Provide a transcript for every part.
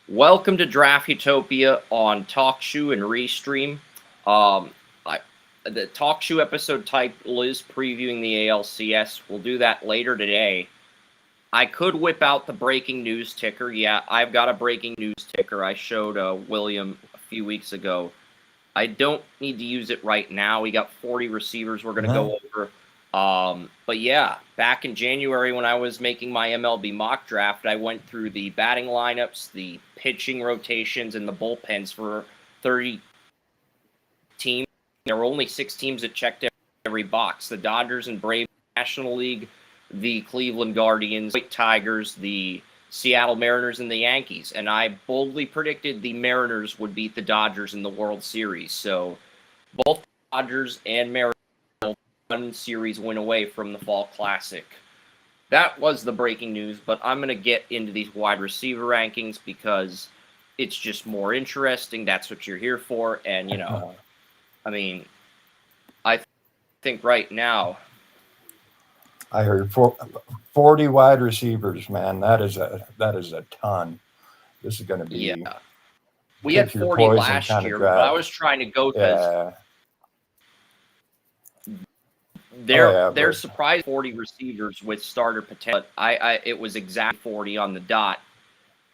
Welcome to Draft Utopia on TalkShoe and Restream. Um, I, the TalkShoe episode title is previewing the ALCS. We'll do that later today. I could whip out the breaking news ticker. Yeah, I've got a breaking news ticker I showed William a few weeks ago. I don't need to use it right now. We got 40 receivers we're going to go over. But yeah, back in January when I was making my MLB mock draft, I went through the batting lineups, the pitching rotations, and the bullpens for 30 teams. There were only 6 teams that checked every box: the Dodgers and Braves National League, the Cleveland Guardians, White Tigers, the Seattle Mariners, and the Yankees. And I boldly predicted the Mariners would beat the Dodgers in the World Series. So both Dodgers and Mariners one series win away from the Fall Classic. That was the breaking news, but I'm going to get into these wide receiver rankings because it's just more interesting. That's what you're here for. And, I mean, I think right now, I heard 40 wide receivers, man. That is a ton. This is going to be. Yeah. We had 40 last year, but I was trying to go because they're surprised 40 receivers with starter potential. It was exactly 40 on the dot.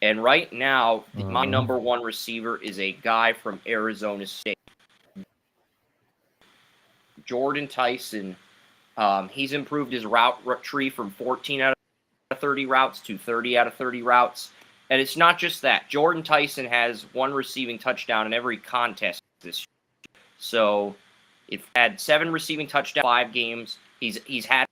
And right now, my number one receiver is a guy from Arizona State, Jordan Tyson. He's improved his route tree from 14 out of 30 routes to 30 out of 30 routes. And it's not just that. Jordan Tyson has one receiving touchdown in every contest this year. So if had 7 receiving touchdowns, 5 games, he's had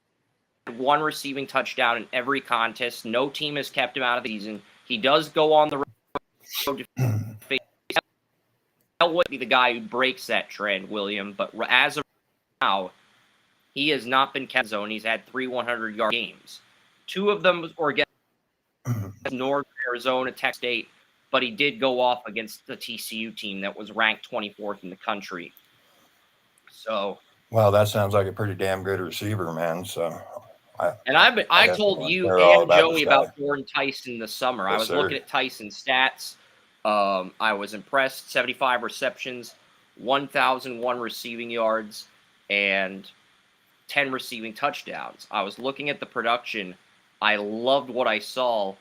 one receiving touchdown in every contest. No team has kept him out of the season. He does go on the road to face. That would be the guy who breaks that trend, William. But as of now, he has not been kept in zone. He's had 3 100-yard games. 2 of them were against Northern Arizona, Texas State, but he did go off against the TCU team that was ranked 24th in the country. So, well, that sounds like a pretty damn good receiver, man. So, I told you and Joey about Jordan Tyson this summer. Yes, I was looking at Tyson's stats. I was impressed. 75 receptions, 1,001 receiving yards, and 10 receiving touchdowns. I was looking at the production. I loved what I saw,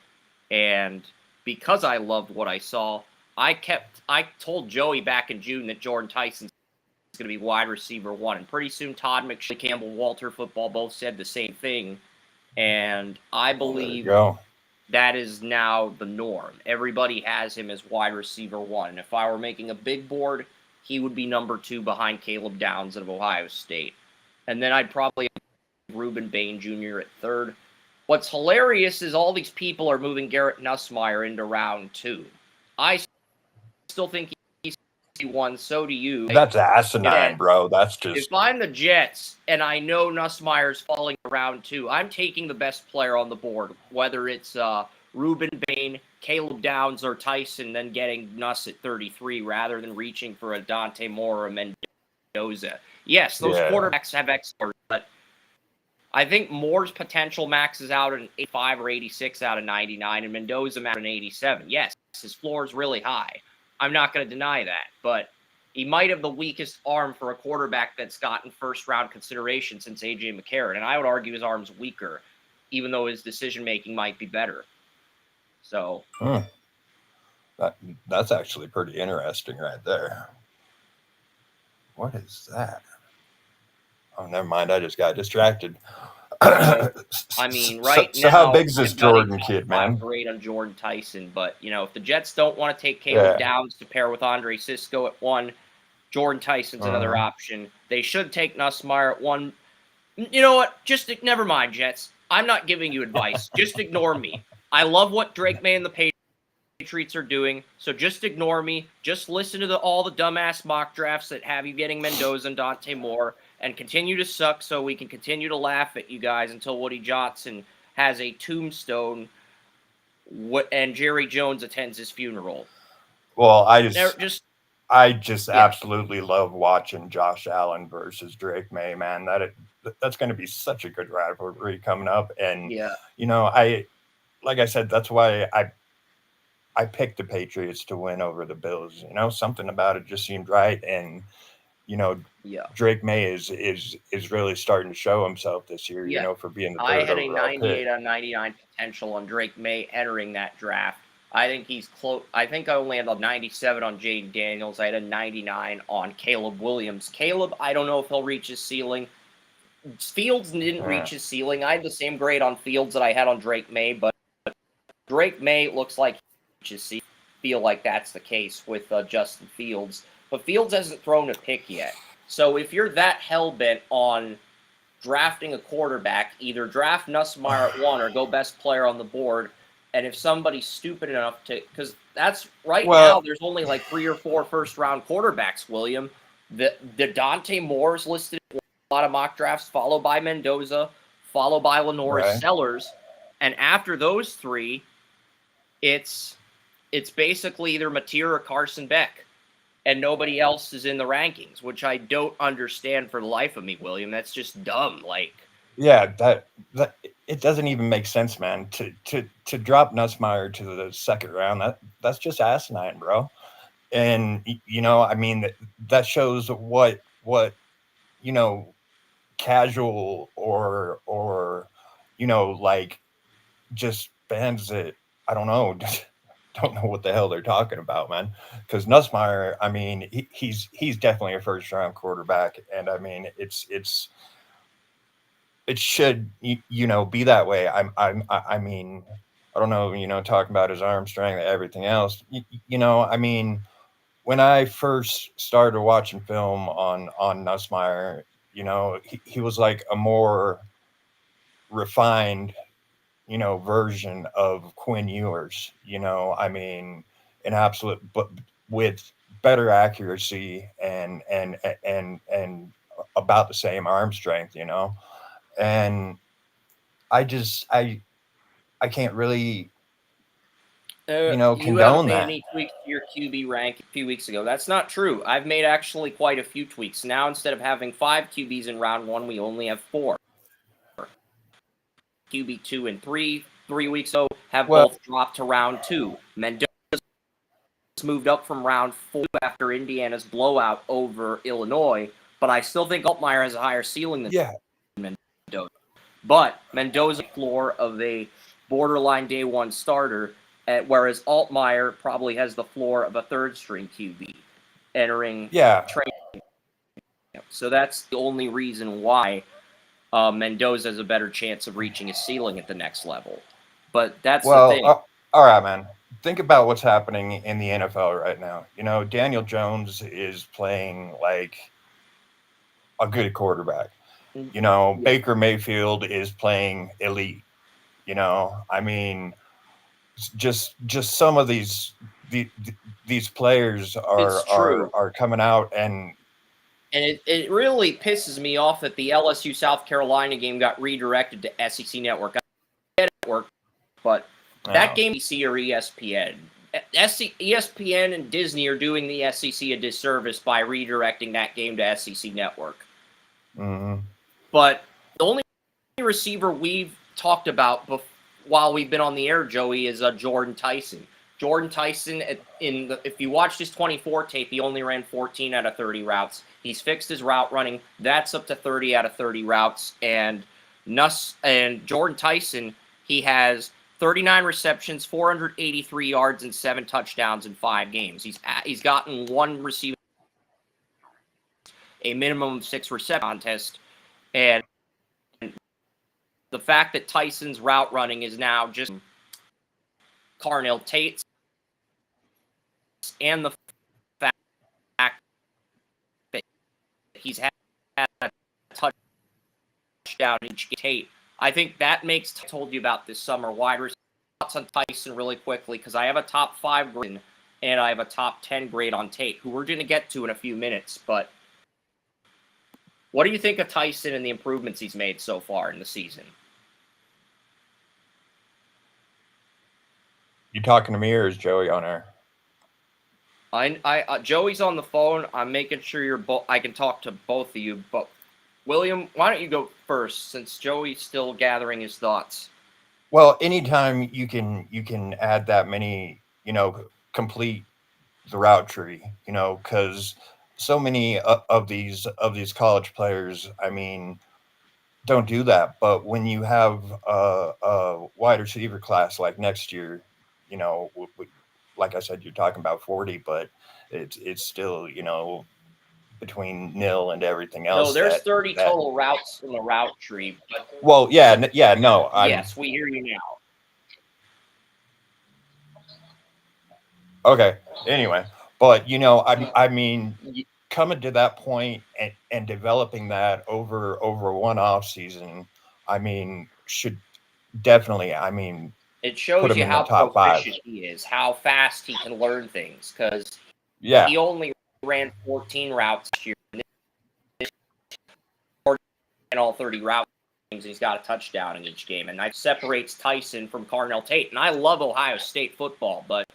and because I loved what I saw, I told Joey back in June that Jordan Tyson's going to be wide receiver 1, and pretty soon Todd McShay, Campbell, Walter Football both said the same thing, and I believe that is now the norm. Everybody has him as wide receiver 1, and if I were making a big board, he would be number 2 behind Caleb Downs of Ohio State, and then I'd probably have Ruben Bain Jr. at 3rd. What's hilarious is all these people are moving Garrett Nussmeier into round 2. I still think he's 1, so do you. That's asinine, bro. That's just... If I'm the Jets and I know Nussmeier's falling to round 2, I'm taking the best player on the board, whether it's Ruben Bain, Caleb Downs, or Tyson, then getting Nuss at 33 rather than reaching for a Dante Moore or a Mendoza. Yes, those quarterbacks have experts, but I think Moore's potential maxes out at an 85 or 86 out of 99, and Mendoza at an 87. Yes, his floor is really high. I'm not going to deny that, but he might have the weakest arm for a quarterback that's gotten first-round consideration since A.J. McCarron, and I would argue his arm's weaker, even though his decision-making might be better. So, that's actually pretty interesting right there. What is that? Oh, never mind. I just got distracted. I mean, now. So how big's this Jordan kid, man? I'm great on Jordan Tyson, but if the Jets don't want to take Caleb Downs to pair with Andre Cisco at 1, Jordan Tyson's another option. They should take Nussmeier at 1. You know what? Just never mind, Jets. I'm not giving you advice. Just ignore me. I love what Drake May and the Patriots are doing, so just ignore me. Just listen to all the dumbass mock drafts that have you getting Mendoza and Dante Moore, and continue to suck so we can continue to laugh at you guys until Woody Johnson has a tombstone and Jerry Jones attends his funeral. Well, I just absolutely love watching Josh Allen versus Drake May, man. That's going to be such a good rivalry coming up. And, like I said, that's why I picked the Patriots to win over the Bills. You know, something about it just seemed right, and you know, Yeah. Drake May is really starting to show himself this year. You Yeah. know, for being the I third had a overall 98 pick. out of 99 potential on Drake May entering that draft. I think he's close. I think I only had a 97 on Jaden Daniels. I had a 99 on Caleb Williams. Caleb, I don't know if he'll reach his ceiling. Fields didn't reach his ceiling. I had the same grade on Fields that I had on Drake May, but Drake May looks like he reaches ceiling. Feel like that's the case with Justin Fields. But Fields hasn't thrown a pick yet. So if you're that hell-bent on drafting a quarterback, either draft Nussmeier at 1 or go best player on the board. And if somebody's stupid enough to, because that's now, there's only like 3 or 4 first-round quarterbacks, William. The Dante Moore's listed in a lot of mock drafts, followed by Mendoza, followed by Lenoris Sellers. And after those 3, it's basically either Mateer or Carson Beck. And nobody else is in the rankings, which I don't understand for the life of me, William. That's just dumb. Like, yeah, that it doesn't even make sense, man. To drop Nussmeier to the second round, that's just asinine, bro. And you know, I mean, that shows what you know, casual or you know, like just fans that I don't know. Don't know what the hell they're talking about, man. Because Nussmeier, I mean, he's definitely a first round quarterback, and I mean, it should you know be that way. I mean, I don't know, you know, talking about his arm strength and everything else. You know, I mean, when I first started watching film on Nussmeier, you know, he was like a more refined, you know, version of Quinn Ewers, you know, I mean, an absolute, but with better accuracy and about the same arm strength, you know, and I can't really, you know, you haven't condone made that. any tweaks to your QB rank a few weeks ago. That's not true. I've made actually quite a few tweaks. Now, instead of having 5 QBs in round 1, we only have 4. QB 2 and 3 weeks ago have both dropped to round 2. Mendoza moved up from round 4 after Indiana's blowout over Illinois, but I still think Altmaier has a higher ceiling than Mendoza. But Mendoza's floor of a borderline day 1 starter, whereas Altmaier probably has the floor of a third-string QB entering training. So that's the only reason why Mendoza has a better chance of reaching his ceiling at the next level. But that's the thing. All right, man. Think about what's happening in the NFL right now. You know, Daniel Jones is playing like a good quarterback. You know, Baker Mayfield is playing elite. You know, I mean, just some of these players are coming out and it really pisses me off that the LSU South Carolina game got redirected to SEC Network. I get it, but that game SEC or ESPN. ESPN and Disney are doing the SEC a disservice by redirecting that game to SEC Network. Mm-hmm. But the only receiver we've talked about while we've been on the air, Joey, is Jordan Tyson. Jordan Tyson, if you watched his 24 tape, he only ran 14 out of 30 routes. He's fixed his route running. That's up to 30 out of 30 routes. And Jordan Tyson, he has 39 receptions, 483 yards, and 7 touchdowns in 5 games. He's gotten 1 receiving, a minimum of 6 reception contest, and the fact that Tyson's route running is now just Carnell Tate's, and the fact that he's had a touchdown each Tate, I think that makes, I told you about this summer, wide receiver. Thoughts on Tyson really quickly, because I have a top 5 grade and I have a top 10 grade on Tate, who we're going to get to in a few minutes. But what do you think of Tyson and the improvements he's made so far in the season? You talking to me or is Joey on air? Joey's on the phone. I'm making sure I can talk to both of you. But William, why don't you go first, since Joey's still gathering his thoughts? Well, anytime you can add that many complete the route tree, because so many of these college players, I mean, don't do that. But when you have a wide receiver class like next year, like I said, you're talking about 40, but it's still, between nil and everything No, else there's that 30 that total routes in the route tree, but well, yeah, yeah, no, I'm yes, we hear you now. okay. Anyway, but I mean, Y- coming to that point and developing that over one off season, I mean, should definitely, I mean, It put shows him you in the how top five. proficient he is, how fast he can learn things, because Yeah, he only ran 14 routes this year, and all 30 routes. He's got a touchdown in each game, and that separates Tyson from Carnell Tate. And I love Ohio State football, but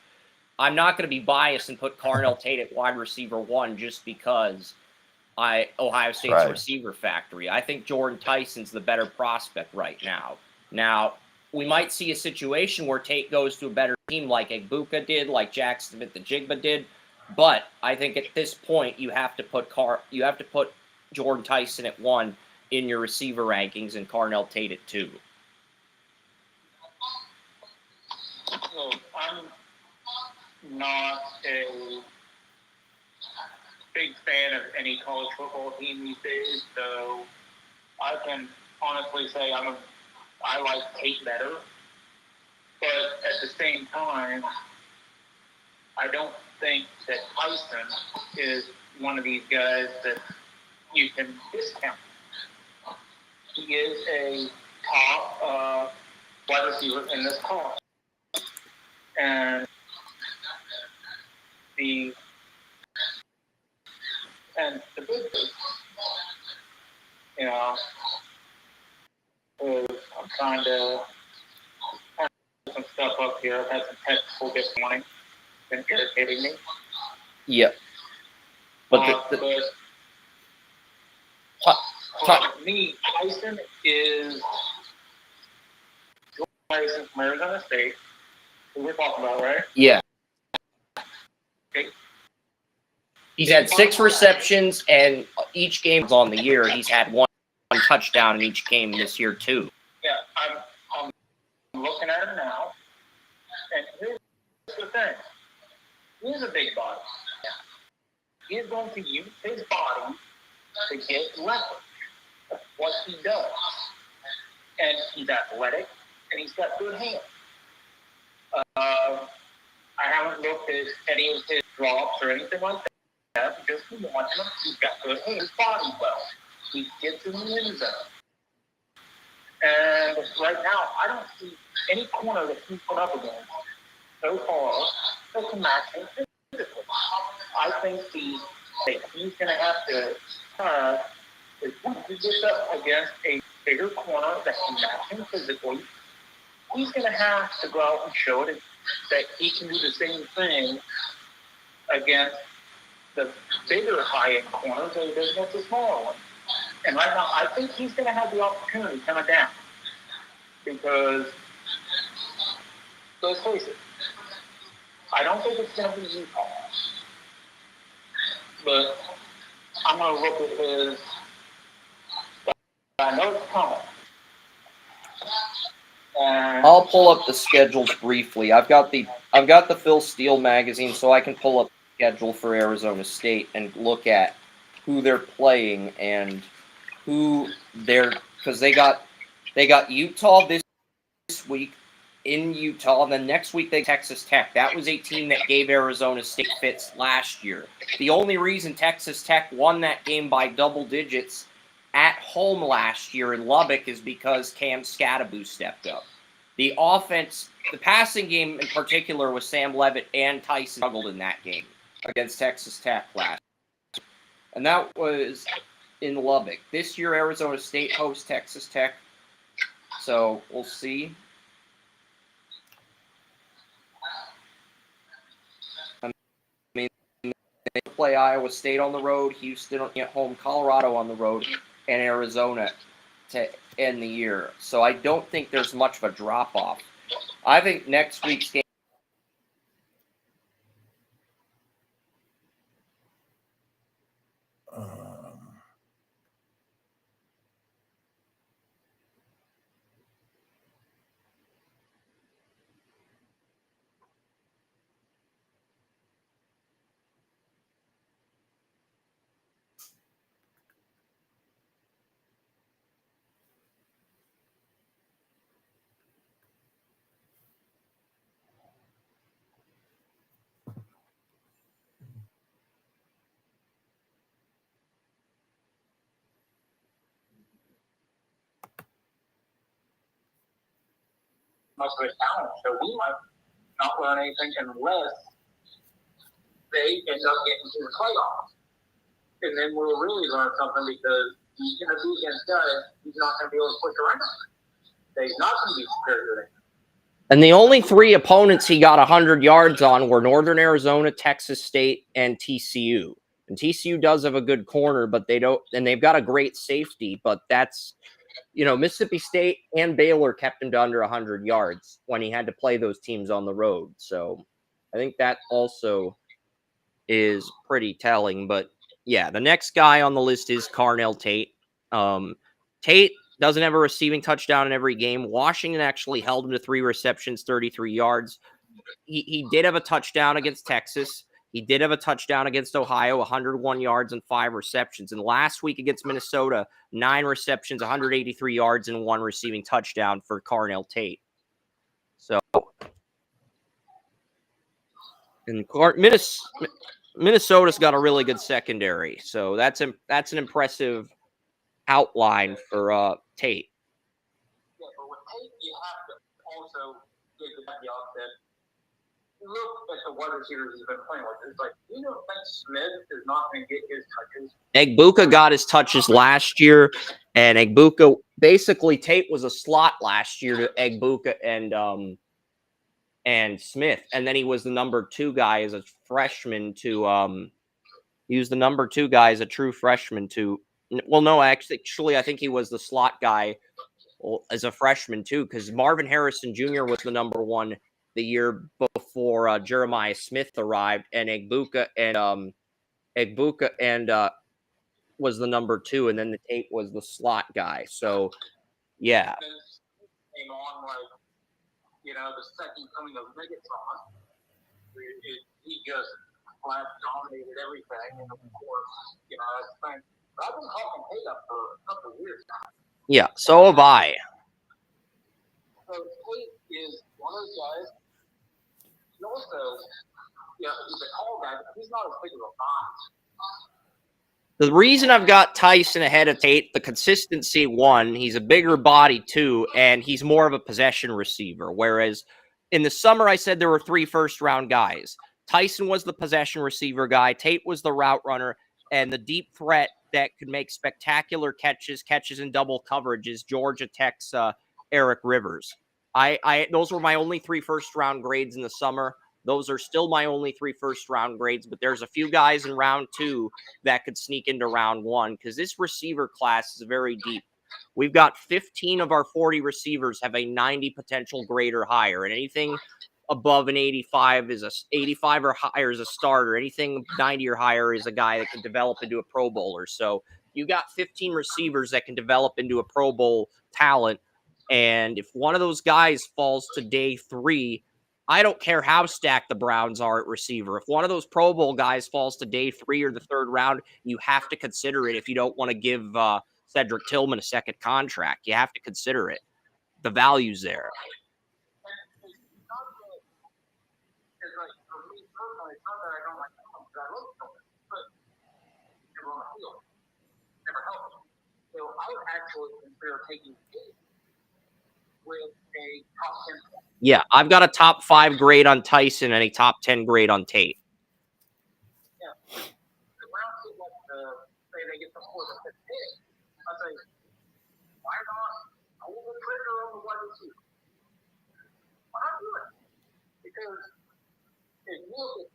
I'm not going to be biased and put Carnell Tate at wide receiver 1 just because Ohio State's a right. receiver factory. I think Jordan Tyson's the better prospect right now. Now, we might see a situation where Tate goes to a better team like Egbuka did, like Jackson Smith-Njigba did, but I think at this point you have to put Jordan Tyson at 1 in your receiver rankings and Carnell Tate at 2. So I'm not a big fan of any college football team these days, so I can honestly say I like Tate better. But at the same time, I don't think that Tyson is one of these guys that you can discount. He is a top wide receiver in this class. And the big thing, is I'm trying to put some stuff up here. I've had some technical this morning. Been irritating me. Yeah. But for me, Tyson is Tyson from Arizona State, who we're talking about, right? yeah. Okay. He's had 6 receptions, and each game's on the year. He's had one touchdown in each game this year, too. Yeah, I'm looking at him now, and here's the thing. He's a big body. He's going to use his body to get leverage. That's what he does. And he's athletic, and he's got good hands. I haven't looked at any of his drops or anything like that, because we want him. He's got good hands. His body well. He gets in the end zone. And right now, I don't see any corner that he's put up against so far that can match him physically. I think that he's going to have to is once he gets up against a bigger corner that can match him physically, he's going to have to go out and show it that he can do the same thing against the bigger high-end corners as he does against the smaller ones. And right now, I think he's going to have the opportunity coming down. Because, let's face it, I don't think it's going to be Utah. But I'm going to look at his. I know it's coming. I'll pull up the schedules briefly. I've got the Phil Steele magazine, so I can pull up the schedule for Arizona State and look at who they're playing and who they're, because they got Utah this week in Utah, and then next week they Texas Tech. That was a team that gave Arizona State fits last year. The only reason Texas Tech won that game by double digits at home last year in Lubbock is because Cam Scattaboo stepped up. The offense, the passing game in particular, was Sam Levitt and Tyson struggled in that game against Texas Tech last year. And that was in Lubbock. This year, Arizona State hosts Texas Tech. So we'll see. I mean, they play Iowa State on the road, Houston at home, Colorado on the road, and Arizona to end the year. So I don't think there's much of a drop-off. I think next week's game much of a talent. So we might not learn anything unless they end up getting to the playoffs. And then we'll really learn something because he's going to be against guys he's not going to be able to push around. He's not going to be superior. And the only 3 opponents he got 100 yards on were Northern Arizona, Texas State, and TCU. And TCU does have a good corner, but they don't, and they've got a great safety, but that's, Mississippi State and Baylor kept him to under 100 yards when he had to play those teams on the road. So I think that also is pretty telling. But yeah, the next guy on the list is Carnell Tate. Tate doesn't have a receiving touchdown in every game. Washington actually held him to 3 receptions, 33 yards. He did have a touchdown against Texas. He did have a touchdown against Ohio, 101 yards and 5 receptions. And last week against Minnesota, 9 receptions, 183 yards, and 1 receiving touchdown for Carnell Tate. So, and Minnesota's got a really good secondary. So that's an impressive outline for Tate. Yeah, but with Tate, you have to also give the caveat that look at the wide receivers he's been playing with. It's like, you don't think Smith is not going to get his touches? Egbuka got his touches last year, and Egbuka, basically Tate was a slot last year to Egbuka and Smith, and then he was the number 2 guy as a freshman to he was the number 2 guy as a true freshman to. Well, no, actually, I think he was the slot guy as a freshman too, because Marvin Harrison Jr. was the number 1 the year before Jeremiah Smith arrived, and Egbuka was the number 2, and then the Tate was the slot guy. So, yeah. Came on like, the second coming of Megatron. He just flat dominated everything, and of course, that's the thing. I've been talking Tate up for a couple of years now. Yeah, so have I. So Tate is one of those guys. He also, he's a tall guy, but he's not as big of a body. The reason I've got Tyson ahead of Tate, the consistency, 1, he's a bigger body, 2, and he's more of a possession receiver. Whereas in the summer, I said there were 3 first-round guys. Tyson was the possession receiver guy. Tate was the route runner, and the deep threat that could make spectacular catches in double coverages, Georgia Tech's Eric Rivers. Those were my only 3 first-round grades in the summer. Those are still my only 3 first-round grades, but there's a few guys in round 2 that could sneak into round 1 because this receiver class is very deep. We've got 15 of our 40 receivers have a 90 potential grade or higher, and anything above an 85 or higher is a starter. Anything 90 or higher is a guy that can develop into a Pro Bowler. So you got 15 receivers that can develop into a Pro Bowl talent. And if one of those guys falls to day 3, I don't care how stacked the Browns are at receiver. If one of those Pro Bowl guys falls to day 3 or the 3rd round, you have to consider it if you don't want to give Cedric Tillman a second contract. You have to consider it. The value's there. I would actually consider taking Tate with a top 10. Yeah, I've got a top 5 grade on Tyson and a top 10 grade on Tate. Yeah. The Browns would like to say they get the 4th or 5th pick. I'd say, why not? I will put pressure on the wide receiver. Why not do it? Because if you look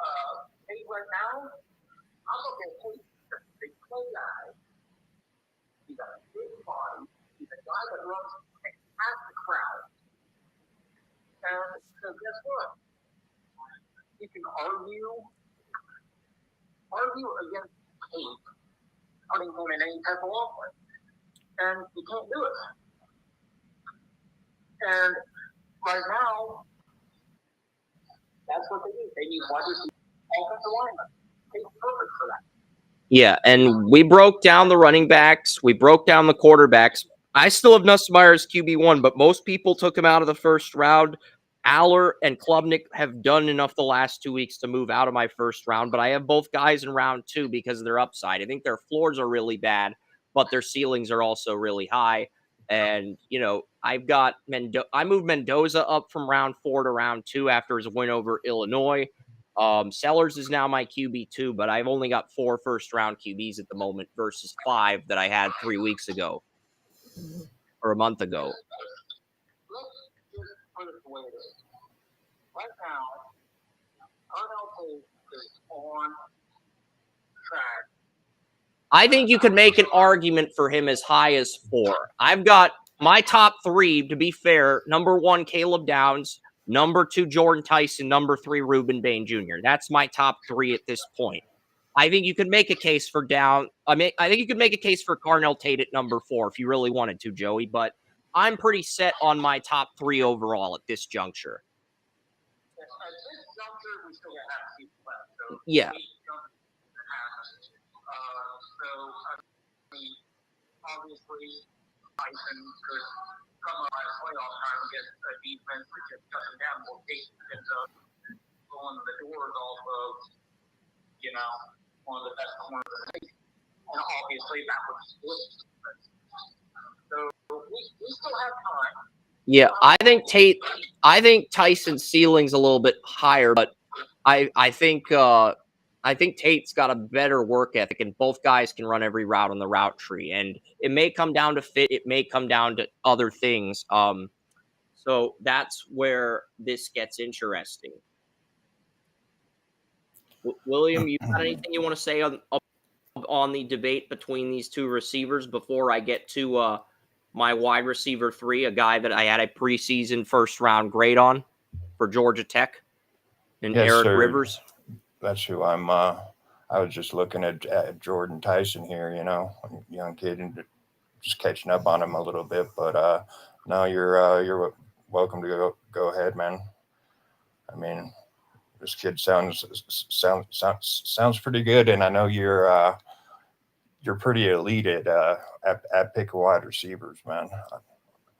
at Tate right now, I'm looking at Tate. Big play guy. He's got a big body. He's a guy that runs past the crowd. And so guess what? You can argue against Tate putting him in any type of offense. And you can't do it. And right now, that's what they do. They need wide receiver offensive linemen. Tate's perfect for that. Yeah, and we broke down the running backs. We broke down the quarterbacks. I still have Nussmeier as QB1, but most people took him out of the first round. Aller and Klubnik have done enough the last 2 weeks to move out of my first round, but I have both guys in round 2 because of their upside. I think their floors are really bad, but their ceilings are also really high. And, I moved Mendoza up from round 4 to round 2 after his win over Illinois. Sellers is now my QB2, but I've only got 4 first-round QBs at the moment versus 5 that I had 3 weeks ago or a month ago. Let's just put it the way it is. Right now, Arnold is on track. I think you could make an argument for him as high as 4. I've got my top 3, to be fair. Number 1, Caleb Downs. Number 2, Jordan Tyson. Number 3, Reuben Bain Jr. That's my top 3 at this point. I think you could make a case for I think you could make a case for Carnell Tate at number 4 if you really wanted to, Joey. But I'm pretty set on my top 3 overall at this juncture. At this juncture, we still have people left. So yeah. Obviously, Tyson could come up at playoff time against a defense that just shutting down more cases ends up blowing the doors off of, one of the best corners in the nation. And obviously, that was split. So we still have time. Yeah, I think Tyson's ceiling's a little bit higher, but I think Tate's got a better work ethic, and both guys can run every route on the route tree. And it may come down to fit. It may come down to other things. So that's where this gets interesting. William, you got anything you want to say on the debate between these two receivers before I get to my wide receiver 3, a guy that I had a preseason first-round grade on for Georgia Tech, and Yes, Eric sir. Rivers? That's who I'm. I was just looking at Jordan Tyson here, young kid, and just catching up on him a little bit. But no, you're welcome to go ahead, man. I mean, this kid sounds pretty good, and I know you're pretty elite at picking wide receivers, man.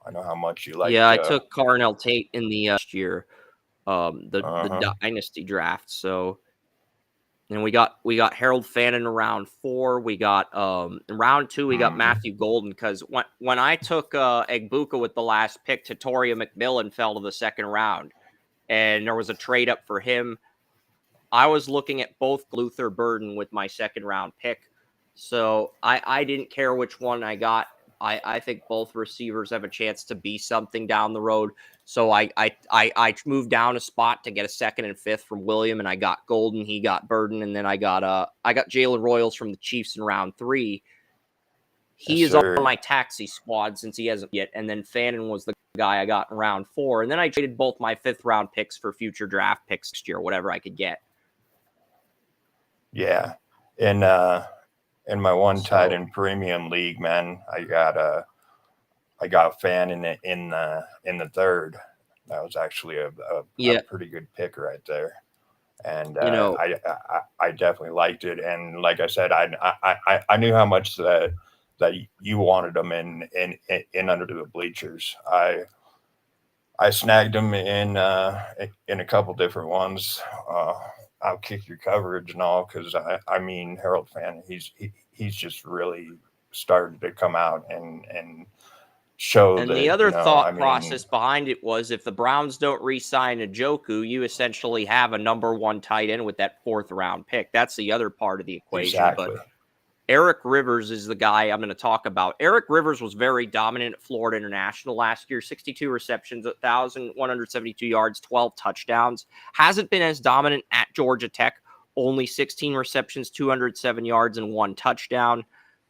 I know how much you like. Yeah, I took Carnell Tate in the last year, the dynasty draft. So, and we got Harold Fannin in round 4. We got in round 2 we got Matthew Golden, because when I took Egbuka with the last pick, Tatoria McMillan fell to the second round, and there was a trade up for him. I was looking at both Luther Burden with my second round pick, so I didn't care which one I got. I think both receivers have a chance to be something down the road. So I moved down a spot to get a 2nd and 5th from William, and I got Golden, he got Burden, and then I got Jalen Royals from the Chiefs in round 3. He is on my taxi squad since he hasn't yet, and then Fannin was the guy I got in round 4, and then I traded both my 5th round picks for future draft picks next year, whatever I could get. Yeah, in my one tight end premium league, man, I got Fan in the 3rd. That was actually a pretty good pick right there, and I definitely liked it. And like I said, I knew how much that you wanted them in under the bleachers. I snagged them in a couple different ones. I'll kick your coverage and all, because I mean, Harold Fannin, he's just really started to come out and show. And the other thought process behind it was, if the Browns don't re-sign Njoku, you essentially have a number 1 tight end with that 4th round pick. That's the other part of the equation. Exactly. But Eric Rivers is the guy I'm going to talk about. Eric Rivers was very dominant at Florida International last year. 62 receptions, 1,172 yards, 12 touchdowns. Hasn't been as dominant at Georgia Tech. Only 16 receptions, 207 yards, and 1 touchdown.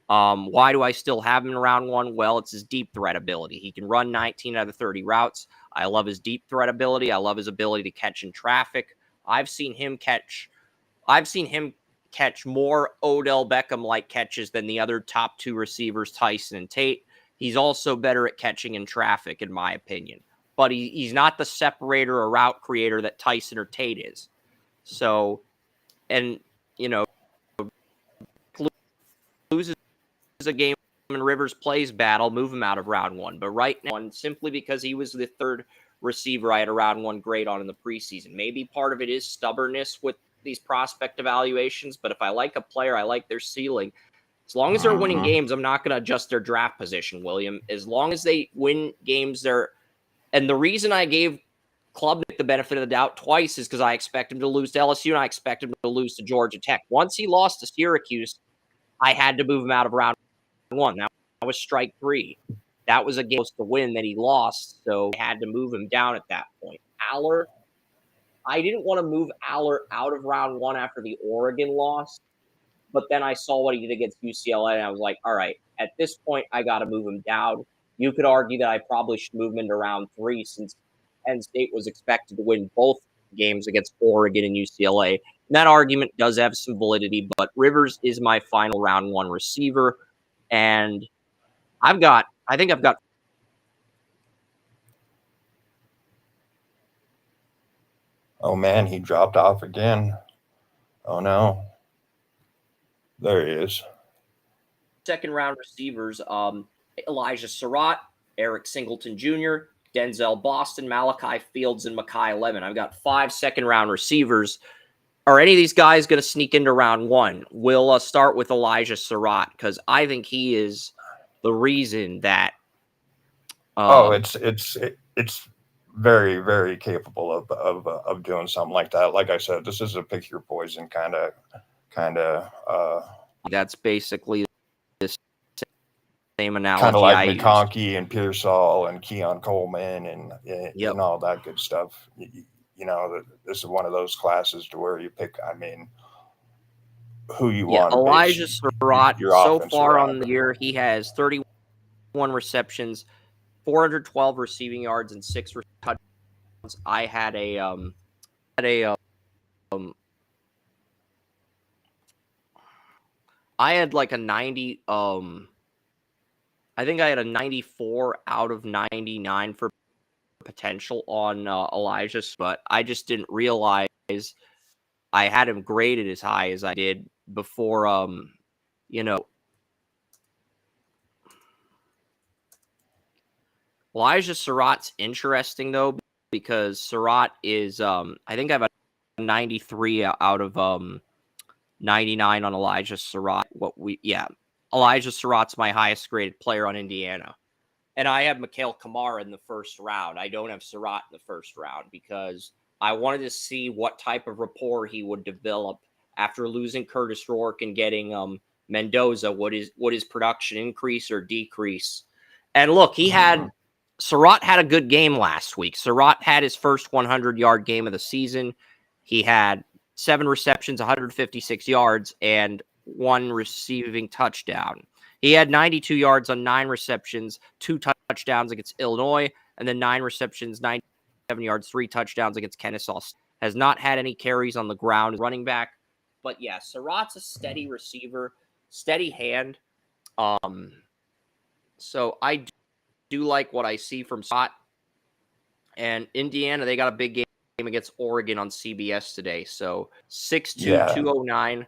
Why do I still have him in round 1? Well, it's his deep threat ability. He can run 19 out of 30 routes. I love his deep threat ability. I love his ability to catch in traffic. I've seen him catch more Odell Beckham-like catches than the other top 2 receivers, Tyson and Tate. He's also better at catching in traffic, in my opinion. But he's not the separator or route creator that Tyson or Tate is. So, and, loses a game and Rivers plays battle, move him out of round 1. But right now, simply because he was the 3rd receiver I had a round 1 grade on in the preseason. Maybe part of it is stubbornness with these prospect evaluations, but if I like a player, I like their ceiling. As long as they're winning games, I'm not going to adjust their draft position, William. As long as they win games, and the reason I gave Klubnik the benefit of the doubt twice is because I expect him to lose to LSU and I expect him to lose to Georgia Tech. Once he lost to Syracuse, I had to move him out of round one. That was strike 3. That was a game to win that he lost, so I had to move him down at that point. Aller, I didn't want to move Aller out of round 1 after the Oregon loss, but then I saw what he did against UCLA, and I was like, all right, at this point, I got to move him down. You could argue that I probably should move him into round 3 since Penn State was expected to win both games against Oregon and UCLA. And that argument does have some validity, but Rivers is my final round 1 receiver, and I think I've got. Oh man, he dropped off again. Oh no. There he is. Second round receivers, Elijah Surratt, Eric Singleton Jr., Denzel Boston, Malachi Fields, and Mekhi Lemon. I've got 5 second round receivers. Are any of these guys going to sneak into round 1? We'll start with Elijah Surratt because I think he is the reason that. It's very, very capable of doing something like that. Like I said, this is a pick your poison kind of. That's basically the same analogy. Kind of like McConkey and Pearsall and Keon Coleman and all that good stuff. This is one of those classes to where you pick. I mean, who you want. Elijah Surratt. So far on the year, he has 31 receptions, 412 receiving yards, and 6 touchdowns. I had like a 90. I think I had a 94 out of 99 for potential on Elijah, but I just didn't realize I had him graded as high as I did before. Elijah Surratt's interesting though because Surratt is I think I have a 93 out of 99 on Elijah Surratt. Elijah Surratt's my highest graded player on Indiana. And I have Mikhail Kamara in the first round. I don't have Surratt in the first round because I wanted to see what type of rapport he would develop after losing Curtis Rourke and getting Mendoza. Would his production increase or decrease? And look, Surratt had a good game last week. Surratt had his first 100-yard game of the season. He had 7 receptions, 156 yards, and 1 receiving touchdown. He had 92 yards on 9 receptions, 2 touchdowns against Illinois, and then 9 receptions, 97 yards, 3 touchdowns against Kennesaw. Has not had any carries on the ground running back. But yeah, Surratt's a steady receiver, steady hand. So I do like what I see from Surratt. And Indiana, they got a big game against Oregon on CBS today. So 6'2", 209.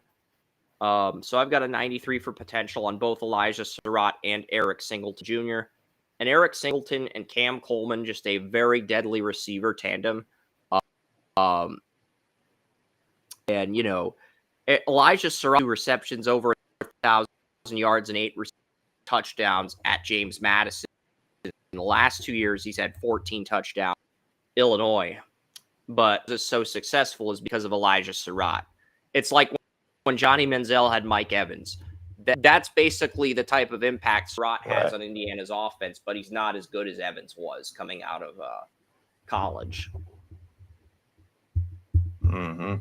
So I've got a 93 for potential on both Elijah Surratt and Eric Singleton Jr. And Eric Singleton and Cam Coleman, just a very deadly receiver tandem. And, Elijah Surratt, 2 receptions, over 1,000 yards and 8 touchdowns at James Madison. In the last 2 years, he's had 14 touchdowns. Illinois. But it's so successful is because of Elijah Surratt. It's like when Johnny Manziel had Mike Evans. That's basically the type of impact Surratt has on Indiana's offense, but he's not as good as Evans was coming out of college. Mm-hmm.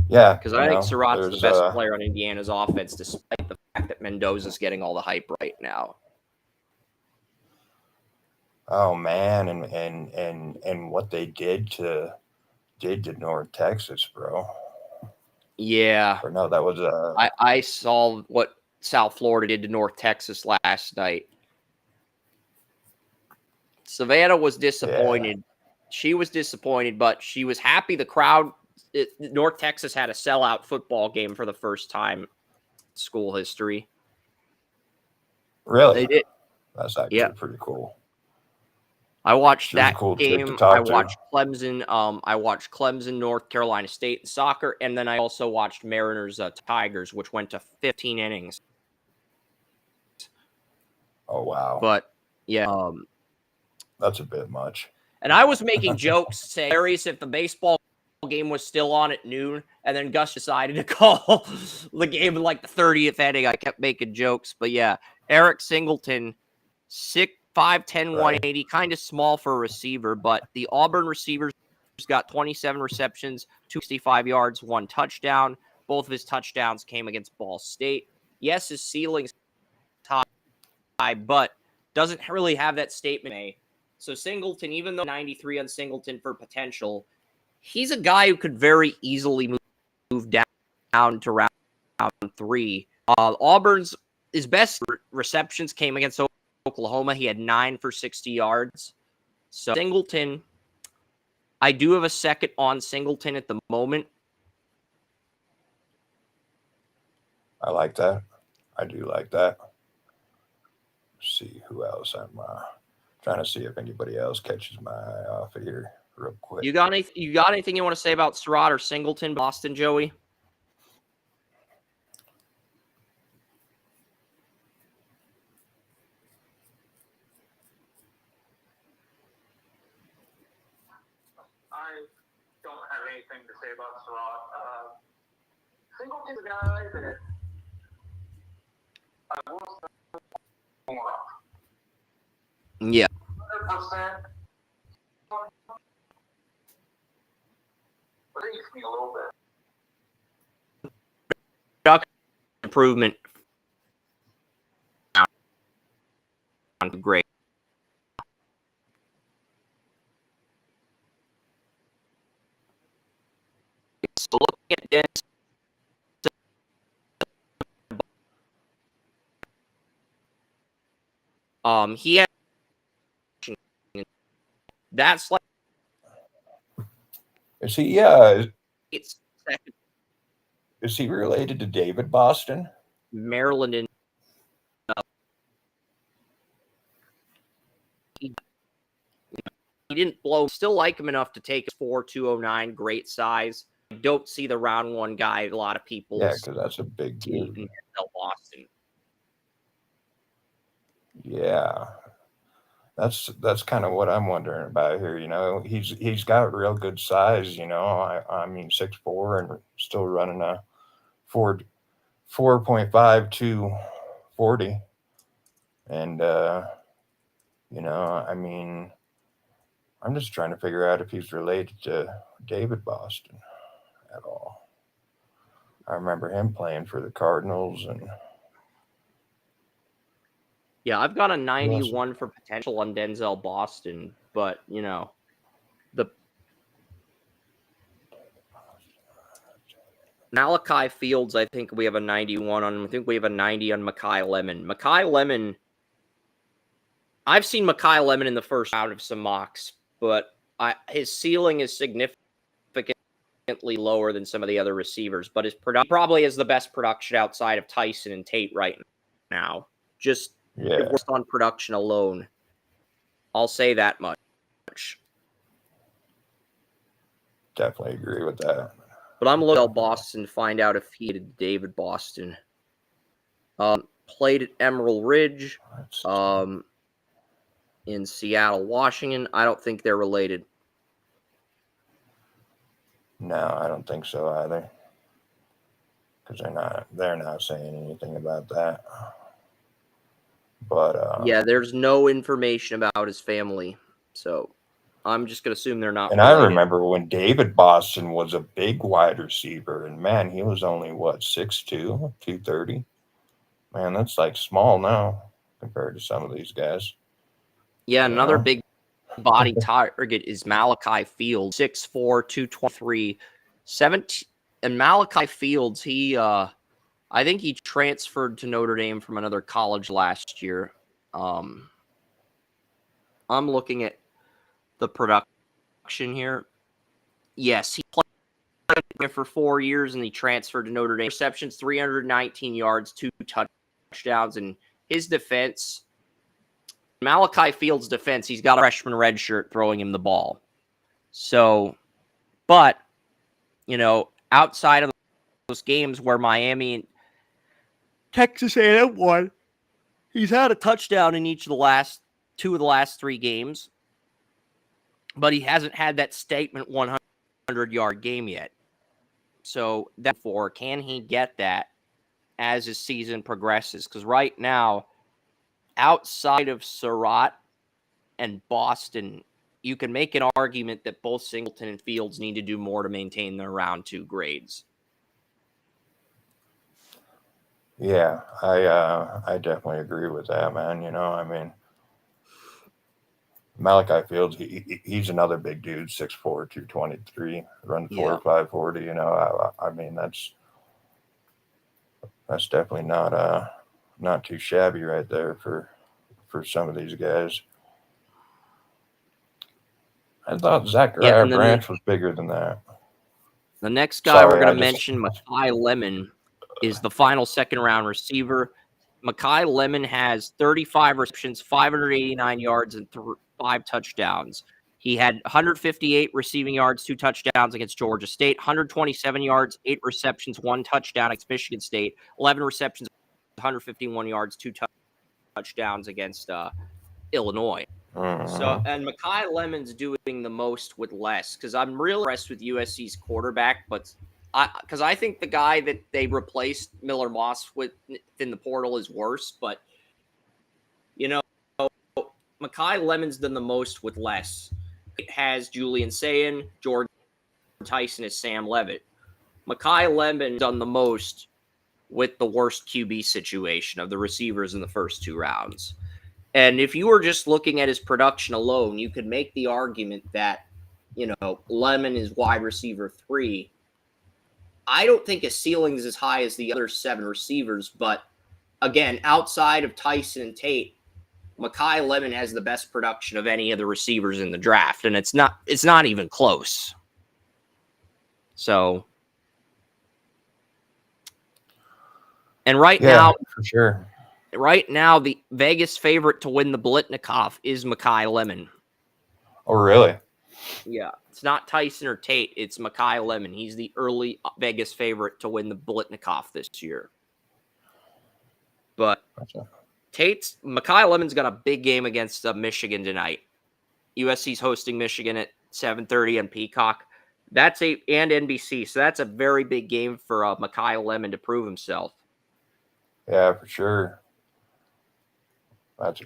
Yeah. Because I think Surratt's the best player on Indiana's offense, despite the fact that Mendoza's getting all the hype right now. Oh man, and what they did to North Texas, bro. Yeah. Or no, that was I saw what South Florida did to North Texas last night. Savannah was disappointed. Yeah. She was disappointed, but she was happy. The crowd, North Texas had a sellout football game for the first time in school history. Really? They did. That's actually pretty cool. I watched She was a that cool chick to game. talk I to. watched Clemson. I watched Clemson, North Carolina State in soccer, and then I also watched Mariners Tigers, which went to 15 innings. Oh wow, But yeah, that's a bit much. and I was making jokes saying, "Hilarious if the baseball game was still on at noon," and then Gus decided to call the game in like the 30th inning. I kept making jokes, but yeah, Eric Singleton, 6'5", 10, 180, kind of small for a receiver, but the Auburn receivers got 27 receptions, 265 yards, 1 touchdown. Both of his touchdowns came against Ball State. Yes, his ceiling's high, but doesn't really have that statement. So Singleton, even though 93 on Singleton for potential, he's a guy who could very easily move down to round 3. Auburn's his best receptions came against Oklahoma. He had 9 for 60 yards. So Singleton, I do have a second on Singleton at the moment. I like that. I do like that. Let's see who else. I'm trying to see if anybody else catches my eye off here real quick. You got anything you want to say about Surratt or Singleton, Boston, Joey? I don't have anything to say about Surratt. Singleton's a guy that I will say more of. Yeah. 100%. Breaks me a little bit. Improvement. Great. So looking at this, he had that's like Is he? it's second Is he related to David Boston? Maryland and he didn't blow. Still like him enough to take 4.209, great size. I don't see the round 1 guy. A lot of people. Yeah, because that's a big dude. In Boston. Yeah, that's kind of what I'm wondering about here. You know, he's got real good size. You know, I mean 6'4" and still running a 4.5 to 40, and you know, I mean, I'm just trying to figure out if he's related to David Boston at all. I remember him playing for the Cardinals and. Yeah, I've got a 91 for potential on Denzel Boston, but, you know, the Malachi Fields, I think we have a 91 on. I think we have a 90 on Mekhi Lemon. Mekhi Lemon, I've seen Mekhi Lemon in the first round of some mocks, but his ceiling is significantly lower than some of the other receivers, but his probably has the best production outside of Tyson and Tate right now. Just worked on production alone. I'll say that much. Definitely agree with that. But I'm looking at Boston to find out if he did David Boston. Played at Emerald Ridge in Seattle, Washington. I don't think they're related. No, I don't think so either. Because they're not saying anything about that. But yeah, there's no information about his family, so I'm just gonna assume they're not. And related. I remember when David Boston was a big wide receiver, and man, he was only 6'2", 230. Man, that's like small now compared to some of these guys. Yeah, another big body target is Malachi Fields, 6'4", 223, 17. And Malachi Fields, he I think he transferred to Notre Dame from another college last year. I'm looking at the production here. Yes, he played there for 4 years and he transferred to Notre Dame. Receptions, 319 yards, 2 touchdowns, and his defense, Malachi Fields' defense, he's got a freshman red shirt throwing him the ball. So, but, outside of those games where Miami and Texas A&M won, he's had a touchdown in each of the last 3 games, but he hasn't had that statement 100-yard game yet. So, therefore, can he get that as his season progresses? Because right now, outside of Surratt and Boston, you can make an argument that both Singleton and Fields need to do more to maintain their round 2 grades. Yeah, I definitely agree with that, man. Malachi Fields, he's another big dude, 6'4", 223, run 4.5 40. I mean that's definitely not too shabby right there for some of these guys. I thought Zach Branch was bigger than that. The next guy we're going to mention, Makai Lemon, is the final second-round receiver. Makai Lemon has 35 receptions, 589 yards, and 5 touchdowns. He had 158 receiving yards, 2 touchdowns against Georgia State, 127 yards, 8 receptions, 1 touchdown against Michigan State, 11 receptions, 151 yards, 2 touchdowns against Illinois. So, and Makai Lemon's doing the most with less, because I'm really impressed with USC's quarterback, but because I think the guy that they replaced Miller Moss with in the portal is worse, but Makai Lemon's done the most with less. It has Julian Sayin, Jordan Tyson, and Sam Levitt. Makai Lemon done the most with the worst QB situation of the receivers in the first 2 rounds. And if you were just looking at his production alone, you could make the argument that, Lemon is wide receiver 3. I don't think his ceiling is as high as the other 7 receivers, but again, outside of Tyson and Tate, Makai Lemon has the best production of any of the receivers in the draft, and it's not even close. So, and now, for sure. Right now, the Vegas favorite to win the Blitnikoff is Makai Lemon. Oh, really? Yeah. It's not Tyson or Tate. It's Makai Lemon. He's the early Vegas favorite to win the Blitnikoff this year. But Makai Lemon's got a big game against Michigan tonight. USC's hosting Michigan at 7:30 on Peacock. And NBC. So that's a very big game for Makai Lemon to prove himself. Yeah, for sure. That's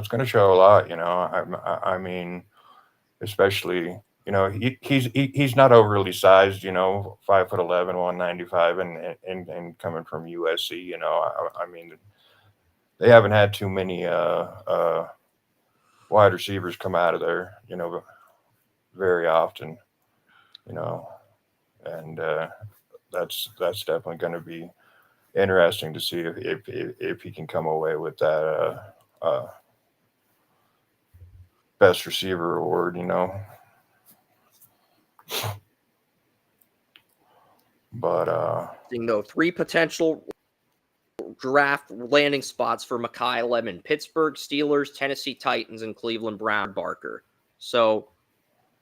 going to show a lot, I mean, especially, he's not overly sized, 5'11", 195, and coming from USC, I mean, they haven't had too many wide receivers come out of there, very often, and that's definitely going to be interesting to see if he can come away with that best receiver award, But 3 potential draft landing spots for Makai Lemon: Pittsburgh Steelers, Tennessee Titans, and Cleveland Brown Barker. So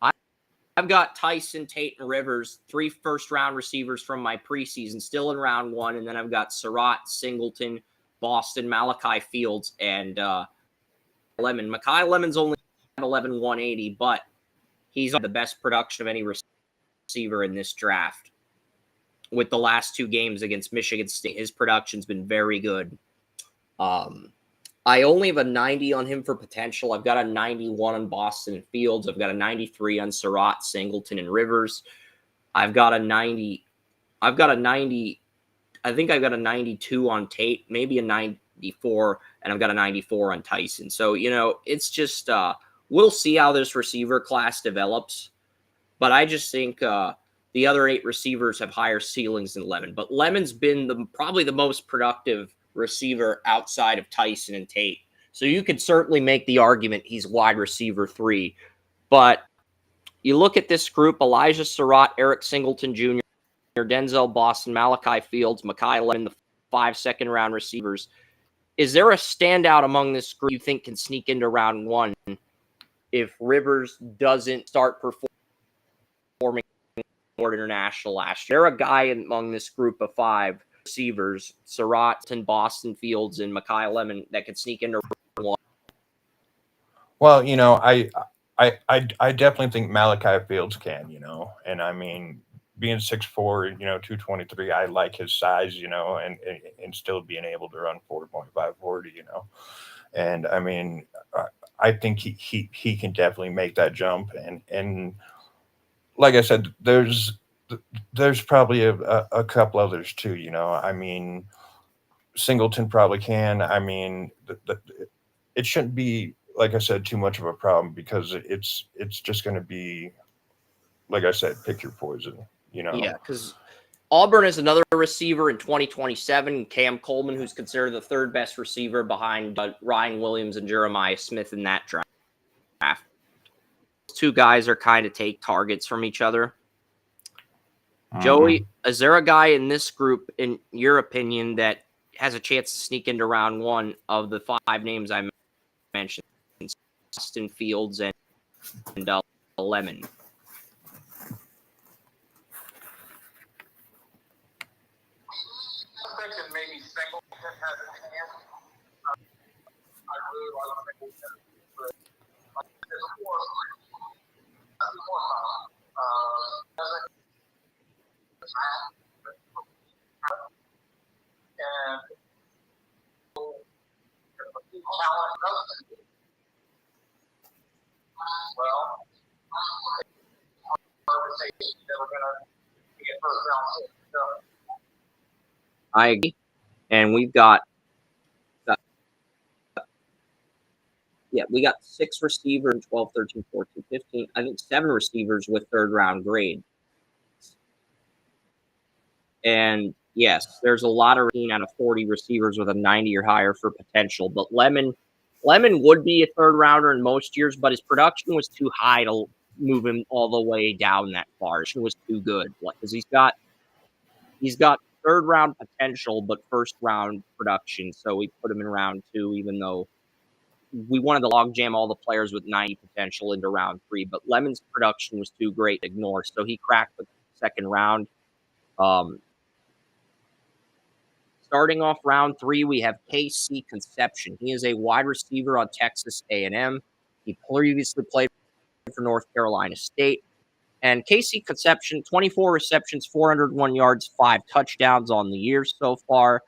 I've got Tyson, Tate, and Rivers, 3 first-round receivers from my preseason, still in round 1. And then I've got Surratt, Singleton, Boston, Malachi Fields, and Lemon. Makai Lemon's only 5'11", 180, but he's the best production of any receiver in this draft. With the last 2 games against Michigan State, his production's been very good. I only have a 90 on him for potential. I've got a 91 on Boston and Fields. I've got a 93 on Surratt, Singleton, and Rivers. I've got a 90. I think I've got a 92 on Tate, maybe a 94, and I've got a 94 on Tyson. So, it's just we'll see how this receiver class develops. But I just think the other 8 receivers have higher ceilings than Lemon. But Lemon's been probably the most productive receiver outside of Tyson and Tate. So you could certainly make the argument he's wide receiver 3. But you look at this group: Elijah Surratt, Eric Singleton Jr., Denzel Boston, Malachi Fields, Makai Lemon, the 5 second-round receivers. is there a standout among this group you think can sneak into round one if Rivers doesn't start performing more international last year? Is there a guy among this group of 5 receivers, Surratt and Boston Fields and Mekhi Lemon, that could sneak into round one? Well, I definitely think Malachi Fields can, and I mean, being 6'4", 223, I like his size, and still being able to run 4.540, and I mean, I think he can definitely make that jump, and like I said, there's probably a couple others too, I mean, Singleton probably can. I mean, it shouldn't be, like I said, too much of a problem because it's just going to be, like I said, pick your poison, Yeah, because Auburn is another receiver in 2027, Cam Coleman, who's considered the 3rd best receiver behind Ryan Williams and Jeremiah Smith in that draft. Those 2 guys are kind of take targets from each other. Joey, is there a guy in this group, in your opinion, that has a chance to sneak into round one of the 5 names I mentioned? Austin Fields and Lemon. I'm thinking maybe Singleton has a chance. I really like Singleton. But there's more and talent doesn't. Well, conversation that we're gonna get first round. So, I agree. And we've got we got 6 receivers in 12, 13, 14, 15. I think 7 receivers with 3rd round grade. And yes, there's a lot of 18 out of 40 receivers with a 90 or higher for potential. But Lemon would be a 3rd rounder in most years, but his production was too high to move him all the way down that far. It was too good because he's got 3rd round potential, but 1st round production. So we put him in round 2, even though we wanted to logjam all the players with 90 potential into round 3. But Lemon's production was too great to ignore, so he cracked the 2nd round. Starting off round 3, we have KC Conception. He is a wide receiver on Texas A&M. He previously played for North Carolina State. And KC Conception, 24 receptions, 401 yards, 5 touchdowns on the year so far.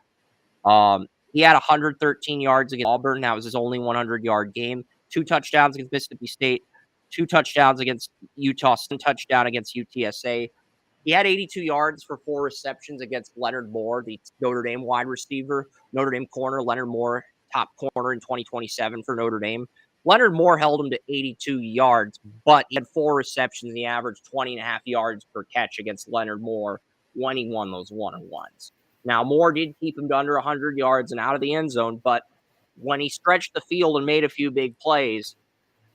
He had 113 yards against Auburn. That was his only 100-yard game. 2 touchdowns against Mississippi State, 2 touchdowns against Utah, 1 touchdown against UTSA. He had 82 yards for 4 receptions against Leonard Moore, the Notre Dame wide receiver, Notre Dame corner. Leonard Moore, top corner in 2027 for Notre Dame. Leonard Moore held him to 82 yards, but he had 4 receptions and he averaged 20.5 yards per catch against Leonard Moore when he won those one-on-ones. Now, Moore did keep him to under 100 yards and out of the end zone, but when he stretched the field and made a few big plays,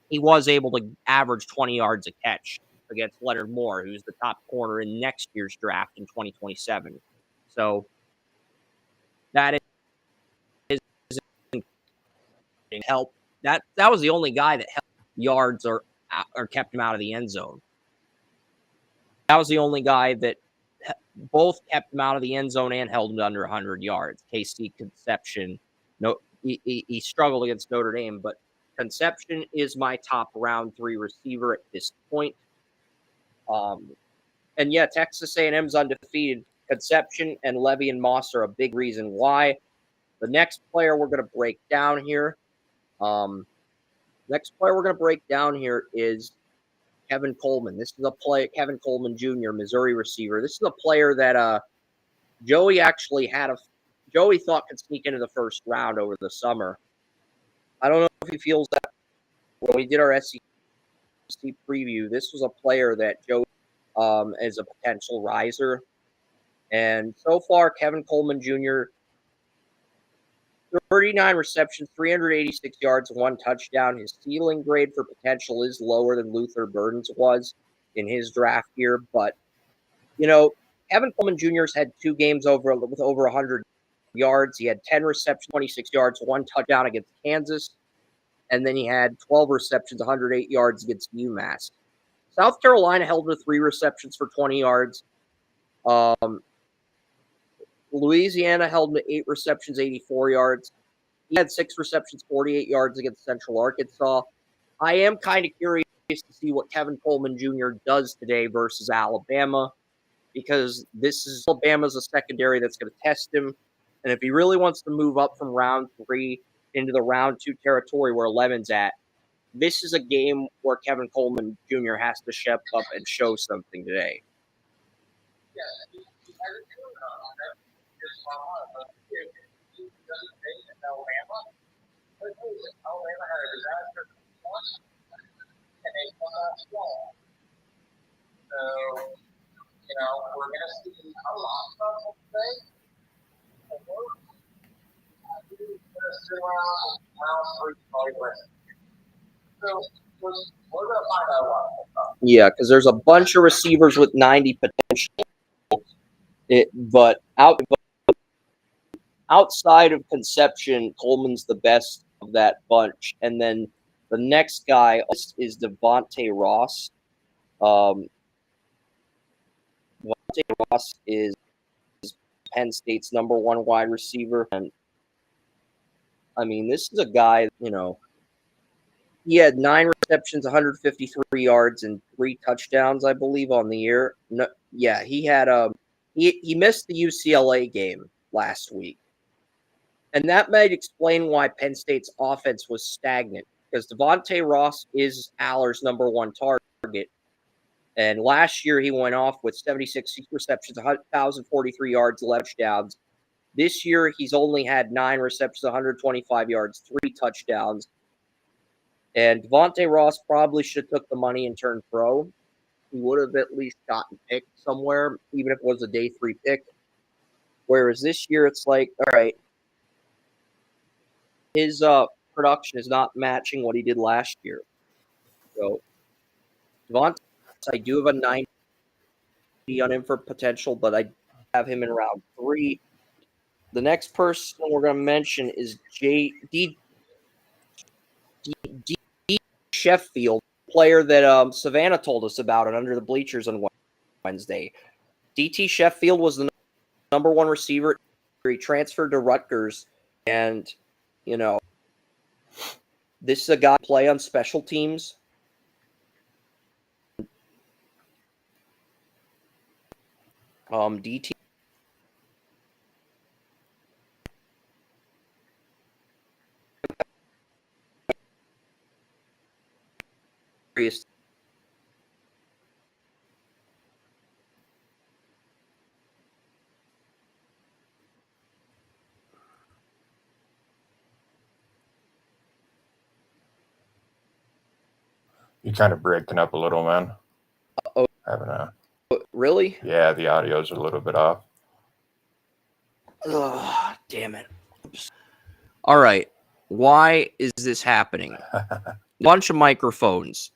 he was able to average 20 yards a catch against Leonard Moore, who's the top corner in next year's draft in 2027. So that is help. That was the only guy that helped yards or kept him out of the end zone. That was the only guy that both kept him out of the end zone and held him to under 100 yards. KC Conception, he struggled against Notre Dame, but Conception is my top round 3 receiver at this point. And yeah, Texas A&M's undefeated. Conception and Levy and Moss are a big reason why. The next player we're going to break down here, is Kevin Coleman. This is a player, Kevin Coleman Jr., Missouri receiver. This is a player that Joey actually Joey thought could sneak into the 1st round over the summer. I don't know if he feels that when we did our SEC preview. This was a player that Joey is a potential riser. And so far, Kevin Coleman Jr., 39 receptions, 386 yards, 1 touchdown. His ceiling grade for potential is lower than Luther Burden's was in his draft year. But, Kevin Coleman Jr.'s had 2 games with over 100 yards. He had 10 receptions, 26 yards, 1 touchdown against Kansas. And then he had 12 receptions, 108 yards against UMass. South Carolina held to 3 receptions for 20 yards. Louisiana held to 8 receptions, 84 yards. He had 6 receptions, 48 yards against Central Arkansas. I am kind of curious to see what Kevin Coleman Jr. does today versus Alabama, because this is Alabama's a secondary that's going to test him. And if he really wants to move up from round 3 into the round 2 territory where 11's at, this is a game where Kevin Coleman Jr. has to step up and show something today. Alabama had a disaster and they come out strong. So, we're going to see a lot of them today. And we're going to sit around round 3 probably less. So, we're going to find out a lot of stuff. Yeah, because there's a bunch of receivers with 90 potential. But outside of Conception, Coleman's the best of that bunch. And then the next guy is Devontae Ross. Devontae Ross is Penn State's number 1 wide receiver. And I mean, this is a guy, he had 9 receptions, 153 yards, and 3 touchdowns, I believe, on the year. No, yeah, he had he missed the UCLA game last week. And that might explain why Penn State's offense was stagnant, because Devontae Ross is Aller's number 1 target. And last year he went off with 76 receptions, 1,043 yards, 11 touchdowns. This year he's only had 9 receptions, 125 yards, 3 touchdowns. And Devontae Ross probably should have took the money and turned pro. He would have at least gotten picked somewhere, even if it was a day 3 pick. Whereas this year it's like, all right, his production is not matching what he did last year. So, Devontae, I do have a 90 on him for potential, but I have him in round 3. The next person we're going to mention is D. Sheffield, player that Savannah told us about it under the bleachers on Wednesday. DT Sheffield was the number 1 receiver. He transferred to Rutgers, and this is a guy who play on special teams. DT You're kind of breaking up a little, man. Oh, really? Yeah, the audio's a little bit off. Oh, damn it. All right. Why is this happening? Bunch of microphones.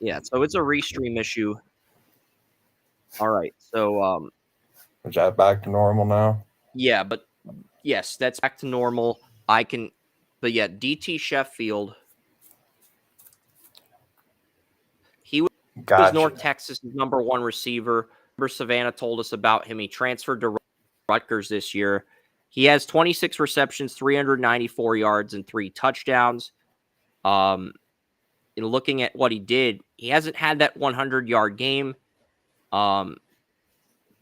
Yeah, so it's a restream issue. All right, so is that back to normal now? Yeah, but yes, that's back to normal. But yeah, DT Sheffield. He was North Texas' number 1 receiver. Savannah told us about him. He transferred to Rutgers this year. He has 26 receptions, 394 yards, and 3 touchdowns. Looking at what he did, he hasn't had that 100-yard game.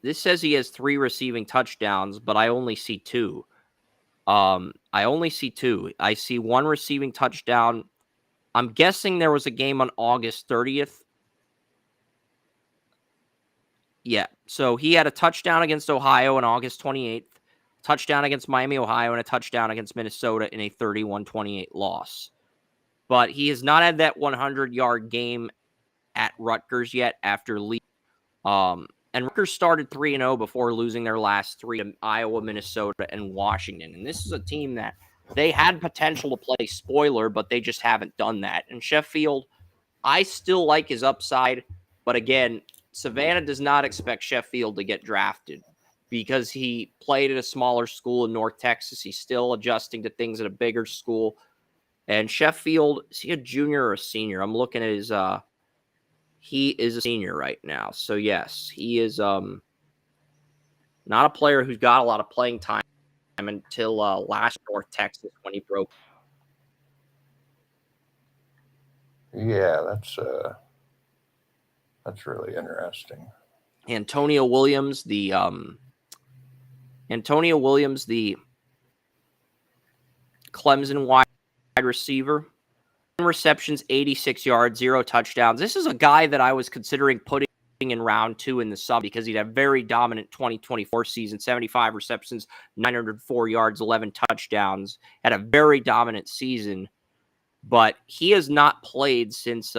This says he has 3 receiving touchdowns, but I only see 2. I see 1 receiving touchdown. I'm guessing there was a game on August 30th. Yeah, so he had a touchdown against Ohio on August 28th, touchdown against Miami, Ohio, and a touchdown against Minnesota in a 31-28 loss. But he has not had that 100-yard game at Rutgers yet after leaving. And Rutgers started 3-0 before losing their last 3 to Iowa, Minnesota, and Washington. And this is a team that they had potential to play spoiler, but they just haven't done that. And Sheffield, I still like his upside. But again, Savannah does not expect Sheffield to get drafted because he played at a smaller school in North Texas. He's still adjusting to things at a bigger school. And Sheffield, is he a junior or a senior? I'm looking at his he is a senior right now. So yes, he is not a player who's got a lot of playing time until last North Texas when he broke. Yeah, that's really interesting. Antonio Williams, the Clemson wide receiver. Receptions, 86 yards, 0 touchdowns. This is a guy that I was considering putting in round 2 in the summer because he'd have very dominant 2024 season, 75 receptions, 904 yards, 11 touchdowns, had a very dominant season. But he has not played since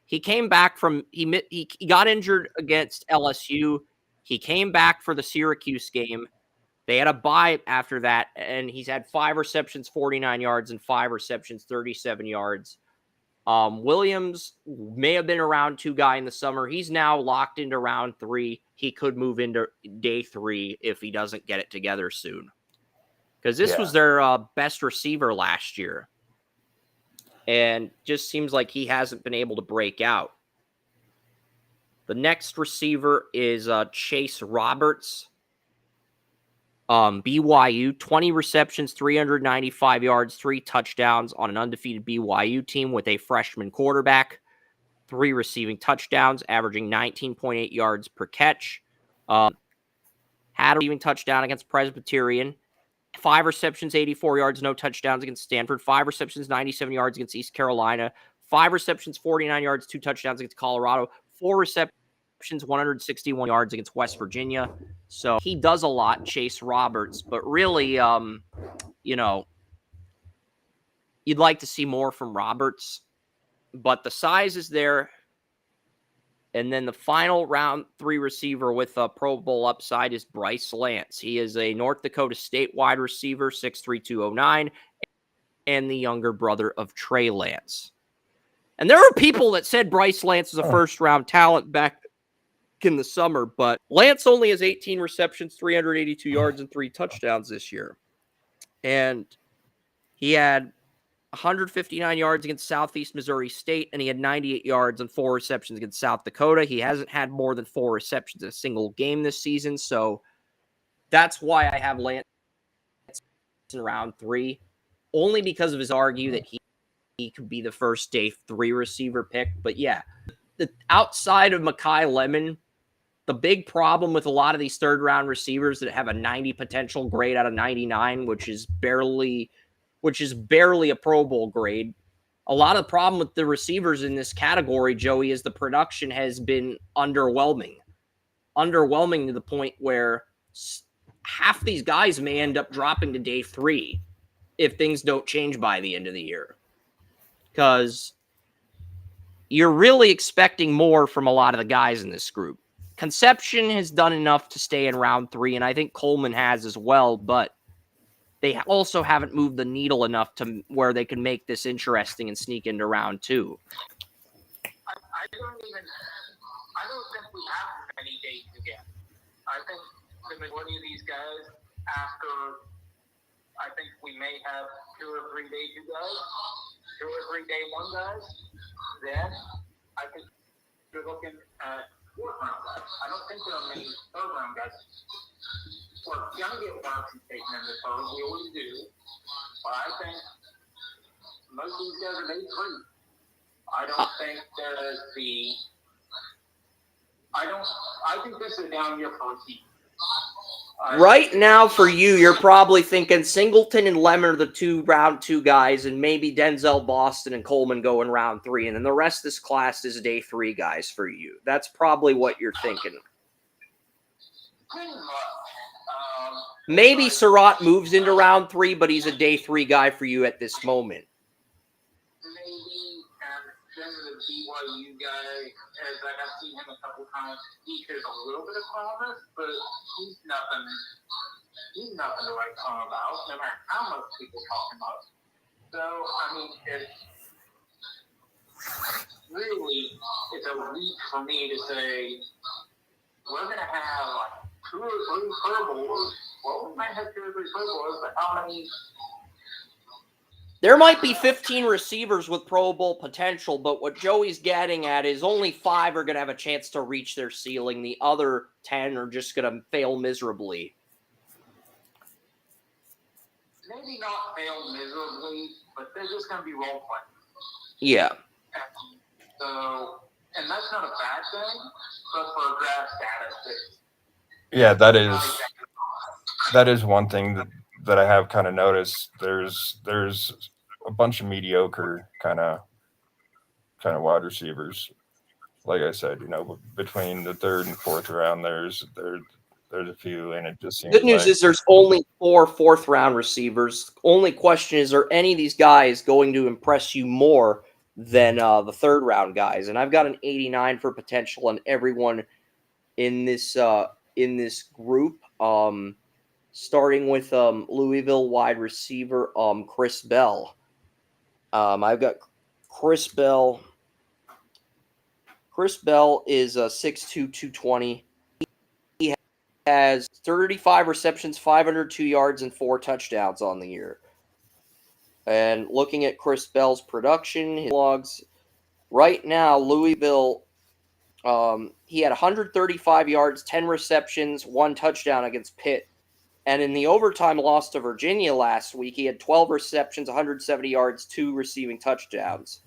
he came back from he got injured against LSU. He came back for the Syracuse game. They had a bye after that, and he's had 5 receptions, 49 yards, and 5 receptions, 37 yards. Williams may have been a round 2 guy in the summer. He's now locked into round 3. He could move into day 3 if he doesn't get it together soon. Because this was their best receiver last year. And just seems like he hasn't been able to break out. The next receiver is Chase Roberts. BYU, 20 receptions, 395 yards, 3 touchdowns on an undefeated BYU team with a freshman quarterback. 3 receiving touchdowns, averaging 19.8 yards per catch. Had a receiving touchdown against Presbyterian. 5 receptions, 84 yards, no touchdowns against Stanford. 5 receptions, 97 yards against East Carolina. 5 receptions, 49 yards, 2 touchdowns against Colorado. 4 receptions, 161 yards against West Virginia. So he does a lot, Chase Roberts. But really, you'd like to see more from Roberts. But the size is there. And then the final round 3 receiver with a Pro Bowl upside is Bryce Lance. He is a North Dakota State wide receiver, 6'3", 209, and the younger brother of Trey Lance. And there are people that said Bryce Lance was a first-round talent back in the summer, but Lance only has 18 receptions, 382 yards, and 3 touchdowns this year. And he had 159 yards against Southeast Missouri State, and he had 98 yards and 4 receptions against South Dakota. He hasn't had more than 4 receptions in a single game this season, so that's why I have Lance in round 3, only because of his argue that he could be the first day 3 receiver pick. But yeah, the outside of Mekhi Lemon, the big problem with a lot of these third-round receivers that have a 90 potential grade out of 99, which is barely a Pro Bowl grade. A lot of the problem with the receivers in this category, Joey, is the production has been underwhelming. Underwhelming to the point where half these guys may end up dropping to day 3 if things don't change by the end of the year. Because you're really expecting more from a lot of the guys in this group. Conception has done enough to stay in round 3, and I think Coleman has as well, but they also haven't moved the needle enough to where they can make this interesting and sneak into round 2. I don't think we have many days to get. I think the majority of these guys, after, I think we may have 2 or 3 day 2 guys, 2 or 3 day 1 guys, then I think you're looking at 4th round guys. I don't think there are many 3rd round guys. We're going to get boxing taken in the 3rd, we always do, but I think most of these guys are day 3. I don't think there's I think this is a down year for receiver. Right now for you, you're probably thinking Singleton and Lemon are the 2 round 2 guys, and maybe Denzel Boston and Coleman go in round 3, and then the rest of this class is day 3 guys for you. That's probably what you're thinking. Pretty much. Maybe Surratt moves into round 3, but he's a day 3 guy for you at this moment. Maybe, and then the BYU guy, as I've seen him a couple times, he shows a little bit of promise, but he's nothing to write home about, no matter how much people talk about. So, I mean, it's a reach for me to say, we're going to have like 2 or 3 Pro Bowlers. Well, we might have 2 or 3 Pro Bowlers, but how many? There might be 15 receivers with Pro Bowl potential, but what Joey's getting at is only 5 are going to have a chance to reach their ceiling. The other 10 are just going to fail miserably. Maybe not fail miserably, but they're just going to be role playing. Yeah. So, and that's not a bad thing, but for draft status, Yeah, that is one thing that I have kind of noticed. There's a bunch of mediocre kind of wide receivers. Like I said, between the 3rd and 4th round, there's a few, and it just seems Good news is there's only 4 4th-round receivers. Only question is, are any of these guys going to impress you more than the 3rd-round guys? And I've got an 89 for potential on everyone in this group. Starting with Louisville wide receiver Chris Bell. I've got Chris Bell. Chris Bell is 6'2", 220. He has 35 receptions, 502 yards, and 4 touchdowns on the year. And looking at Chris Bell's production, his logs, right now, Louisville, he had 135 yards, 10 receptions, 1 touchdown against Pitt. And in the overtime loss to Virginia last week, he had 12 receptions, 170 yards, 2 receiving touchdowns.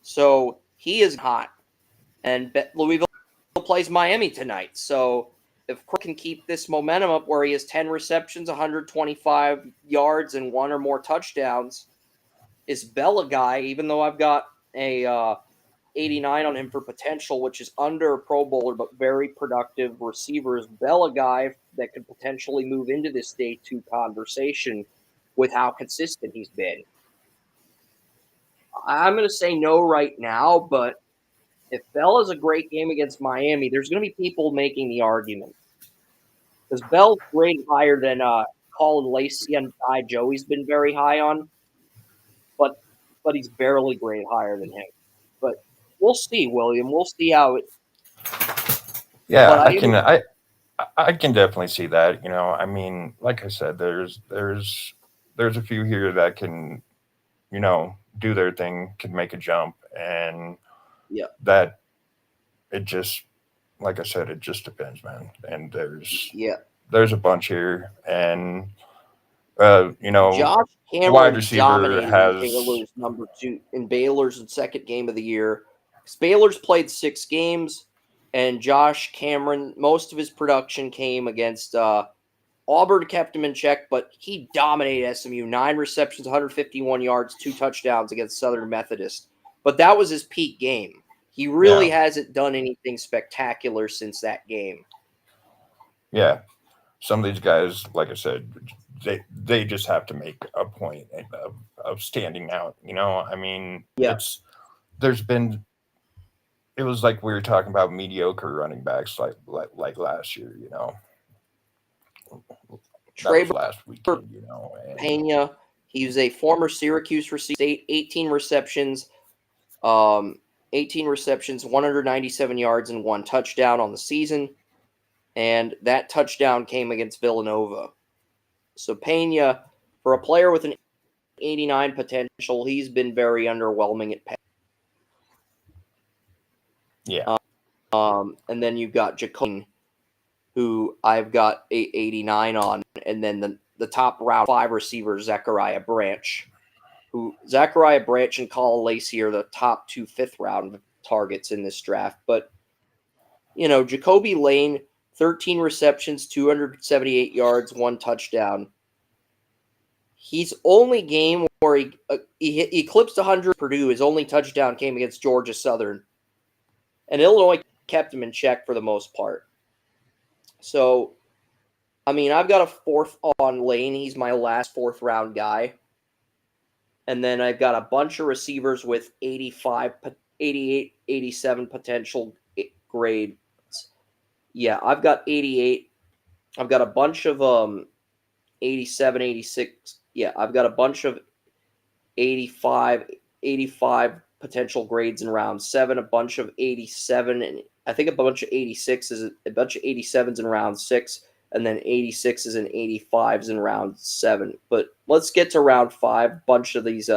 So he is hot. And Louisville plays Miami tonight. So if Crook can keep this momentum up where he has 10 receptions, 125 yards, and 1 or more touchdowns, is Bell a guy, even though I've got a 89 on him for potential, which is under a Pro Bowler, but very productive receiver. Is Bell a guy that could potentially move into this day 2 conversation with how consistent he's been? I'm going to say no right now, but if Bell has a great game against Miami, there's going to be people making the argument. Because Bell's rated higher than Colin Lacey and Joey's been very high on, but he's barely graded higher than him. But we'll see, William. We'll see how it. Yeah, I can definitely see that. I mean, like I said, there's a few here that can, do their thing, can make a jump, and that it just, like I said, it just depends, man. And there's a bunch here, and Josh Cameron wide receiver dominated has Baylor's number 2 in Baylor's second game of the year. Baylor's played 6 games, and Josh Cameron, most of his production came against Auburn, kept him in check, but he dominated SMU. 9 receptions, 151 yards, 2 touchdowns against Southern Methodist. But that was his peak game. He really hasn't done anything spectacular since that game. Yeah. Some of these guys, like I said, they just have to make a point of standing out. I mean, it was like we were talking about mediocre running backs like last year, Trey last weekend, Pena, he was a former Syracuse receiver, 18 receptions, 197 yards, and 1 touchdown on the season. And that touchdown came against Villanova. So Pena, for a player with an 89 potential, he's been very underwhelming at Penn. Yeah. And then you've got Jacoby, who I've got 89 on, and then the top round 5 receiver, Zachariah Branch, Zachariah Branch and Colin Lacey are the top 2 5th-round targets in this draft. But, Jacoby Lane, 13 receptions, 278 yards, 1 touchdown. His only game where he eclipsed 100 Purdue, his only touchdown came against Georgia Southern. And Illinois kept him in check for the most part. So I mean, I've got a 4th on Lane. He's my last 4th round guy. And then I've got a bunch of receivers with 85, 88, 87 potential grades. Yeah, I've got 88. I've got a bunch of 87, 86. Yeah, I've got a bunch of 85 potential grades in round 7, a bunch of 87, and I think a bunch of 86s, a bunch of 87s in round 6, and then 86s and 85s in round 7. But let's get to round 5, bunch of these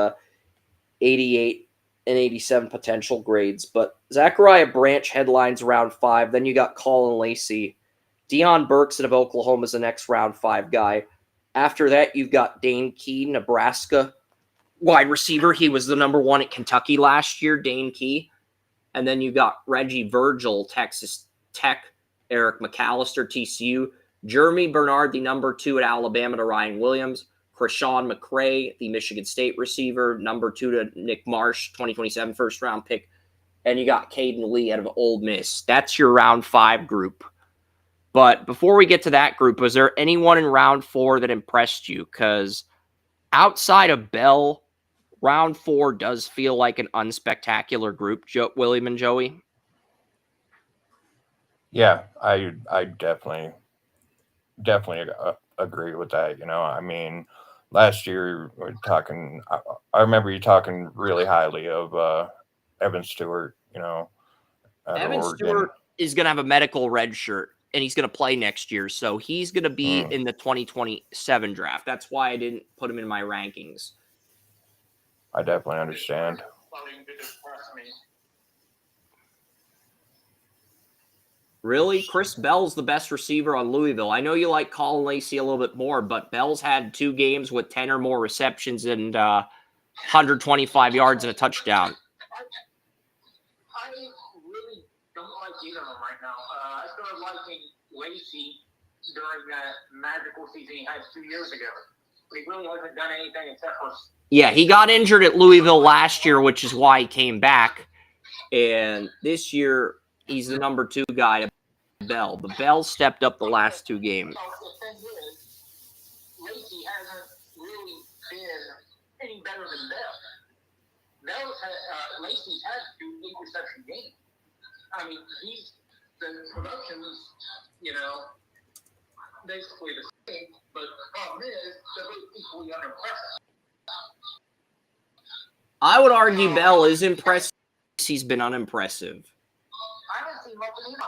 88 and 87 potential grades. But Zachariah Branch headlines round 5. Then you got Colin Lacey. Deion Burks of Oklahoma is the next round 5 guy. After that, you've got Dane Key, Nebraska wide receiver. He was the number 1 at Kentucky last year, Dane Key. And then you got Reggie Virgil, Texas Tech, Eric McAllister, TCU, Jeremy Bernard, the number 2 at Alabama to Ryan Williams, Krishawn McCray, the Michigan State receiver, number 2 to Nick Marsh, 2027 first round pick. And you got Caden Lee out of Ole Miss. That's your round 5 group. But before we get to that group, was there anyone in round 4 that impressed you? Because outside of Bell, round 4 does feel like an unspectacular group, William and Joey. Yeah, I definitely agree with that. I mean, last year we were talking. I remember you talking really highly of Evan Stewart. Evan Stewart is going to have a medical red shirt, and he's going to play next year, so he's going to be in the 2027 draft. That's why I didn't put him in my rankings. I definitely understand. Really? Chris Bell's the best receiver on Louisville. I know you like Colin Lacey a little bit more, but Bell's had 2 games with 10 or more receptions and 125 yards and a touchdown. I really don't like either of them right now. I started liking Lacey during that magical season he had 2 years ago. He really hasn't done anything except for... Yeah, he got injured at Louisville last year, which is why he came back. And this year, he's the number 2 guy to Bell. But Bell stepped up the last 2 games. The thing is, Lacey hasn't really been any better than Bell. Lacey's had 2 8-reception games. I mean, the production's, basically the same, but the problem is they're both equally unimpressive. I would argue Bell is impressive. He's been unimpressive. I don't see much of him.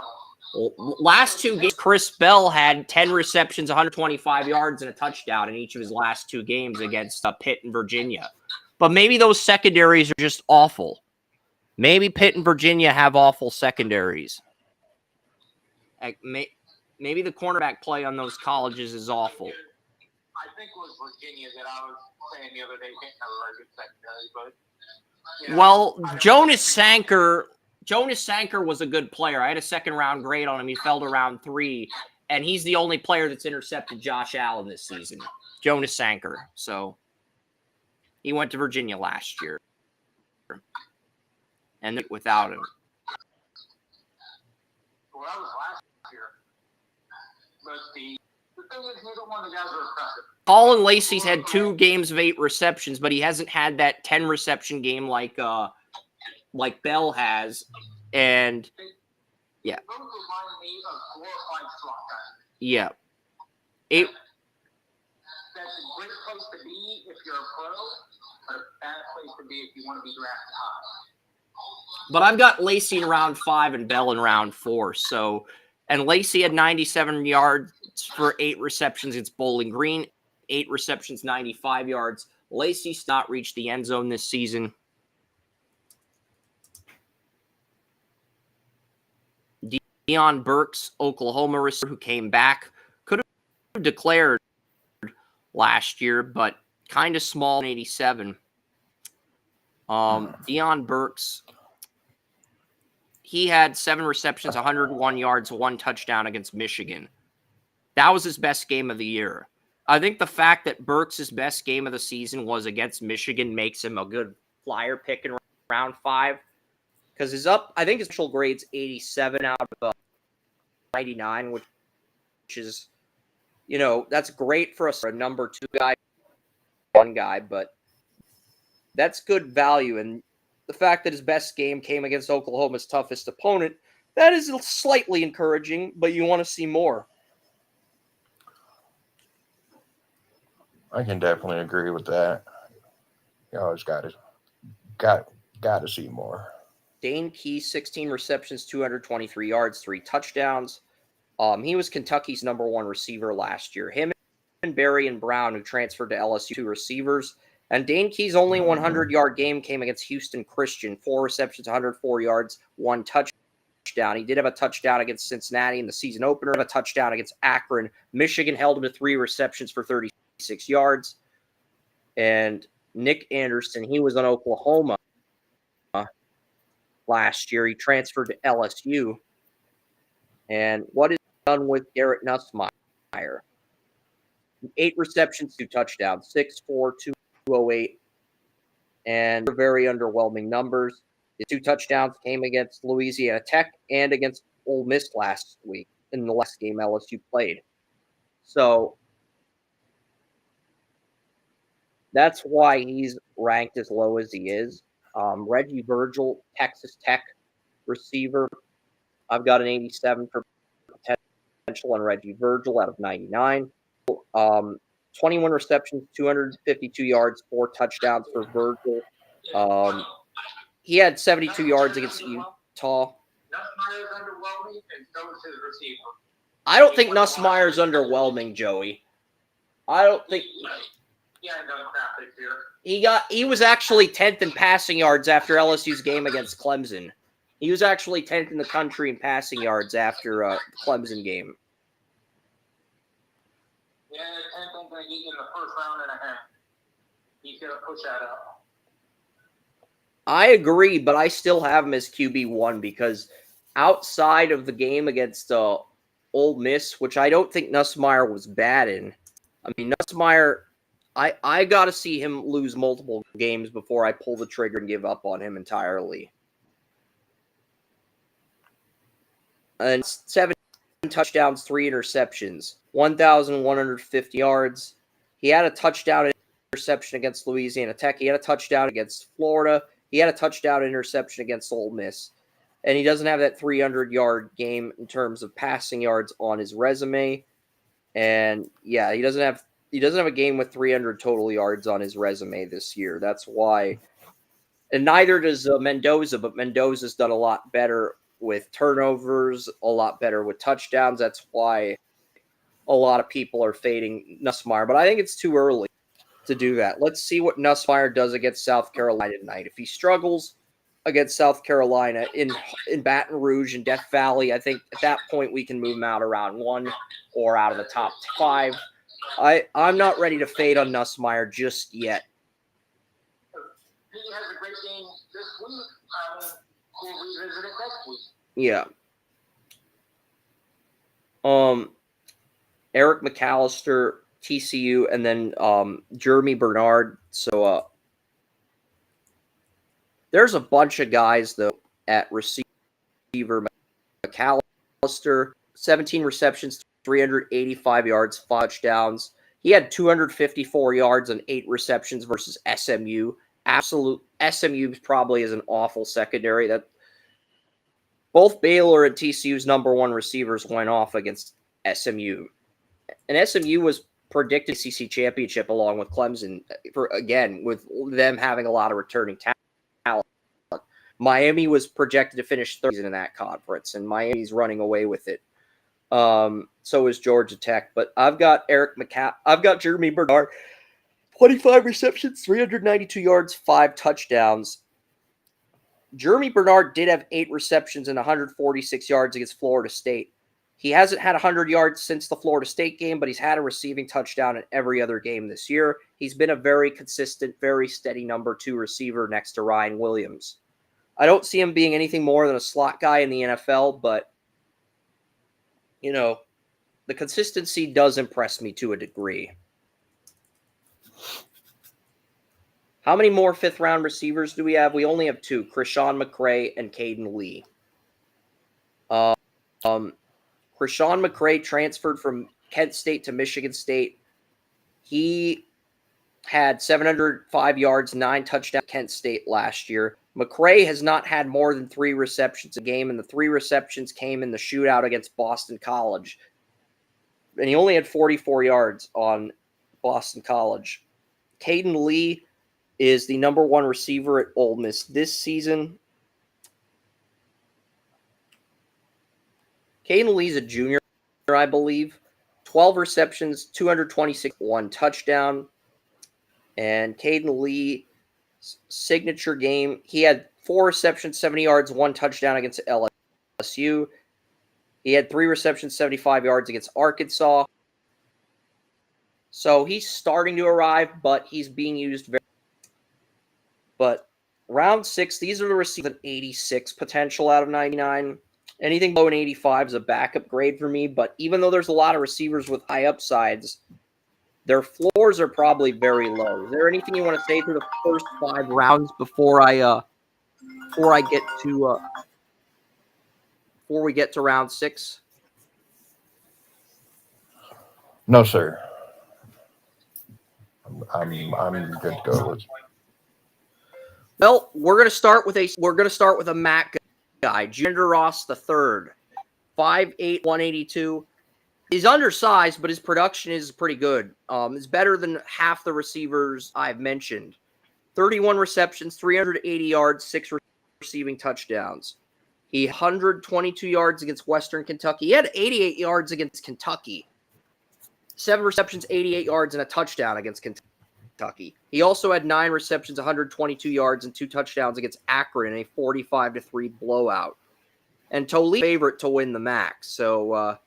Well, last 2 games, Chris Bell had 10 receptions, 125 yards, and a touchdown in each of his last 2 games against Pitt and Virginia. But maybe those secondaries are just awful. Maybe Pitt and Virginia have awful secondaries. Maybe the cornerback play on those colleges is awful. I think it was Virginia that I was saying the other day didn't have a very good secondary, but well, Jonas Sanker was a good player. I had a 2nd round grade on him. He fell to round 3, and he's the only player that's intercepted Josh Allen this season. Jonas Sanker. So he went to Virginia last year, and without him. Well, that was last year. But the thing is, neither one of the guys are impressive. Colin Lacey's had 2 games of 8 receptions, but he hasn't had that 10 reception game like Bell has. And yeah. Both remind me of glorified slot guys. Yeah. That's a great place to be if you're a pro, but a bad place to be if you want to be drafted high. But I've got Lacey in round 5 and Bell in round 4. So, and Lacey had 97 yards for 8 receptions against Bowling Green, 8 receptions, 95 yards. Lacey's not reached the end zone this season. Deion Burks, Oklahoma receiver who came back, could have declared last year, but kind of small in 87. Deion Burks, he had 7 receptions, 101 yards, 1 touchdown against Michigan. That was his best game of the year. I think the fact that Burks' best game of the season was against Michigan makes him a good flyer pick in round 5. Because I think his initial grade's 87 out of 99, which is, that's great for us, for a number 2 guy, 1 guy, but that's good value. And the fact that his best game came against Oklahoma's toughest opponent, that is slightly encouraging, but you want to see more. I can definitely agree with that. You always got to see more. Dane Key, 16 receptions, 223 yards, 3 touchdowns. He was Kentucky's number 1 receiver last year. Him and Barry and Brown, who transferred to LSU, 2 receivers. And Dane Key's only 100-yard game came against Houston Christian. 4 receptions, 104 yards, 1 touchdown. He did have a touchdown against Cincinnati in the season opener, a touchdown against Akron. Michigan held him to 3 receptions for 36 yards. And Nick Anderson, he was on Oklahoma last year. He transferred to LSU. And what is done with Garrett Nussmeier? 8 receptions, 2 touchdowns, 6'4", 208, and very underwhelming numbers. The 2 touchdowns came against Louisiana Tech and against Ole Miss last week in the last game LSU played. So that's why he's ranked as low as he is. Reggie Virgil, Texas Tech receiver. I've got an 87 for potential on Reggie Virgil out of 99. 21 receptions, 252 yards, 4 touchdowns for Virgil. He had 72 yards against Utah. Nussmeier's underwhelming, and so is his receiver. I don't think Nussmeier's underwhelming, Joey. I don't think Yeah, I done crap this year. he was actually 10th in passing yards after LSU's game against Clemson. He was actually 10th in the country in passing yards after the Clemson game. Yeah, 10th in the league in the first round and a half. He's going to push that up. I agree, but I still have him as QB1 because outside of the game against Ole Miss, which I don't think Nussmeier was bad in. I mean, Nussmeier, I got to see him lose multiple games before I pull the trigger and give up on him entirely. And 7 touchdowns, 3 interceptions, 1,150 yards. He had a touchdown interception against Louisiana Tech. He had a touchdown against Florida. He had a touchdown interception against Ole Miss. And he doesn't have that 300-yard game in terms of passing yards on his resume. And yeah, he doesn't have a game with 300 total yards on his resume this year. That's why. And neither does Mendoza, but Mendoza's done a lot better with turnovers, a lot better with touchdowns. That's why a lot of people are fading Nussmeier. But I think it's too early to do that. Let's see what Nussmeier does against South Carolina tonight. If he struggles against South Carolina in Baton Rouge and Death Valley, I think at that point we can move him out around 1 or out of the top 5. I'm not ready to fade on Nussmeier just yet. He has a great game this week. We'll revisit it next week. Yeah. Eric McAllister, TCU, and then Jeremy Bernard. So there's a bunch of guys, though, at receiver. McAllister, 17 receptions, 385 yards, 5 touchdowns. He had 254 yards and 8 receptions versus SMU. SMU probably is an awful secondary. That both Baylor and TCU's number 1 receivers went off against SMU. And SMU was predicted ACC championship along with Clemson with them having a lot of returning talent. Miami was projected to finish 3rd in that conference, and Miami's running away with it. So is Georgia Tech. But I've got Jeremy Bernard, 25 receptions, 392 yards, 5 touchdowns. Jeremy Bernard did have 8 receptions and 146 yards against Florida State. He hasn't had 100 yards since the Florida State game, but he's had a receiving touchdown in every other game this year. He's been a very consistent, very steady number 2 receiver next to Ryan Williams. I don't see him being anything more than a slot guy in the NFL, but, the consistency does impress me to a degree. How many more 5th-round receivers do we have? We only have 2, Krishawn McCray and Caden Lee. Krishawn McCray transferred from Kent State to Michigan State. He had 705 yards, 9 touchdowns at Kent State last year. McCray has not had more than 3 receptions a game, and the 3 receptions came in the shootout against Boston College. And he only had 44 yards on Boston College. Caden Lee is the number 1 receiver at Ole Miss this season. Caden Lee's a junior, I believe. 12 receptions, 226, 1 touchdown. And Caden Lee's signature game, he had 4 receptions, 70 yards, 1 touchdown against LSU. He had 3 receptions, 75 yards against Arkansas. So he's starting to arrive, but he's being used very. But round 6, these are the receivers with an 86 potential out of 99. Anything below an 85 is a backup grade for me, but even though there's a lot of receivers with high upsides, their floors are probably very low. Is there anything you want to say through the first 5 rounds before we get to round 6? No, sir. I'm good to go. Well, we're gonna start with a MAC guy, Junior Ross III, 5'8", 182. He's undersized, but his production is pretty good. It's better than half the receivers I've mentioned. 31 receptions, 380 yards, 6 receiving touchdowns. He 122 yards against Western Kentucky. He had 88 yards against Kentucky. 7 receptions, 88 yards, and a touchdown against Kentucky. He also had 9 receptions, 122 yards, and 2 touchdowns against Akron in a 45-3 blowout. And Toledo favorite to win the MAC. So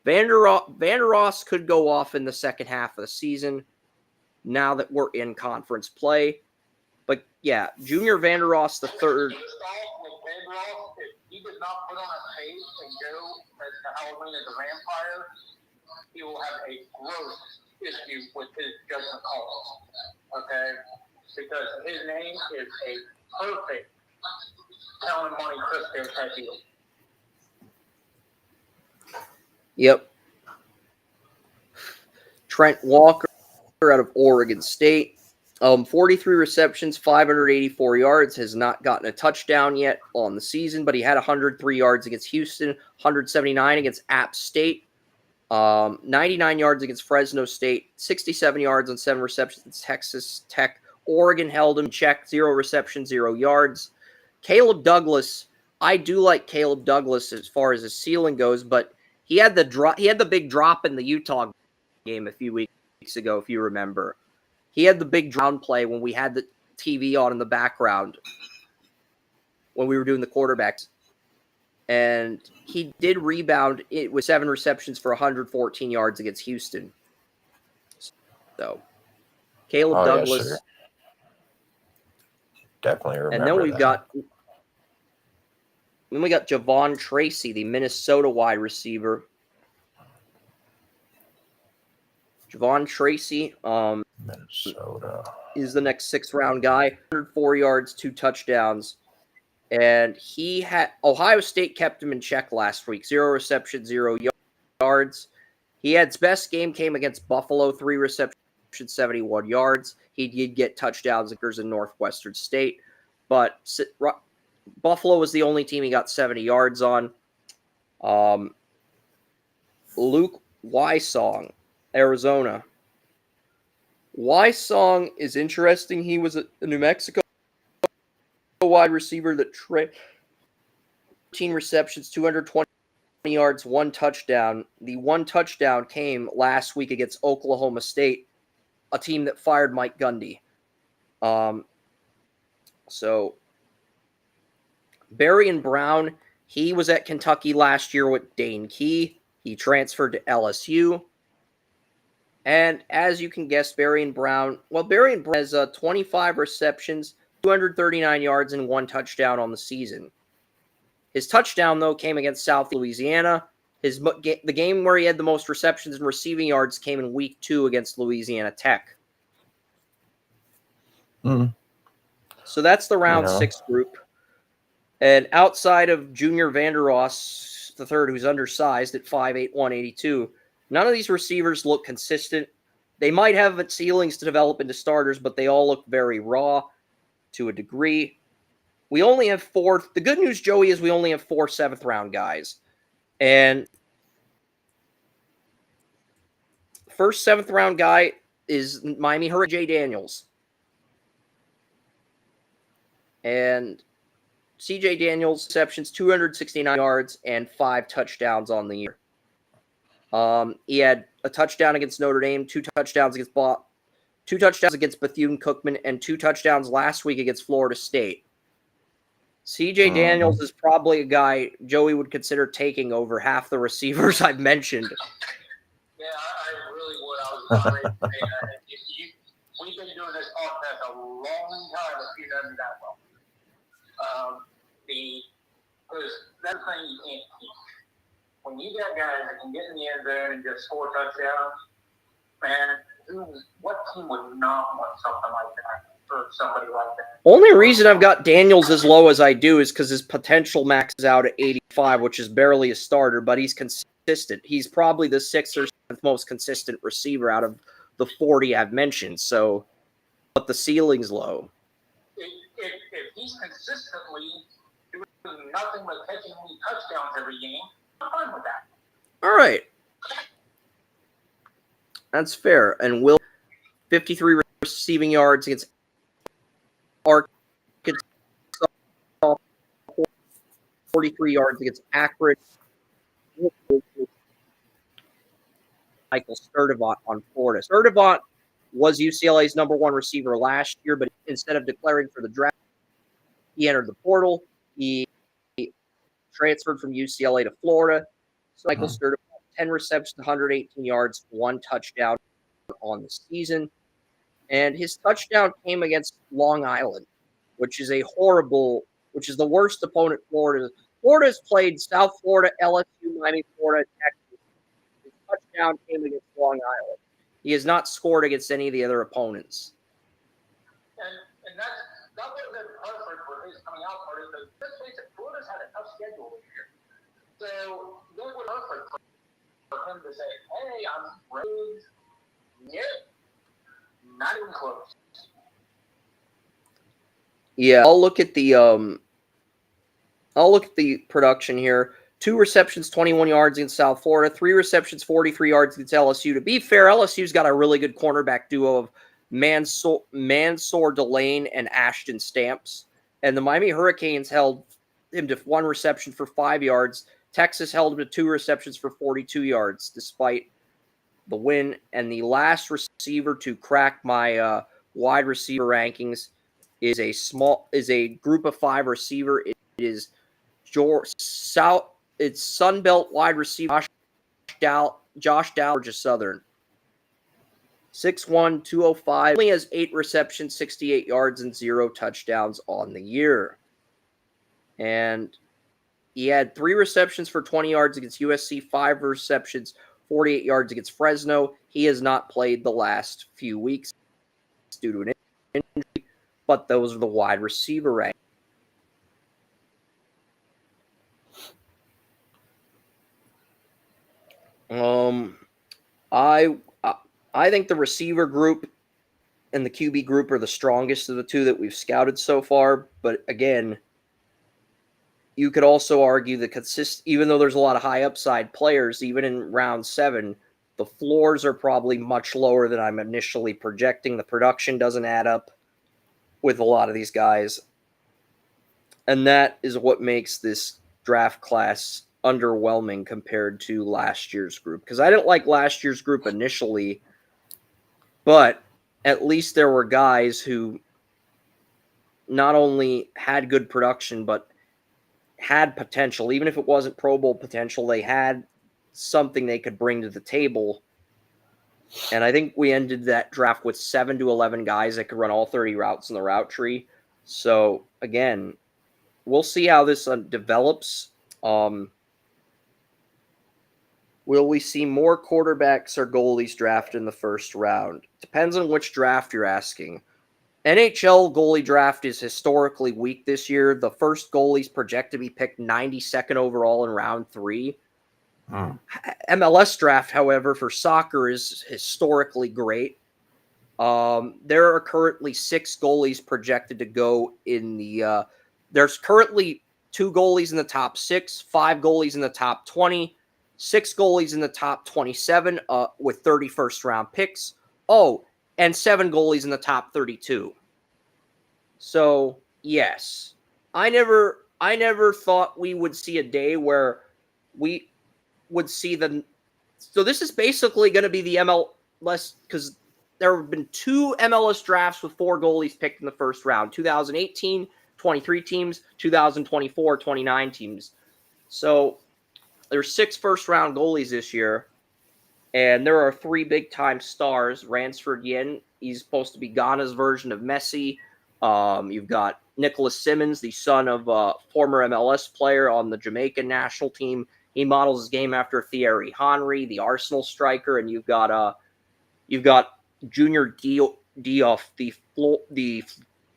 Vander Ross could go off in the second half of the season now that we're in conference play. But yeah, Junior Vander Ross III. If he does not put on a face and go as the Halloween as a vampire, he will have a gross issue with his judgment calls. Okay? Because his name is a perfect Talon Monte Cristo type deal. Yep. Trent Walker out of Oregon State. 43 receptions, 584 yards, has not gotten a touchdown yet on the season, but he had 103 yards against Houston, 179 against App State, 99 yards against Fresno State, 67 yards on 7 receptions against Texas Tech. Oregon held him in check, 0 receptions, 0 yards. Caleb Douglas, I do like Caleb Douglas as far as his ceiling goes, but he had the big drop in the Utah game a few weeks ago, if you remember. He had the big drown play when we had the TV on in the background when we were doing the quarterbacks. And he did rebound it with 7 receptions for 114 yards against Houston. So, Caleb Douglas. Yes, definitely remember and then we got Javon Tracy, the Minnesota wide receiver. Javon Tracy Minnesota is the next 6th round guy. 104 yards, 2 touchdowns. And he had Ohio State kept him in check last week. 0 receptions, 0 yards. He had his best game came against Buffalo, 3 receptions, 71 yards. He did get touchdowns in Northwestern State, but Buffalo was the only team he got 70 yards on. Luke Wysong, Arizona. Wysong is interesting. He was a New Mexico wide receiver that 13 receptions, 220 yards, 1 touchdown. The 1 touchdown came last week against Oklahoma State, a team that fired Mike Gundy. So Barry and Brown, he was at Kentucky last year with Dane Key. He transferred to LSU. And as you can guess, Barry and Brown has 25 receptions, 239 yards, and 1 touchdown on the season. His touchdown, though, came against South Louisiana. The game where he had the most receptions and receiving yards came in week 2 against Louisiana Tech. So that's the round 6 group. And outside of Junior Vander Ross III, who's undersized at 5'8", 182, None of these receivers look consistent. They might have ceilings to develop into starters, but they all look very raw to a degree. We only have 4. The good news, Joey, is we only have 4 7th-round guys. And first 7th-round guy is Miami Hurricane J. Daniels. And C.J. Daniels receptions, 269 yards and 5 touchdowns on the year. He had a touchdown against Notre Dame, 2 touchdowns against 2 touchdowns against Bethune-Cookman, and 2 touchdowns last week against Florida State. C.J. Daniels is probably a guy Joey would consider taking over half the receivers I've mentioned. Yeah, I really would. I was sorry to say that. We've been doing this podcast a long time if you know that well. Because that's the thing you can't teach. When you got guys that can get in the end zone and just score touchdowns, man, what team would not want something like that for somebody like that? Only reason I've got Daniels as low as I do is because his potential maxes out at 85, which is barely a starter, but he's consistent. He's probably the 6th or 7th most consistent receiver out of the 40 I've mentioned. So, but the ceiling's low. If he's consistently doing nothing but catching touchdowns every game, I'm fine with that. All right. That's fair. And Will, 53 receiving yards against Arkansas, 43 yards against Akron. Michael Sturdivant on Florida. Sturdivant was UCLA's number 1 receiver last year, but instead of declaring for the draft, he entered the portal. He transferred from UCLA to Florida. So Michael Sturdivant, 10 receptions, 118 yards, 1 touchdown on the season. And his touchdown came against Long Island, which is the worst opponent Florida's played South Florida, LSU, Miami, Florida, Texas. His touchdown came against Long Island. He has not scored against any of the other opponents. And that would have been perfect for his coming out party because let's face it, Florida's had a tough schedule this year. So that would be perfect for him to say, hey, I'm raised. Yep. Not even close. Yeah, I'll look at the production here. 2 receptions, 21 yards against South Florida. 3 receptions, 43 yards against LSU. To be fair, LSU's got a really good cornerback duo of Mansour Delane and Ashton Stamps. And the Miami Hurricanes held him to 1 reception for 5 yards. Texas held him to 2 receptions for 42 yards, despite the win. And the last receiver to crack my wide receiver rankings is a group of 5 receiver. It is It's Sunbelt wide receiver Josh Dow, Georgia Southern. 6'1", 205. Only has 8 receptions, 68 yards, and 0 touchdowns on the year. And he had 3 receptions for 20 yards against USC, 5 receptions, 48 yards against Fresno. He has not played the last few weeks due to an injury, but those are the wide receiver rankings. I think the receiver group and the QB group are the strongest of the 2 that we've scouted so far. But again, you could also argue that even though there's a lot of high upside players, even in round 7, the floors are probably much lower than I'm initially projecting. The production doesn't add up with a lot of these guys. And that is what makes this draft class underwhelming compared to last year's group. Because I didn't like last year's group initially, but at least there were guys who not only had good production, but had potential. Even if it wasn't Pro Bowl potential, they had something they could bring to the table. And I think we ended that draft with 7 to 11 guys that could run all 30 routes in the route tree. So, again, we'll see how this develops. Will we see more quarterbacks or goalies drafted in the first round? Depends on which draft you're asking. NHL goalie draft is historically weak this year. The first goalies project to be picked 92nd overall in round 3. MLS draft, however, for soccer is historically great. There are currently 6 goalies projected to go in the. There's currently 2 goalies in the top 6, 5 goalies in the top 20, 6 goalies in the top 27 with 31st round picks. Oh, and 7 goalies in the top 32. So yes, I never thought we would see a day where we would see the. So this is basically going to be the MLS, because there have been 2 MLS drafts with 4 goalies picked in the first round. 2018, 23 teams, 2024, 29 teams. So there's 6 first-round goalies this year, and there are 3 big-time stars. Ransford Yen, he's supposed to be Ghana's version of Messi. You've got Nicholas Simmons, the son of a former MLS player on the Jamaican national team. He models his game after Thierry Henry, the Arsenal striker, and you've got Junior Diouf, the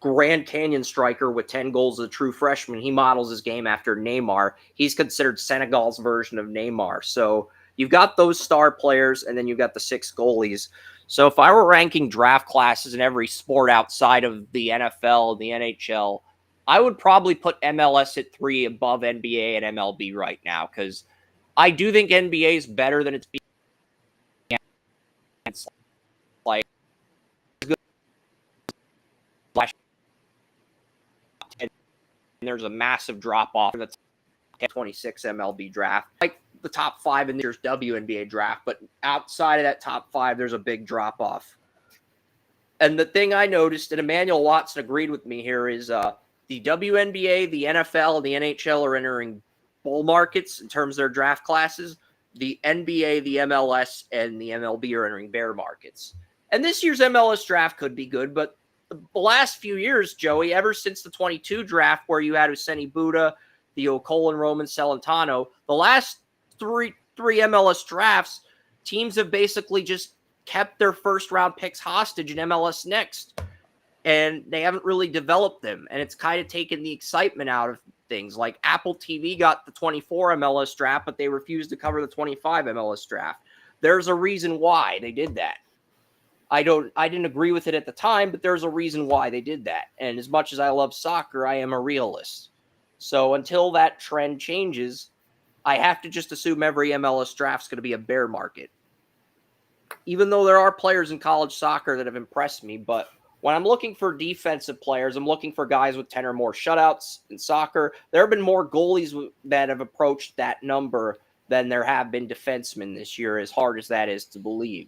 Grand Canyon striker with 10 goals as a true freshman. He models his game after Neymar. He's considered Senegal's version of Neymar. So you've got those star players, and then you've got the 6 goalies. So if I were ranking draft classes in every sport outside of the NFL and the NHL, I would probably put MLS at 3 above NBA and MLB right now, because I do think NBA is better than it's being. It's like and there's a massive drop off in the 26 MLB draft, like the top 5 in this year's WNBA draft. But outside of that top 5, there's a big drop off. And the thing I noticed, and Emmanuel Watson agreed with me here, is the WNBA, the NFL, and the NHL are entering bull markets in terms of their draft classes. The NBA, the MLS, and the MLB are entering bear markets. And this year's MLS draft could be good, but the last few years, Joey, ever since the 22 draft where you had Useni Buddha, Theo Colin, Roman Celentano, the last three MLS drafts, teams have basically just kept their first-round picks hostage in MLS Next, and they haven't really developed them, and it's kind of taken the excitement out of things. Like Apple TV got the 24 MLS draft, but they refused to cover the 25 MLS draft. There's a reason why they did that. I didn't agree with it at the time, but there's a reason why they did that. And as much as I love soccer, I am a realist. So until that trend changes, I have to just assume every MLS draft is going to be a bear market. Even though there are players in college soccer that have impressed me, but when I'm looking for defensive players, I'm looking for guys with 10 or more shutouts in soccer. There have been more goalies that have approached that number than there have been defensemen this year, as hard as that is to believe.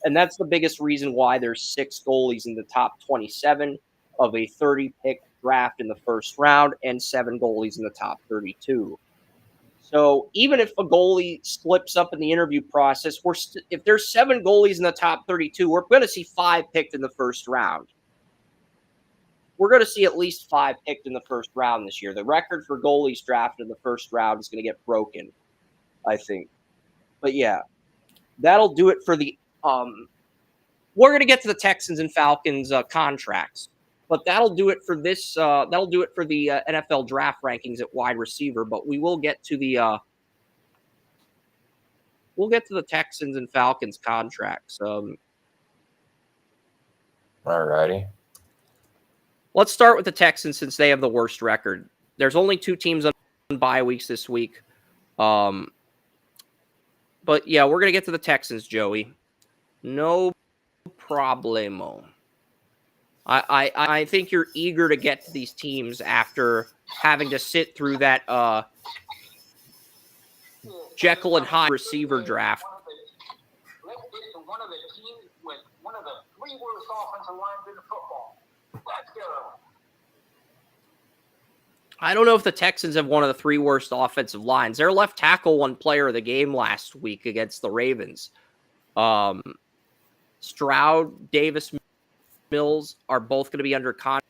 And that's the biggest reason why there's 6 goalies in the top 27 of a 30-pick draft in the first round and 7 goalies in the top 32. So even if a goalie slips up in the interview process, if there's 7 goalies in the top 32, we're going to see 5 picked in the first round. We're going to see at least 5 picked in the first round this year. The record for goalies drafted in the first round is going to get broken, I think. But yeah, that'll do it for the we're going to get to the Texans and Falcons contracts, but that'll do it for this. That'll do it for the NFL draft rankings at wide receiver. But we will get to the Texans and Falcons contracts. Alrighty. Let's start with the Texans since they have the worst record. There's only 2 teams on bye weeks this week. But yeah, we're going to get to the Texans, Joey. No problemo. I think you're eager to get to these teams after having to sit through that Jekyll and Hyde receiver draft. Let's get to one of the teams with one of the 3 worst offensive lines in football. Let's go. I don't know if the Texans have one of the 3 worst offensive lines. Their left tackle won player of the game last week against the Ravens. Stroud, Davis, Mills are both going to be under contract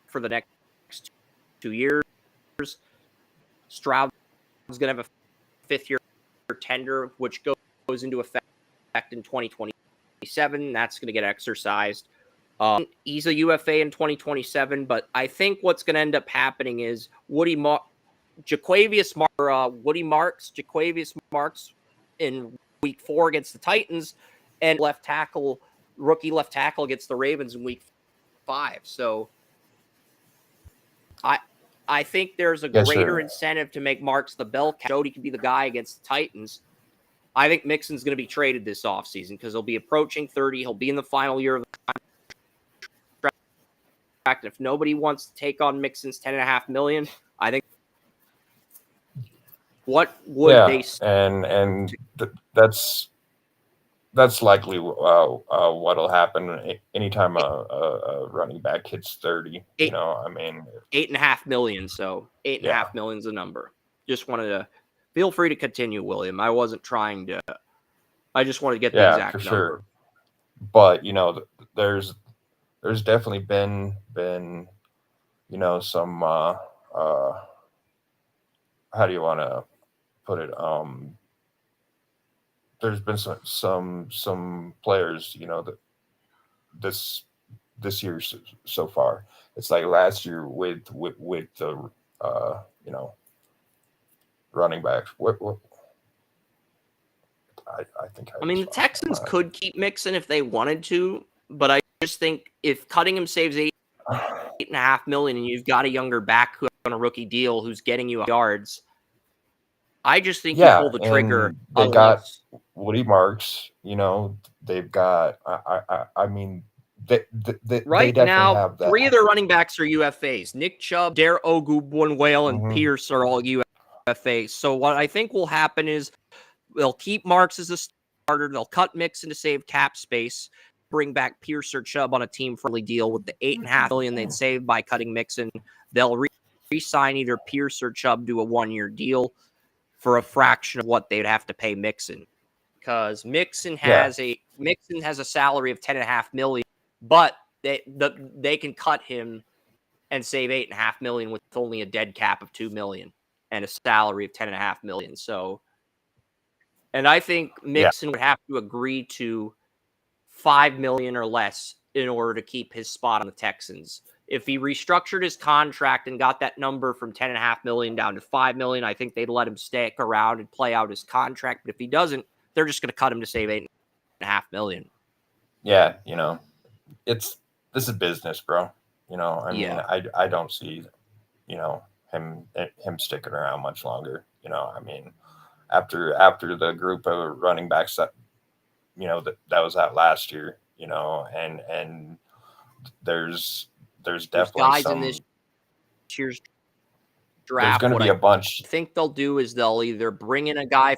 for the next 2 years. Stroud is going to have a 5th-year tender, which goes into effect in 2027. That's going to get exercised. He's a UFA in 2027, but I think what's going to end up happening is Woody Woody Marks, Jaquavius Marks in week 4 against the Titans, and rookie left tackle against the Ravens in week 5. So I think there's a Yes, greater sir. incentive to make Marks the bell cow. Jody can be the guy against the Titans. I think Mixon's going to be traded this offseason because he'll be approaching 30. He'll be in the final year of the contract. If nobody wants to take on Mixon's $10.5 million, I think what would they and that's likely what'll happen anytime a running back hits 30. You know, I mean, $8.5 million. So $8.5 million is the number. Just wanted to feel free to continue, William. I wasn't trying to. I just want to get the exact for number. sure. But you know, there's definitely been some how do you want to put it? There's been some players, that this year so far. It's like last year with the running backs. What I think I mean, the Texans could keep Mixon if they wanted to, but I just think if cutting him saves $8.5 million and you've got a younger back who's on a rookie deal who's getting you yards, I just think you pull the trigger. They got Woody Marks. They've got. I mean, they right definitely now, have that. 3 of their running backs are UFAs. Nick Chubb, Dare Ogunbowale, and Pierce are all UFAs. So what I think will happen is they'll keep Marks as a starter. They'll cut Mixon to save cap space, bring back Pierce or Chubb on a team-friendly deal with the $8.5 million they'd save by cutting Mixon. They'll re-sign either Pierce or Chubb to a 1-year deal for a fraction of what they'd have to pay Mixon, because Mixon has a salary of $10.5 million, but they can cut him and save $8.5 million with only a dead cap of $2 million and a salary of $10.5 million. So, and I think Mixon would have to agree to $5 million or less in order to keep his spot on the Texans. If he restructured his contract and got that number from $10.5 million down to $5 million, I think they'd let him stick around and play out his contract. But if he doesn't, they're just going to cut him to save $8.5 million. Yeah, this is business, bro. I mean, I don't see, him sticking around much longer. I mean, after the group of running backs that was out last year, and there's definitely guys in this year's draft. There's going to be a bunch. I think they'll do is they'll either bring in a guy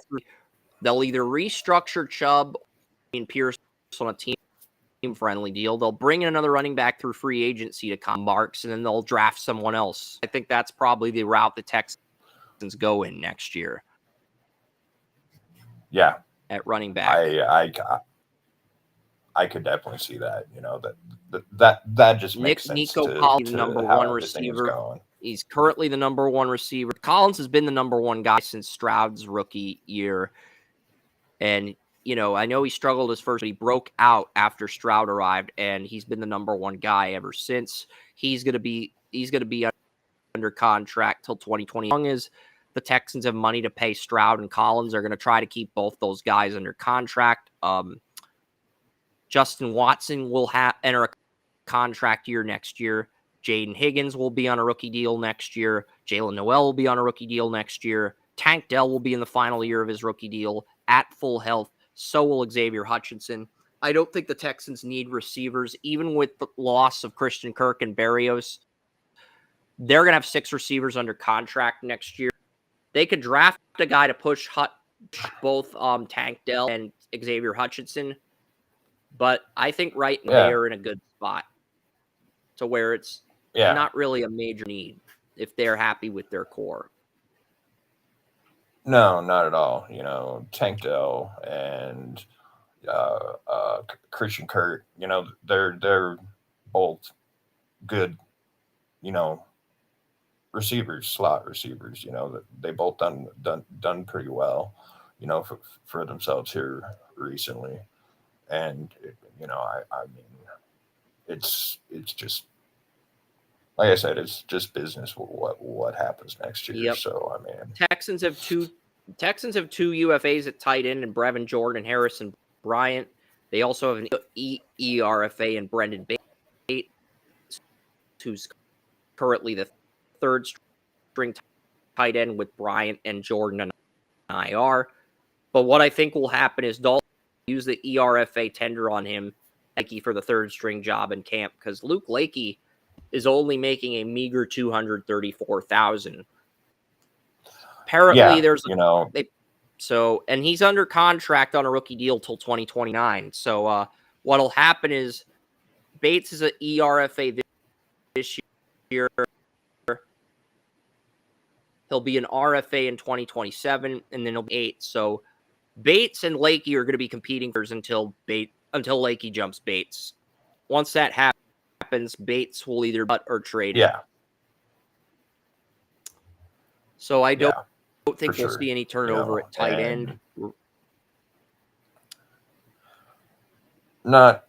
they'll either restructure Chubb and Pierce on a team-friendly deal. They'll bring in another running back through free agency to come Marks, and then they'll draft someone else. I think that's probably the route the Texans go in next year. Yeah, at running back, I could definitely see that. That just makes sense. Nico Collins, the number 1 receiver. He's currently the number 1 receiver. Collins has been the number 1 guy since Stroud's rookie year. And, I know he struggled his first, but he broke out after Stroud arrived, and he's been the number 1 guy ever since. He's going to be under contract till 2020. As long as the Texans have money to pay Stroud and Collins, are going to try to keep both those guys under contract. Justin Watson will enter a contract year next year. Jaden Higgins will be on a rookie deal next year. Jalen Noel will be on a rookie deal next year. Tank Dell will be in the final year of his rookie deal at full health. So will Xavier Hutchinson. I don't think the Texans need receivers, even with the loss of Christian Kirk and Berrios. They're going to have 6 receivers under contract next year. They could draft a guy to push both Tank Dell and Xavier Hutchinson. But I think right now they're in a good spot to where it's not really a major need if they're happy with their core. No, not at all. Tank Dell and Christian Kirk, they're both good, receivers, slot receivers. They both done pretty well, for themselves here recently. And I mean, it's just like I said, it's just business. What happens next year? Yep. So I mean, Texans have two UFAs at tight end, and Brevin Jordan and Harrison Bryant. They also have an ERFA and Brendan Bates, who's currently the third string tight end with Bryant and Jordan and IR. But what I think will happen is Dalton will use the ERFA tender on him for the third string job in camp, because Luke Lakey is only making a meager $234,000. Apparently, there's and he's under contract on a rookie deal till 2029. So what'll happen is Bates is an ERFA this year. He'll be an RFA in 2027, and then he'll be 8. So Bates and Lakey are going to be competing until Lakey jumps Bates. Once that happens, Bates will either cut or trade. Yeah. So I don't think we'll see any turnover at tight end. Not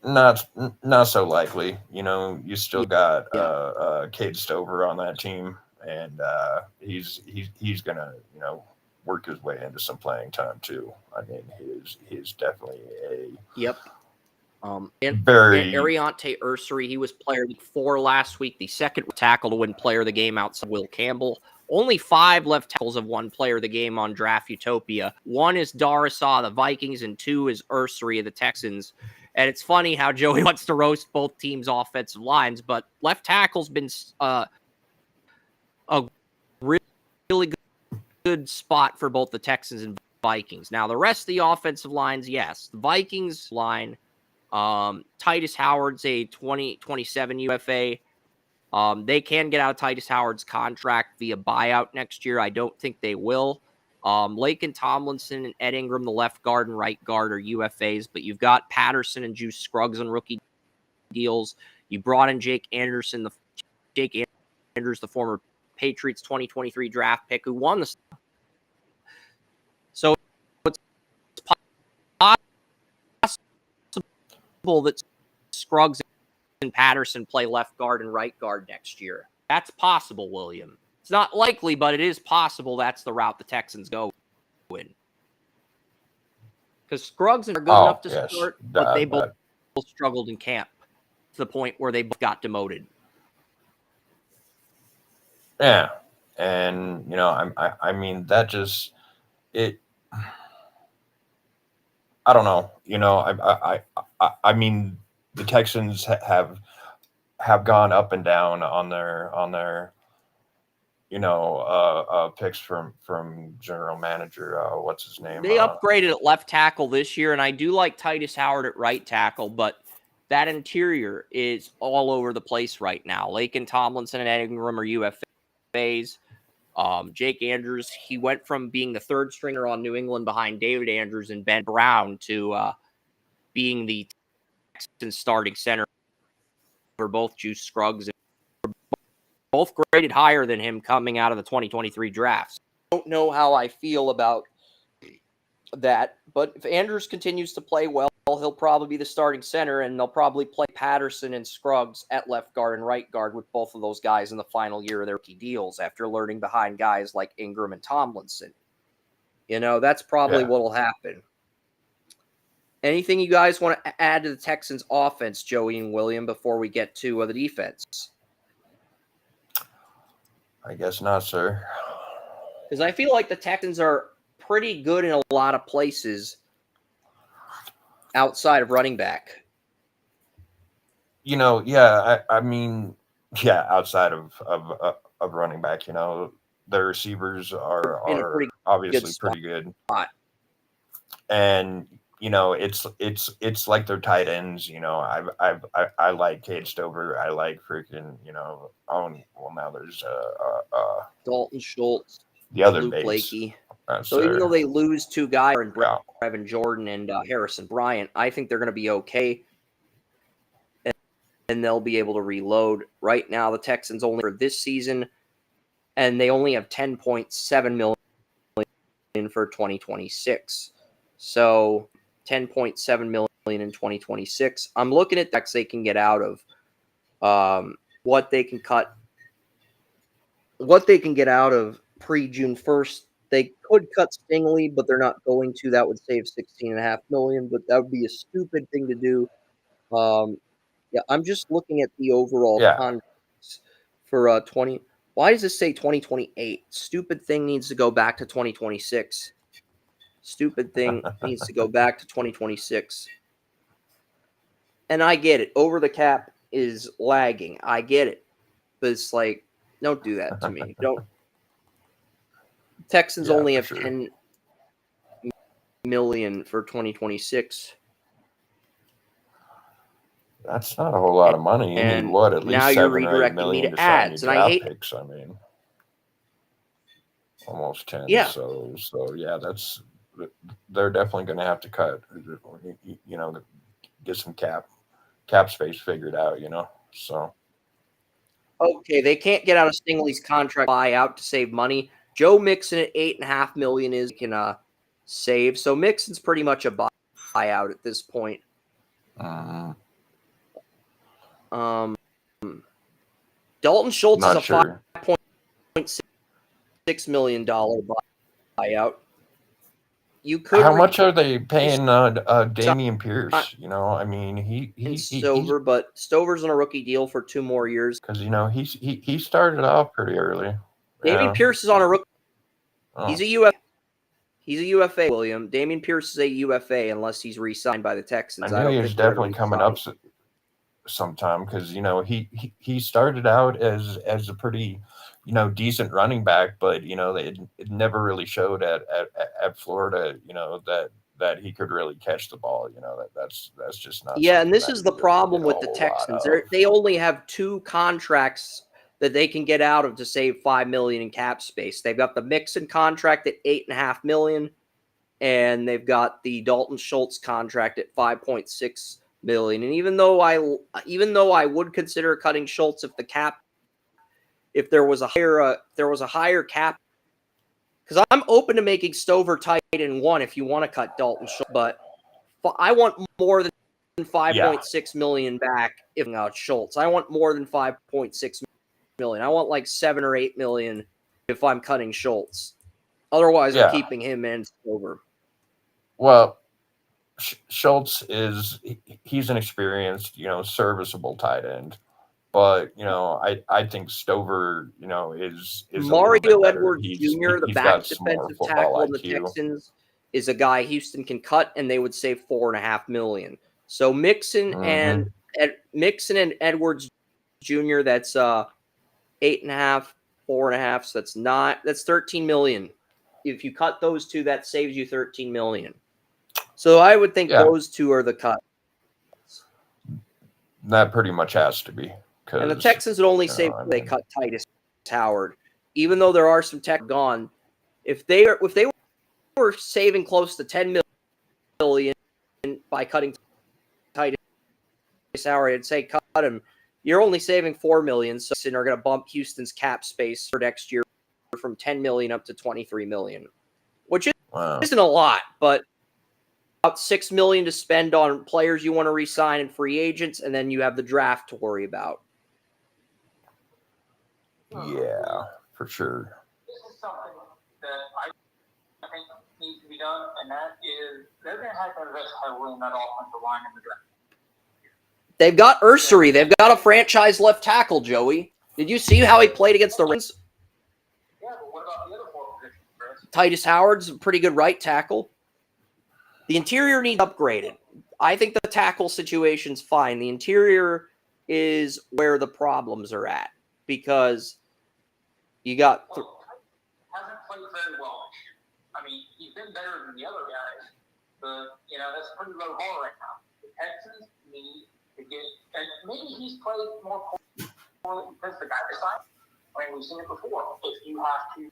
so likely. You still got Cade Stover on that team, and he's gonna work his way into some playing time too. I mean, he's definitely a And very Ariante Ursary, he was player of the 4 last week, the second tackle to win player of the game outside Will Campbell. Only 5 left tackles have won player of the game on Draft Utopia. 1 is Darisaw, the Vikings, and 2 is Ursary of the Texans. And it's funny how Joey wants to roast both teams' offensive lines, but left tackle's been a really good spot for both the Texans and Vikings. Now, the rest of the offensive lines, yes. The Vikings line, Titus Howard's a 2027 UFA. They can get out of Titus Howard's contract via buyout next year. I don't think they will. Laken Tomlinson and Ed Ingram, the left guard and right guard, are UFAs, but you've got Patterson and Juice Scruggs on rookie deals. You brought in Jake Andrews, the former Patriots 2023 draft pick, who won the. So it's possible that Scruggs and Patterson play left guard and right guard next year. That's possible, William. It's not likely, but it is possible that's the route the Texans go in. Because Scruggs are good enough to start, but they both struggled in camp to the point where they both got demoted. Yeah, and I mean that just it. I don't know. I mean the Texans have gone up and down on their picks from general manager. What's his name? They upgraded at left tackle this year, and I do like Titus Howard at right tackle, but that interior is all over the place right now. Laken Tomlinson and Ed Ingram are UFAs. Jake Andrews, he went from being the third stringer on New England behind David Andrews and Ben Brown to being the Texans starting center for both Juice Scruggs. Both graded higher than him coming out of the 2023 drafts. I don't know how I feel about that, but if Andrews continues to play well, he'll probably be the starting center, and they'll probably play Patterson and Scruggs at left guard and right guard with both of those guys in the final year of their rookie deals after learning behind guys like Ingram and Tomlinson. That's probably what will happen. Anything you guys want to add to the Texans' offense, Joey and William, before we get to the defense? I guess not, sir. Because I feel like the Texans are pretty good in a lot of places outside of running back. I mean, outside of running back, their receivers are obviously pretty good. And it's like their tight ends. I like Cade Stover. I like freaking now there's Dalton Schultz, the other Luke Bates. Lakey. So even though they lose 2 guys, Brevin Jordan and Harrison Bryant, I think they're going to be okay, and they'll be able to reload. Right now, the Texans only for this season, and they only have $10.7 million for 2026. So $10.7 million in 2026. I'm looking at decks they can get out of, what they can cut what they can get out of pre-June 1st. They could cut Stingley, but they're not going to. That would save $16.5 million, but that would be a stupid thing to do. Yeah, I'm just looking at the overall Yeah. contracts for 20. Why does this say 2028? Stupid thing needs to go back to 2026. Stupid thing needs to go back to 2026. And I get it. Over the cap is lagging. I get it. But it's like, don't do that to me. Don't. Texans Yeah, only for have sure. 10 million for 2026. That's not a whole lot of money. You need And what? At now least you're 7 or 8 redirecting me million to to sign your ads, and I draft hate. picks. I mean, almost 10. Yeah. So yeah, they're definitely going to have to cut. You know, get some cap space figured out. You know, so. Okay, they can't get out of Stingley's contract buyout to save money. Joe Mixon at $8.5 million is can save. So Mixon's pretty much a buyout at this point. Dalton Schultz is a $5.6 million buyout. You could How much are they paying Damian Pierce? You know, I mean, he's Stover, but Stover's on a rookie deal for 2 more years. Because you know he started off pretty early. Damian Pierce is on a rookie. Oh. He's a UFA. He's a UFA, William. Damian Pierce is a UFA unless he's re-signed by the Texans. I knew he was definitely coming up sometime because you know he started out as a pretty decent running back, but you know it never really showed at Florida. You know that he could really catch the ball. You know that's just not. Yeah, and this is the problem with the Texans. They only have 2 contracts that they can get out of to save $5 million in cap space. They've got the Mixon contract at $8.5 million, and they've got the Dalton Schultz contract at $5.6 million. And even though I would consider cutting Schultz if there was a higher cap, because I'm open to making Stover tight end 1 if you want to cut Dalton Schultz, but I want more than $5.6 million back if out Schultz. I want more than $5.6 million. I want like $7 or $8 million if I'm cutting Schultz. Otherwise, I'm keeping him and Stover. Well, Schultz he's an experienced, serviceable tight end. But, I think Stover, is Mario Edwards Jr., the back defensive tackle on the Texans, is a guy Houston can cut, and they would save $4.5 million. So Mixon and Edwards Jr., that's 8.5, 4.5. So that's $13 million. If you cut those 2, that saves you $13 million. So I would think those 2 are the cuts. That pretty much has to be. And the Texans would only save if they cut Titus Howard, even though there are some tech gone. If they were saving close to $10 million by cutting Titus Howard, I'd say cut him. You're only saving $4 million, so they're going to bump Houston's cap space for next year from $10 million up to $23 million, which isn't a lot, but about $6 million to spend on players you want to re-sign and free agents, and then you have the draft to worry about. Yeah, for sure. This is something that I think needs to be done, and that is they're going to have to invest heavily in that offensive line in the draft. They've got Ursary. They've got a franchise left tackle, Joey. Did you see how he played against the Rams? Yeah, but what about the other 4 positions, Chris? Titus Howard's a pretty good right tackle. The interior needs upgraded. I think the tackle situation's fine. The interior is where the problems are at because you got. Hasn't played very well. I mean, he's been better than the other guys, but that's a pretty low bar right now. The Texans need to get, and maybe he's played more poorly because the guy resigned. I mean, we've seen it before. If you have to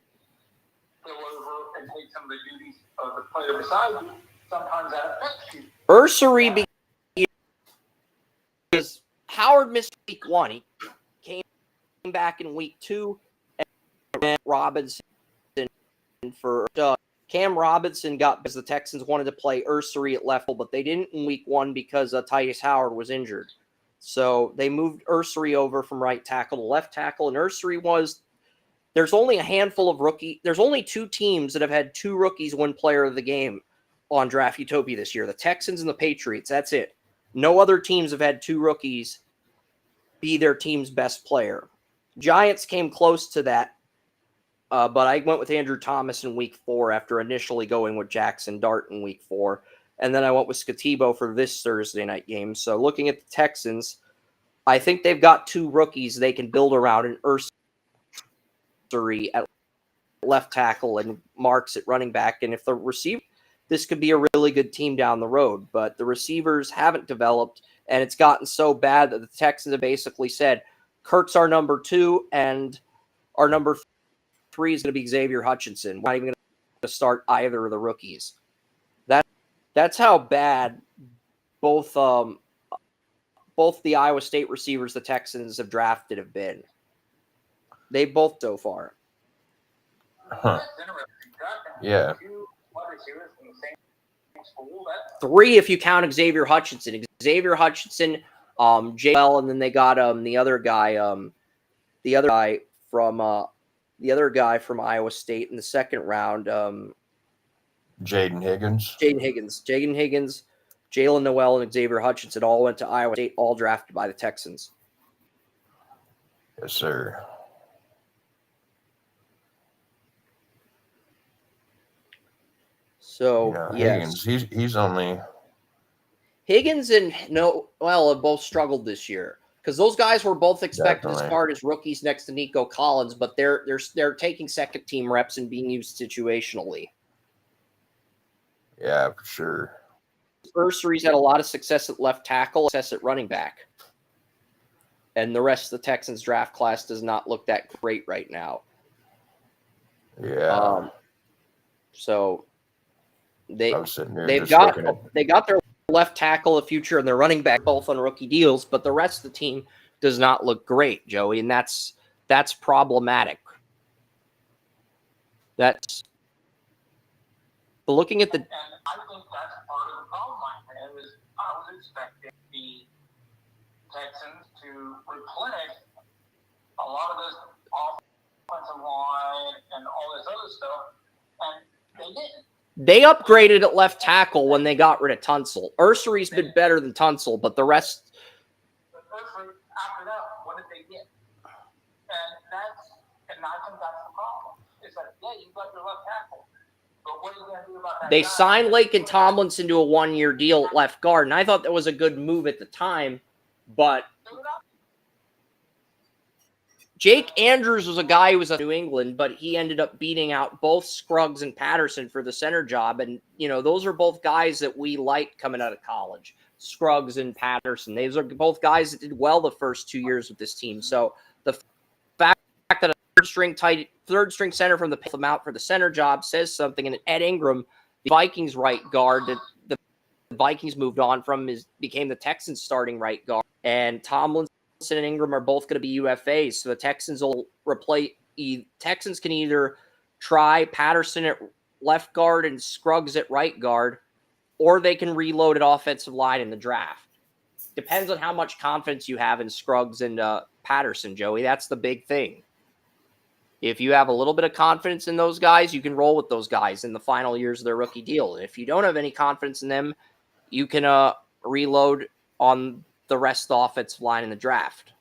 go over and take some of the duties of the player beside you, sometimes that affects you. Ursary because Howard missed week 1. He came back in week 2, and Robinson for Cam Robinson got because the Texans wanted to play Ursary at left, but they didn't in week 1 because Titus Howard was injured. So they moved Ursary over from right tackle to left tackle, and Ursary was there's only a handful of there's only 2 teams that have had 2 rookies win player of the game on Draft Utopia this year. The Texans and the Patriots. That's it. No other teams have had 2 rookies be their team's best player. Giants came close to that, but I went with Andrew Thomas in week 4 after initially going with Jackson Dart in week 4. And then I went with Scatibo for this Thursday night game. So looking at the Texans, I think they've got 2 rookies they can build around in Ursary at left tackle and Marks at running back. And if the receiver, this could be a really good team down the road. But the receivers haven't developed, and it's gotten so bad that the Texans have basically said, Kirk's our number 2, and our number 3 is going to be Xavier Hutchinson. We're not even going to start either of the rookies. That's how bad both the Iowa State receivers the Texans have drafted have been. They both so far. Huh. Yeah. 3 if you count Xavier Hutchinson. Xavier Hutchinson, JL, and then they got the other guy from Iowa State in the second round. Jaden Higgins, Jalen Noel, and Xavier Hutchinson all went to Iowa State, all drafted by the Texans. Yes, sir. So Higgins, yes. he's only Higgins and Noel have both struggled this year because those guys were both expected to start as rookies next to Nico Collins, but they're taking second team reps and being used situationally. Yeah, for sure. Ursary's had a lot of success at left tackle, success at running back. And the rest of the Texans draft class does not look that great right now. Yeah. So they've got their left tackle of future and their running back both on rookie deals, but the rest of the team does not look great, Joey, and that's problematic. But looking at the, and I think that's part of the problem I have is I was expecting the Texans to replenish a lot of this offensive line and all this other stuff, and they didn't. They upgraded at left tackle when they got rid of Tunsil. Ursary's been better than Tunsil, but the rest. But Ursary, after that, what did they get? And I think that's the problem. It's like, yeah, you got your left tackle. But what are you going to do about that? They signed Laken Tomlinson to a 1-year deal at left guard, and I thought that was a good move at the time. But Jake Andrews was a guy who was in New England, but he ended up beating out both Scruggs and Patterson for the center job. And, those are both guys that we liked coming out of college, Scruggs and Patterson. Those are both guys that did well the first 2 years with this team. So the fact that a third string center from the pick them out for the center job says something. And Ed Ingram, the Vikings right guard that the Vikings moved on from, became the Texans starting right guard. And Tomlinson and Ingram are both going to be UFAs, so the Texans will replace. Texans can either try Patterson at left guard and Scruggs at right guard, or they can reload at offensive line in the draft. Depends on how much confidence you have in Scruggs and Patterson, Joey. That's the big thing. If you have a little bit of confidence in those guys, you can roll with those guys in the final years of their rookie deal. And if you don't have any confidence in them, you can reload on the rest of the offensive line in the draft.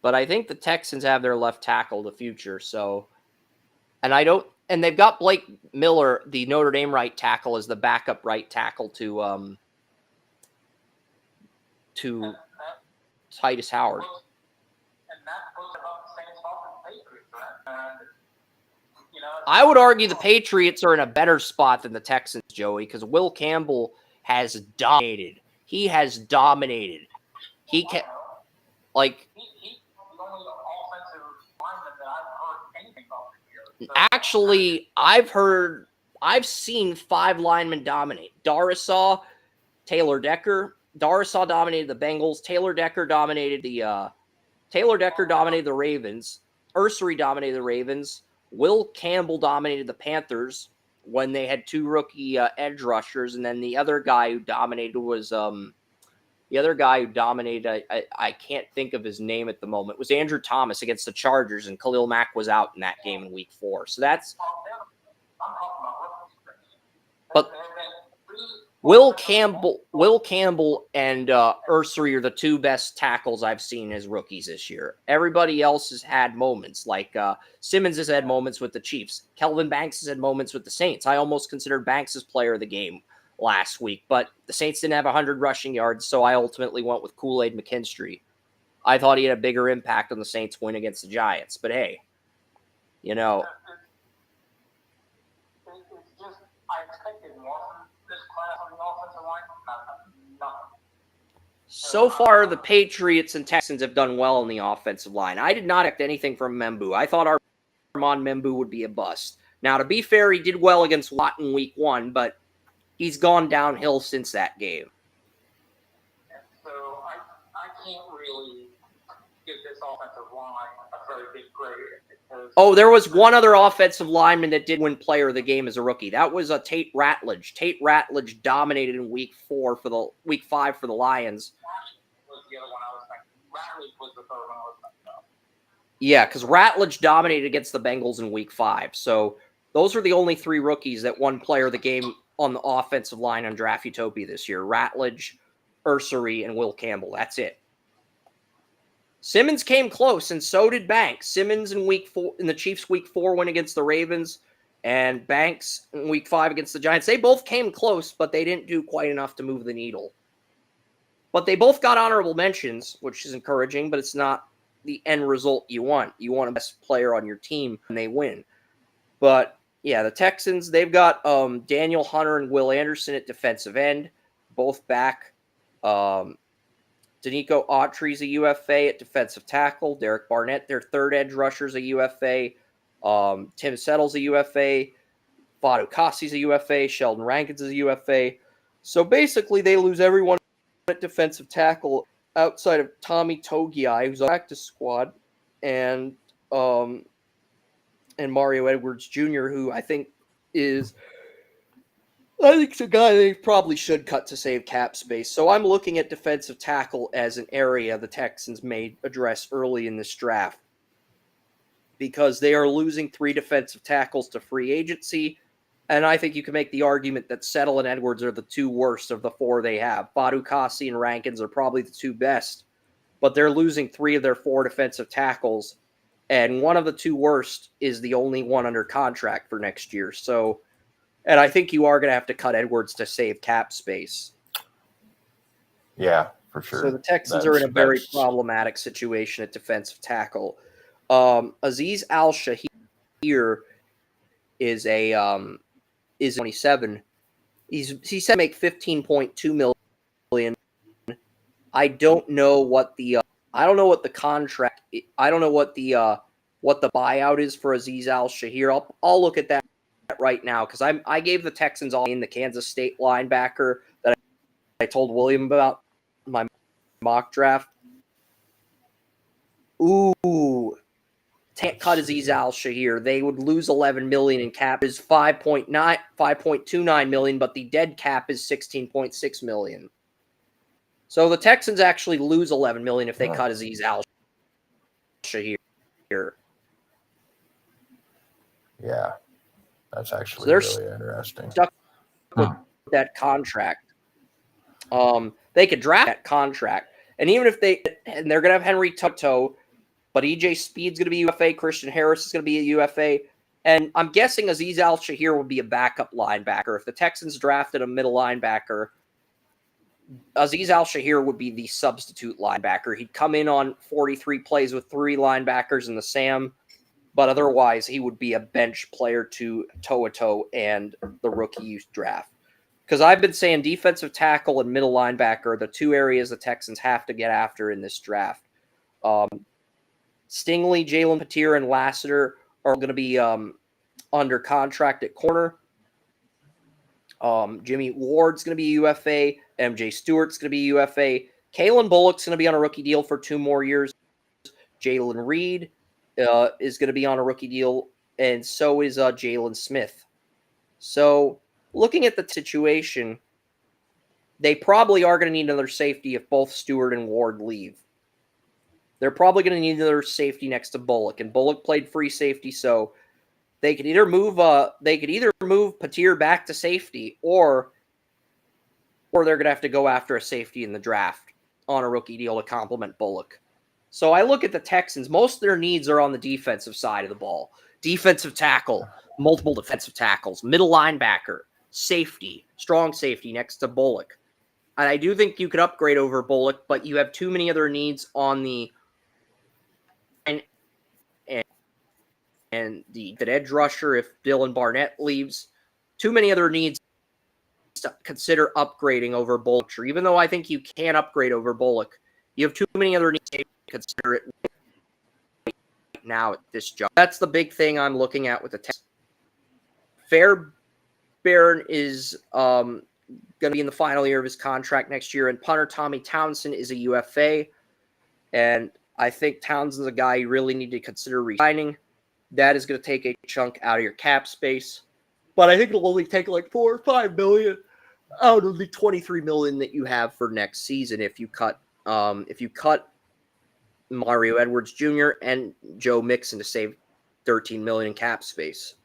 But I think the Texans have their left tackle the future. So, and they've got Blake Miller, the Notre Dame right tackle, as the backup right tackle to Titus Howard. I would argue the Patriots are in a better spot than the Texans, Joey, because Will Campbell has dominated. He has dominated. He can, like, actually, I've seen 5 linemen dominate. Darrisaw, Taylor Decker. Darrisaw dominated the Bengals. Taylor Decker dominated the Ravens. Ursary dominated the Ravens. Will Campbell dominated the Panthers when they had 2 rookie edge rushers, and then the other guy who dominated was The other guy who dominated, I can't think of his name at the moment, was Andrew Thomas against the Chargers, and Khalil Mack was out in that game in week 4. So that's. But Will Campbell and Ursery are the 2 best tackles I've seen as rookies this year. Everybody else has had moments. Like Simmons has had moments with the Chiefs. Kelvin Banks has had moments with the Saints. I almost considered Banks as player of the game last week, but the Saints didn't have 100 rushing yards, so I ultimately went with Kool-Aid McKinstry. I thought he had a bigger impact on the Saints' win against the Giants, but hey, you know. It's just, I expected more from this class on the offensive line. Nothing. So far, the Patriots and Texans have done well on the offensive line. I did not expect anything from Membu. I thought Armand Membu would be a bust. Now, to be fair, he did well against Watt in week 1, but he's gone downhill since that game. So I can't really give this offensive line a very big grade. Oh, there was one other offensive lineman that did win player of the game as a rookie. That was Tate Ratledge. Tate Ratledge dominated in week 5 for the Lions. Was the other one I was thinking. Ratledge was the third one I was thinking of. Yeah, because Ratledge dominated against the Bengals in week 5. So those are the only 3 rookies that won player of the game on the offensive line on Draft Utopia this year. Ratledge, Ursery, and Will Campbell. That's it. Simmons came close, and so did Banks. Simmons in the Chiefs' week 4 win against the Ravens, and Banks in week 5 against the Giants. They both came close, but they didn't do quite enough to move the needle. But they both got honorable mentions, which is encouraging, but it's not the end result you want. You want a best player on your team when they win. But yeah, the Texans, they've got Daniel Hunter and Will Anderson at defensive end, both back. Danico Autry's a UFA at defensive tackle. Derek Barnett, their third edge rusher, is a UFA. Tim Settle's a UFA. Fadu Kassi's a UFA. Sheldon Rankins is a UFA. So basically, they lose everyone at defensive tackle outside of Tommy Togiai, who's on the practice squad, and Mario Edwards Jr., who I think is a guy they probably should cut to save cap space. So I'm looking at defensive tackle as an area the Texans may address early in this draft, because they are losing 3 defensive tackles to free agency, and I think you can make the argument that Settle and Edwards are the 2 worst of the 4 they have. Fadu Kassi and Rankins are probably the 2 best, but they're losing 3 of their 4 defensive tackles, and one of the 2 worst is the only one under contract for next year. So, and I think you are going to have to cut Edwards to save cap space. Yeah, for sure. So the Texans are in a very problematic situation at defensive tackle. Azeez Al-Shahir is 27. He's set to make $15.2 million. I don't know what the contract. I don't know what the buyout is for Azeez Al-Shahir. I'll look at that right now, because I gave the Texans all in the Kansas State linebacker that I told William about my mock draft. Ooh, can't cut Azeez Al-Shahir. They would lose $11 million in cap. Is $5.29 million, but the dead cap is $16.6 million. So the Texans actually lose $11 million if they cut Azeez Al-Shahir. Yeah, that's actually really interesting. Stuck with that contract. They could draft that contract, and even if they're going to have Henry Toto, but EJ Speed's going to be UFA, Christian Harris is going to be a UFA, and I'm guessing Azeez Al-Shahir would be a backup linebacker. If the Texans drafted a middle linebacker, Azeez Al-Shahir would be the substitute linebacker. He'd come in on 43 plays with 3 linebackers in the SAM, but otherwise he would be a bench player to To'oto and the rookie youth draft. Because I've been saying defensive tackle and middle linebacker are the 2 areas the Texans have to get after in this draft. Stingley, Jalen Patier, and Lassiter are going to be under contract at corner. Jimmy Ward's going to be UFA. MJ Stewart's going to be UFA. Kalen Bullock's going to be on a rookie deal for 2 more years. Jalen Reed is going to be on a rookie deal, and so is Jalen Smith. So, looking at the situation, they probably are going to need another safety if both Stewart and Ward leave. They're probably going to need another safety next to Bullock, and Bullock played free safety, so they could either move Patir back to safety, or they're going to have to go after a safety in the draft on a rookie deal to complement Bullock. So I look at the Texans. Most of their needs are on the defensive side of the ball. Defensive tackle, multiple defensive tackles, middle linebacker, safety, strong safety next to Bullock. And I do think you could upgrade over Bullock, but you have too many other needs on the and the edge rusher if Dylan Barnett leaves. Too many other needs to consider upgrading over Bullock. Even though I think you can upgrade over Bullock, you have too many other needs to consider it now at this job. That's the big thing I'm looking at with the Texans. Fairbairn is going to be in the final year of his contract next year, and punter Tommy Townsend is a UFA, and I think Townsend's a guy you really need to consider re-signing. That is going to take a chunk out of your cap space, but I think it'll only take like $4 or $5 million out of the $23 million that you have for next season if you cut Mario Edwards Jr. and Joe Mixon to save $13 million in cap space.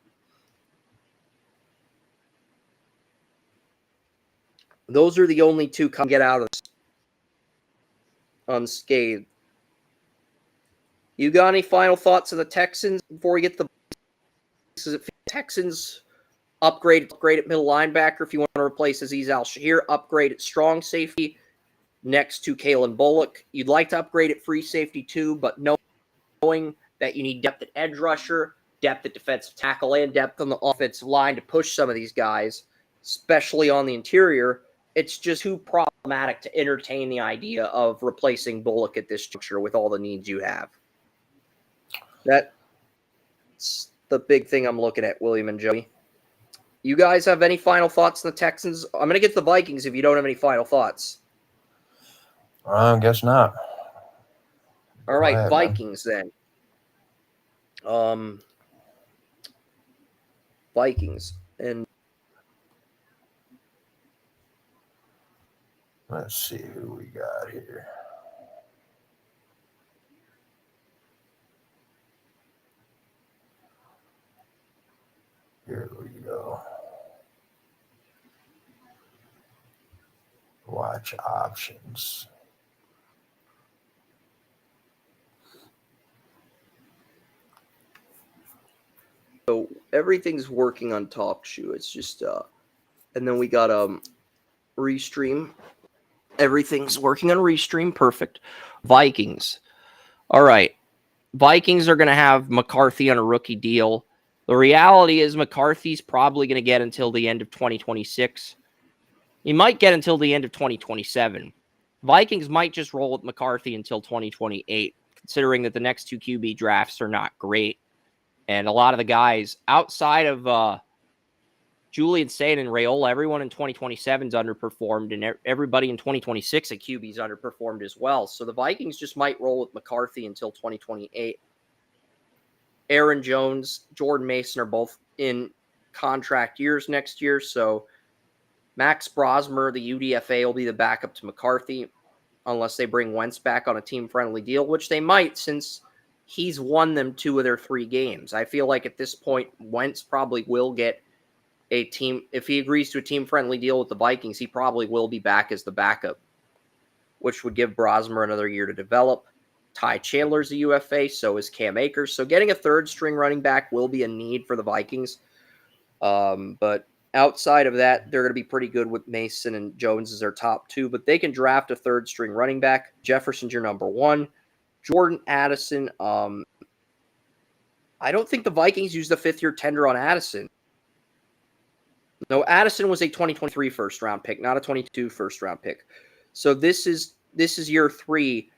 Those are the only two come get out of this unscathed. You got any final thoughts of the Texans before we get the Texans upgrade at middle linebacker if you want to replace Azeez Al-Shahir, upgrade at strong safety next to Kalen Bullock. You'd like to upgrade at free safety too, but knowing that you need depth at edge rusher, depth at defensive tackle, and depth on the offensive line to push some of these guys, especially on the interior, it's just too problematic to entertain the idea of replacing Bullock at this juncture with all the needs you have. That's the big thing I'm looking at, William and Joey. You guys have any final thoughts on the Texans? I'm going to get to the Vikings if you don't have any final thoughts. I guess not. All right, ahead, Vikings then. Vikings. And let's see who we got here. Here we go. Watch options. so everything's working on TalkShoe. It's just and then we got Restream. Everything's working on Restream. Perfect. Vikings. All right. Vikings are going to have McCarthy on a rookie deal. The reality is McCarthy's probably going to get until the end of 2026. He might get until the end of 2027. Vikings might just roll with McCarthy until 2028, considering that the next two QB drafts are not great. And a lot of the guys outside of Julian Sain and Raiola, everyone in 2027's underperformed, and everybody in 2026 at QB's underperformed as well. So the Vikings just might roll with McCarthy until 2028. Aaron Jones, Jordan Mason are both in contract years next year. So Max Brosmer, the UDFA, will be the backup to McCarthy unless they bring Wentz back on a team-friendly deal, which they might since he's won them 2 of their 3 games. I feel like at this point, Wentz probably will get a team. If he agrees to a team-friendly deal with the Vikings, he probably will be back as the backup, which would give Brosmer another year to develop. Ty Chandler's a UFA, so is Cam Akers. So getting a third-string running back will be a need for the Vikings. But outside of that, they're going to be pretty good with Mason and Jones as their top 2. But they can draft a third-string running back. Jefferson's your number 1. Jordan Addison. I don't think the Vikings used the 5th-year tender on Addison. No, Addison was a 2023 first-round pick, not a 22 first-round pick. So this is year 3.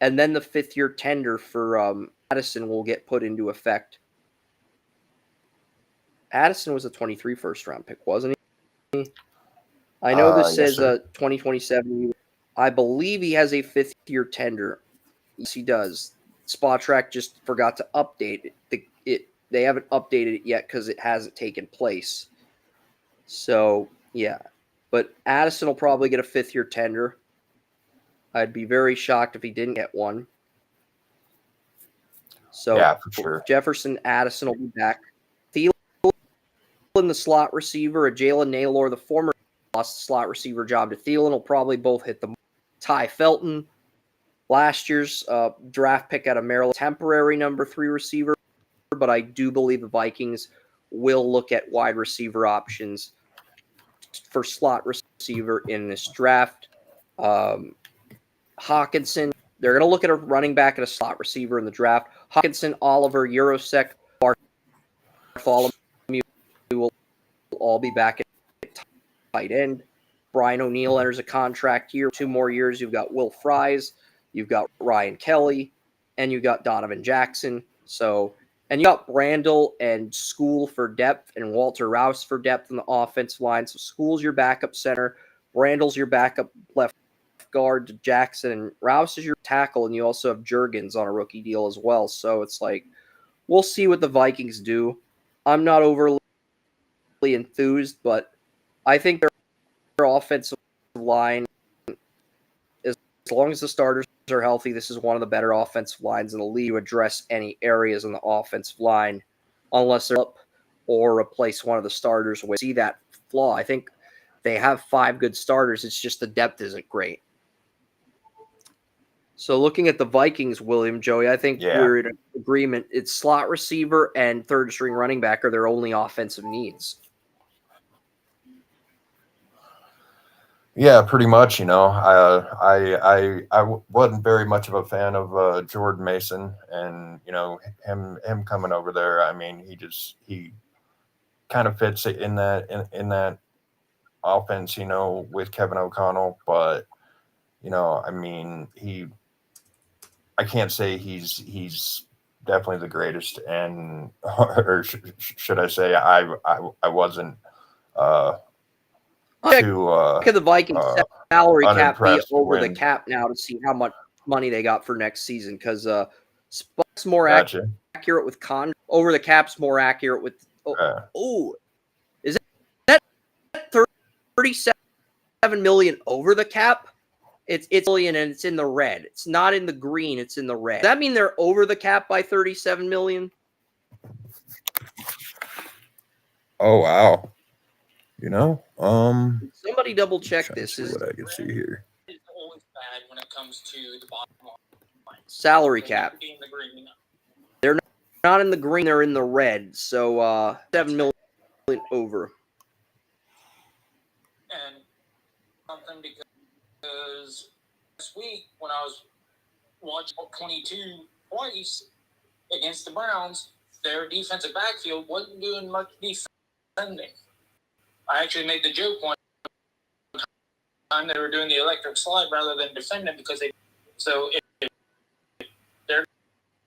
And then the 5th-year tender for Addison will get put into effect. Addison was a 23 first-round pick, wasn't he? I know this says 2027. I believe he has a 5th-year tender. Yes, he does. SpotTrack just forgot to update it. They haven't updated it yet because it hasn't taken place. So, yeah. But Addison will probably get a fifth-year tender. I'd be very shocked if he didn't get one. So Yeah, for sure. Jefferson, Addison will be back. Thielen, the slot receiver, and Jalen Naylor, the former lost the slot receiver job to Thielen, will probably both hit the Ty Felton, last year's draft pick out of Maryland, temporary number 3 receiver, but I do believe the Vikings will look at wide receiver options for slot receiver in this draft. Hawkinson, they're going to look at a running back and a slot receiver in the draft. Hawkinson, Oliver, Eurosek, Bartholomew will all be back at tight end. Brian O'Neill enters a contract year, 2 more years. You've got Will Fries, you've got Ryan Kelly, and you got Donovan Jackson. So, and you got Brandel and School for depth and Walter Rouse for depth in the offensive line. So School's your backup center, Brandel's your backup left guard, Jackson, and Rouse is your tackle, and you also have Juergens on a rookie deal as well. So it's like, we'll see what the Vikings do. I'm not overly enthused, but I think their offensive line, as long as the starters are healthy, this is one of the better offensive lines in the league to address any areas in the offensive line, unless they're up or replace one of the starters. We see that flaw. I think they have 5 good starters. It's just the depth isn't great. So looking at the Vikings, William, Joey, I think we're in agreement. It's slot receiver and third-string running back are their only offensive needs. Yeah, pretty much. I wasn't very much of a fan of Jordan Mason, and him coming over there. I mean, he kind of fits in that offense, with Kevin O'Connell. But I mean, I can't say he's definitely the greatest, and or should I say I wasn't. Look at the Vikings salary cap be over the when, cap now to see how much money they got for next season, because Spike's more accurate with over the cap's more accurate with is that 37 million over the cap? It's million and it's in the red. It's not in the green, it's in the red. Does that mean they're over the cap by 37 million? Oh wow. Somebody double check this. Is what I can see here. It's always bad when it comes to the bottom line. Salary cap. They're not in the green, they're in the red. So 7 million over. And something because this week when I was watching 22 twice against the Browns, their defensive backfield wasn't doing much defending. I actually made the joke one time they were doing the electric slide rather than defending because they. So if they're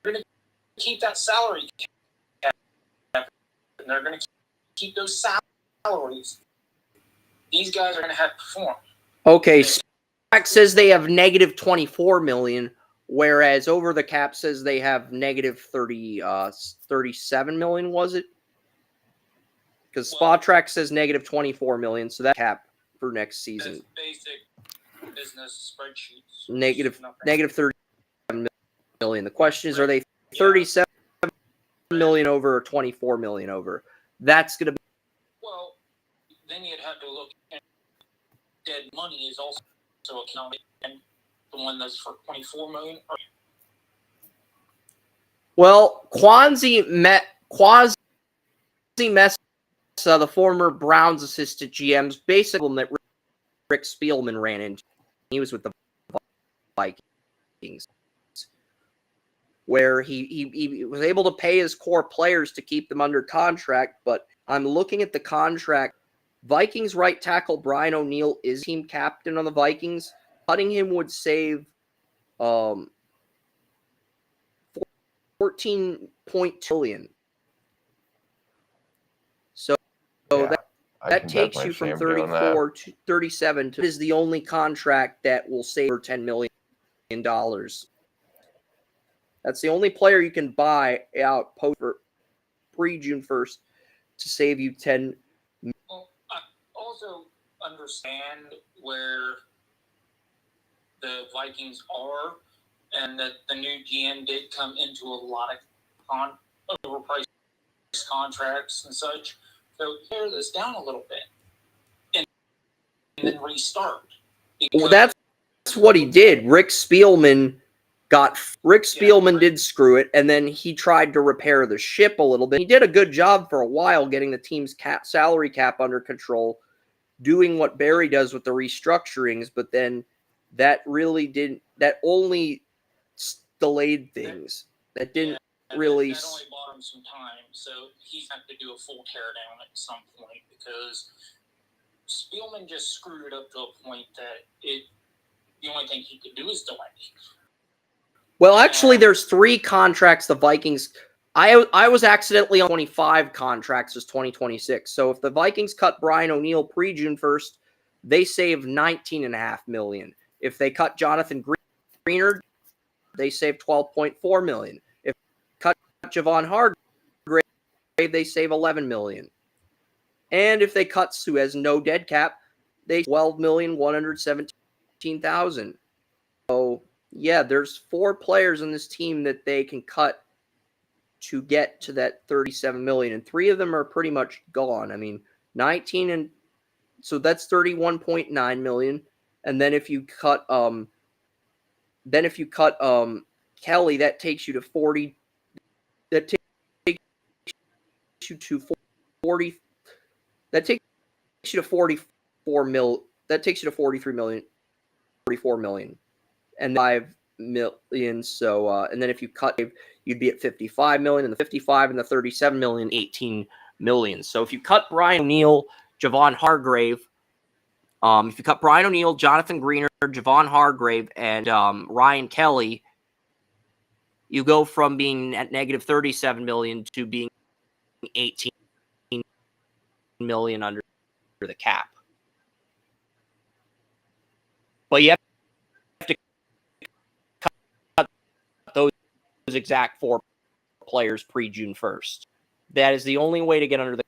going to keep that salary cap, and they're going to keep those salaries, these guys are going to have to perform. Okay, Spec says they have negative 24 million, whereas over the cap says they have negative 37 million. Was it? Because Spot Track says negative 24 million, so that cap for next season. Basic business spreadsheets. Negative 37 million. The question is, are they 37 million over or 24 million over? That's going to be. Well, then you'd have to look at dead money is also accounted, and the one that's for 24 million. Well, Quasi Mess, the former Browns assistant GM's basically that Rick Spielman ran into. He was with the Vikings, where he was able to pay his core players to keep them under contract. But I'm looking at the contract. Vikings right tackle Brian O'Neill is team captain on the Vikings. Cutting him would save 14.2 million. So that takes you from 34 to 37 to is the only contract that will save for $10 million. That's the only player you can buy out pre-June 1st to save you $10 million. Well, also, understand where the Vikings are, and that the new GM did come into a lot of overpriced contracts and such. So tear this down a little bit and then restart. Well, that's what he did. Rick Spielman did screw it, and then he tried to repair the ship a little bit. He did a good job for a while getting the team's salary cap under control, doing what Barry does with the restructurings, but then that only delayed things. That didn't really. That only bought him some time, so he's going to have to do a full teardown at some point, because Spielman just screwed it up to a point that the only thing he could do is delay. Well, actually, there's 3 contracts the Vikings. I was accidentally on 25 contracts as 2026. So if the Vikings cut Brian O'Neill pre-June 1st, they save $19.5 million. If they cut Jonathan Greenard, they save $12.4 million. If they cut Javon Hargrave, they save $11 million. And if they cut Sue has no dead cap, they $12,117,000. So yeah, there's 4 players on this team that they can cut to get to that $37 million, and 3 of them are pretty much gone. I mean, 19, and so that's $31.9 million. And then if you cut Kelly, that takes you to 40. That takes you to 40. That takes you to 44 mil. That takes you to 43 million, 44 million, and 5 million. So, and then if you cut, you'd be at 55 million, and the 55 and the 37 million, 18 million. So if you cut Brian O'Neill, Javon Hargrave, if you cut Brian O'Neill, Jonathan Greenard, Javon Hargrave, and Ryan Kelly, you go from being at negative 37 million to being 18 million under the cap. But you have to cut those exact 4 players pre-June 1st. That is the only way to get under the.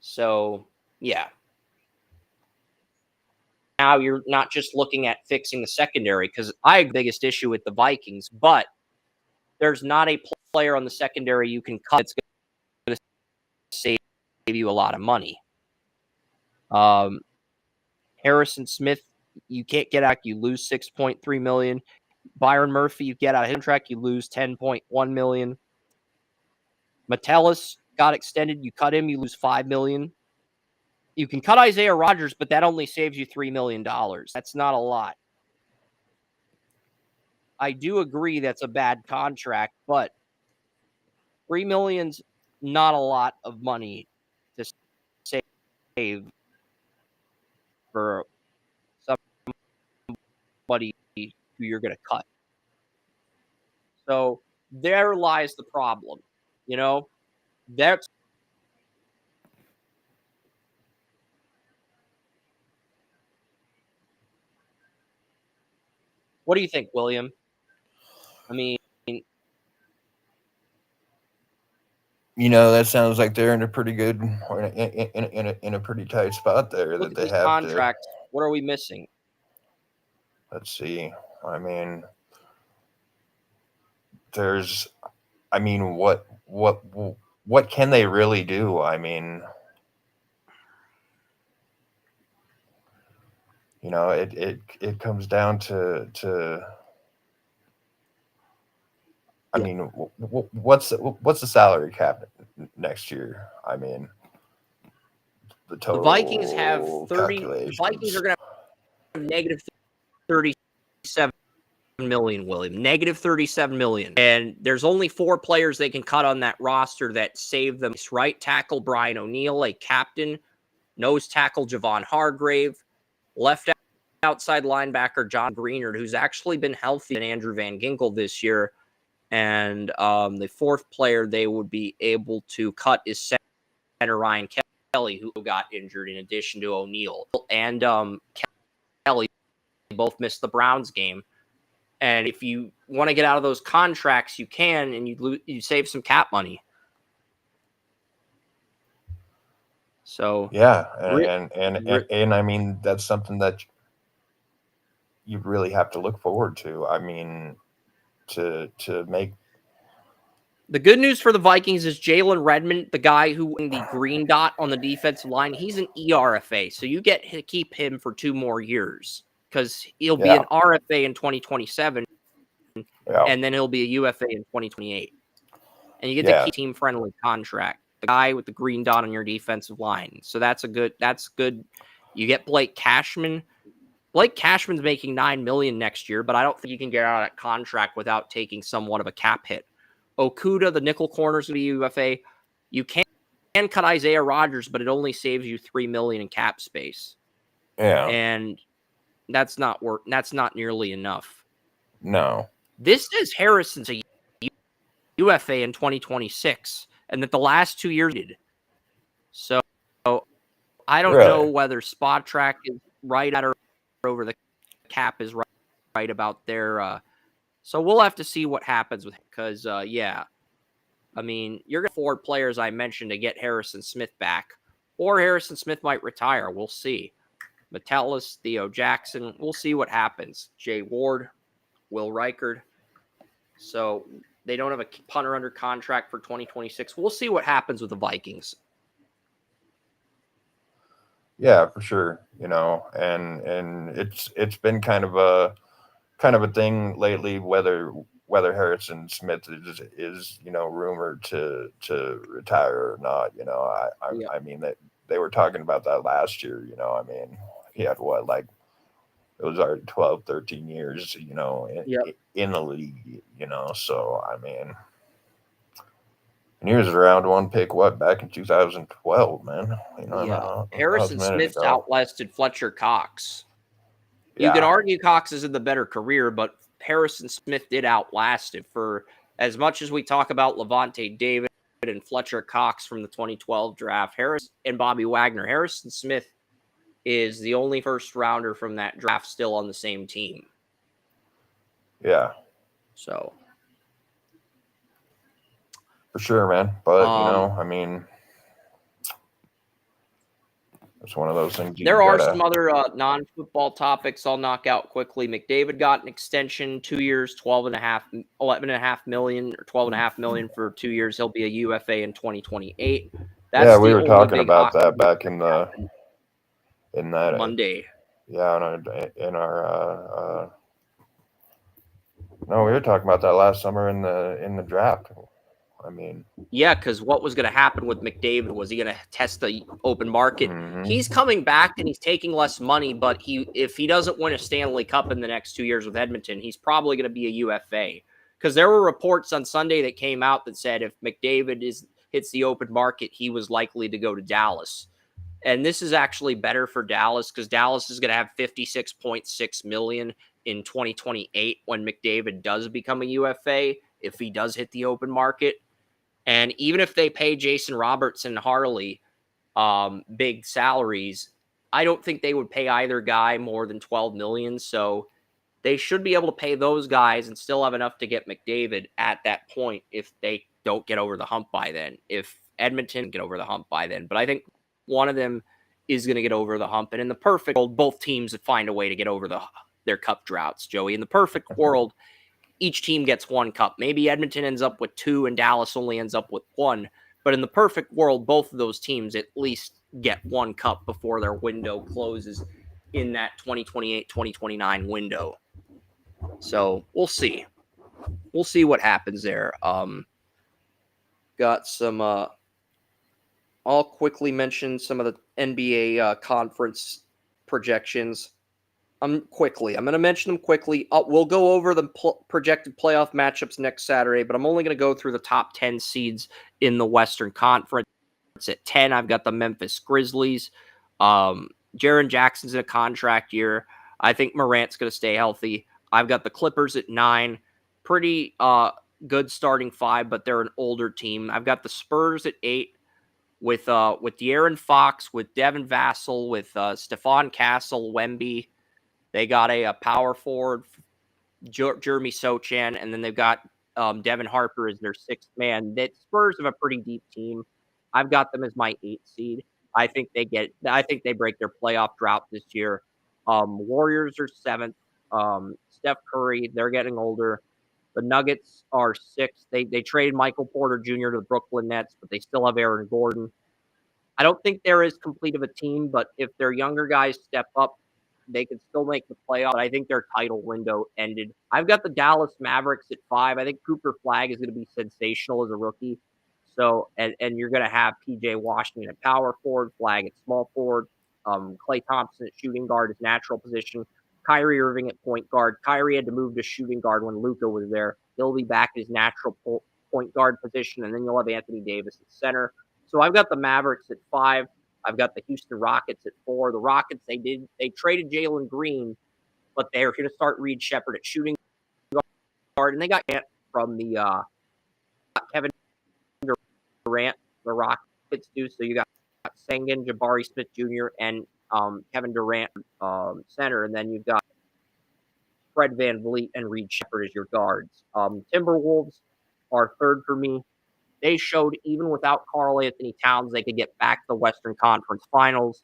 So, yeah. Now you're not just looking at fixing the secondary, because I have the biggest issue with the Vikings, but there's not a player on the secondary you can cut that's going to save you a lot of money. Harrison Smith, you can't get out, you lose $6.3 million. Byron Murphy, you get out of his contract, you lose $10.1 million. Metellus got extended, you cut him, you lose $5 million. You can cut Isaiah Rodgers, but that only saves you $3 million. That's not a lot. I do agree that's a bad contract, but $3 million's not a lot of money to save for somebody who you're going to cut. So there lies the problem. You know, that's what do you think, William? I mean, that sounds like they're in a pretty good, or in a pretty tight spot there. Look That at they these have contracts. What are we missing? Let's see. I mean, what can they really do? I mean, it comes down to. I mean, what's the salary cap next year? I mean, the total. The Vikings have 30. The Vikings are going to have negative 37 million, William. Negative 37 million. And there's only 4 players they can cut on that roster that save them. Right tackle Brian O'Neill, a captain. Nose tackle Javon Hargrave. Left outside linebacker John Greenard, who's actually been healthy than Andrew Van Ginkel this year. And the 4th player they would be able to cut is center Ryan Kelly, who got injured in addition to O'Neill. And Kelly both missed the Browns game. And if you want to get out of those contracts, you can, and you save some cap money. So Yeah, Re- and I mean that's something that you really have to look forward to. I mean, to make the good news for the Vikings is Jalen Redmond, the guy who won the green dot on the defensive line. He's an ERFA, so you get to keep him for 2 more years because he'll be yeah, an RFA in 2027, yeah, and then he'll be a UFA in 2028. And you get to yeah, keep team-friendly contract. The guy with the green dot on your defensive line. So that's good. You get Blake Cashman. Blake Cashman's making $9 million next year, but I don't think you can get out of that contract without taking somewhat of a cap hit. Okuda, the nickel corner's going to be UFA. You can cut Isaiah Rodgers, but it only saves you $3 million in cap space, yeah. and that's not nearly enough. No. This says Harrison's a UFA in 2026, and that the last 2 years did. So I don't know whether Spot Track is right at or over the cap is right about their. So we'll have to see what happens with because yeah, I mean you're going to afford players I mentioned to get Harrison Smith back, or Harrison Smith might retire. We'll see. Metellus, Theo Jackson. We'll see what happens. Jay Ward, Will Reichard. So they don't have a punter under contract for 2026. We'll see what happens with the Vikings. Yeah, for sure. You know, and it's been kind of a thing lately whether Harrison Smith is rumored to retire or not. You know, I mean that they were talking about that last year. You know, I mean he had what, like it was already 12, 13 years. You know, in the league. You know, so I mean. And he was a round 1 pick, back in 2012, man. You know, Harrison Smith's outlasted Fletcher Cox. Yeah. You can argue Cox is in the better career, but Harrison Smith did outlast it for as much as we talk about Levante David and Fletcher Cox from the 2012 draft. Harris and Bobby Wagner. Harrison Smith is the only first rounder from that draft still on the same team. Yeah. So. For sure, man. But, I mean, it's one of those things. There are some other non-football topics I'll knock out quickly. McDavid got an extension, 2 years, $11.5 million or $12.5 million for 2 years. He'll be a UFA in 2028. That's we were talking about that back in that Monday. Yeah, no, we were talking about that last summer in the draft. I mean, yeah, because what was going to happen with McDavid was he going to test the open market? Mm-hmm. He's coming back and he's taking less money, but if he doesn't win a Stanley Cup in the next 2 years with Edmonton, he's probably going to be a UFA. Because there were reports on Sunday that came out that said if McDavid hits the open market, he was likely to go to Dallas. And this is actually better for Dallas because Dallas is going to have $56.6 million in 2028 when McDavid does become a UFA, if he does hit the open market. And even if they pay Jason Roberts and Harley big salaries, I don't think they would pay either guy more than $12 million. So they should be able to pay those guys and still have enough to get McDavid at that point if they don't get over the hump by then. If Edmonton get over the hump by then. But I think one of them is going to get over the hump. And in the perfect world, both teams would find a way to get over their cup droughts, Joey. In the perfect world, each team gets 1 cup. Maybe Edmonton ends up with 2 and Dallas only ends up with 1. But in the perfect world, both of those teams at least get 1 cup before their window closes in that 2028-2029 window. So we'll see. We'll see what happens there. Got some... I'll quickly mention some of the NBA conference projections. I'm going to mention them quickly. We'll go over the projected playoff matchups next Saturday, but I'm only going to go through the top 10 seeds in the Western Conference. At 10, I've got the Memphis Grizzlies. Jaren Jackson's in a contract year. I think Morant's going to stay healthy. I've got the Clippers at 9. Pretty good starting 5, but they're an older team. I've got the Spurs at 8 with De'Aaron Fox, with Devin Vassell, with Stephon Castle, Wemby. They got a power forward, Jeremy Sochan, and then they've got Devin Harper as their 6th man. The Spurs have a pretty deep team. I've got them as my 8th seed. I think they break their playoff drought this year. Warriors are 7th. Steph Curry, they're getting older. The Nuggets are 6th. They traded Michael Porter Jr. to the Brooklyn Nets, but they still have Aaron Gordon. I don't think they're as complete of a team, but if their younger guys step up, they could still make the playoff. But I think their title window ended. I've got the Dallas Mavericks at 5. I think Cooper Flag is going to be sensational as a rookie. So, and you're going to have PJ Washington at power forward, Flag at small forward, Klay Thompson at shooting guard, his natural position, Kyrie Irving at point guard. Kyrie had to move to shooting guard when Luka was there. He'll be back at his natural point guard position, and then you'll have Anthony Davis at center. So I've got the Mavericks at 5. I've got the Houston Rockets at 4. The Rockets, they traded Jalen Green, but they're going to start Reed Shepherd at shooting guard, and they got from the Kevin Durant, the Rockets do. So you got Sengun, Jabari Smith Jr., and Kevin Durant center, and then you've got Fred VanVleet and Reed Shepherd as your guards. Timberwolves are 3rd for me. They showed even without Karl Anthony Towns, they could get back to the Western Conference Finals.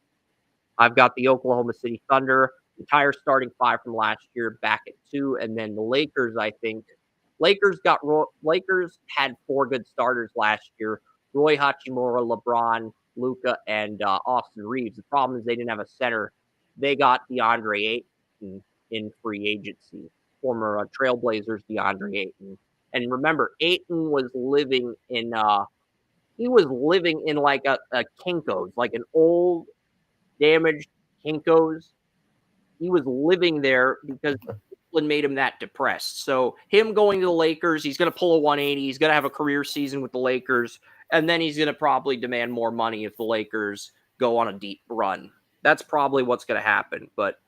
I've got the Oklahoma City Thunder, entire starting 5 from last year, back at 2, and then the Lakers. I think Lakers had 4 good starters last year: Roy Hachimura, LeBron, Luka, and Austin Reeves. The problem is they didn't have a center. They got DeAndre Ayton in free agency, former Trailblazers DeAndre Ayton. And remember, Ayton was living in like a Kinko's, like an old, damaged Kinko's. He was living there because Cleveland made him that depressed. So him going to the Lakers, he's going to pull a 180. He's going to have a career season with the Lakers, and then he's going to probably demand more money if the Lakers go on a deep run. That's probably what's going to happen. But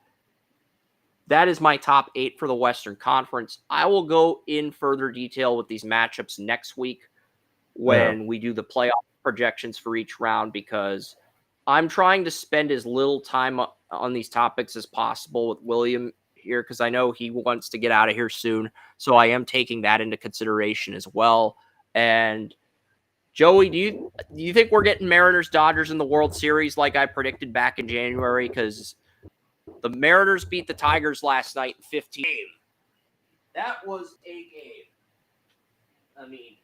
that is my top 8 for the Western Conference. I will go in further detail with these matchups next week when we do the playoff projections for each round, because I'm trying to spend as little time on these topics as possible with William here, because I know he wants to get out of here soon. So I am taking that into consideration as well. And Joey, do you think we're getting Mariners Dodgers in the World Series like I predicted back in January? Because the Mariners beat the Tigers last night in 15. That was a game. I mean,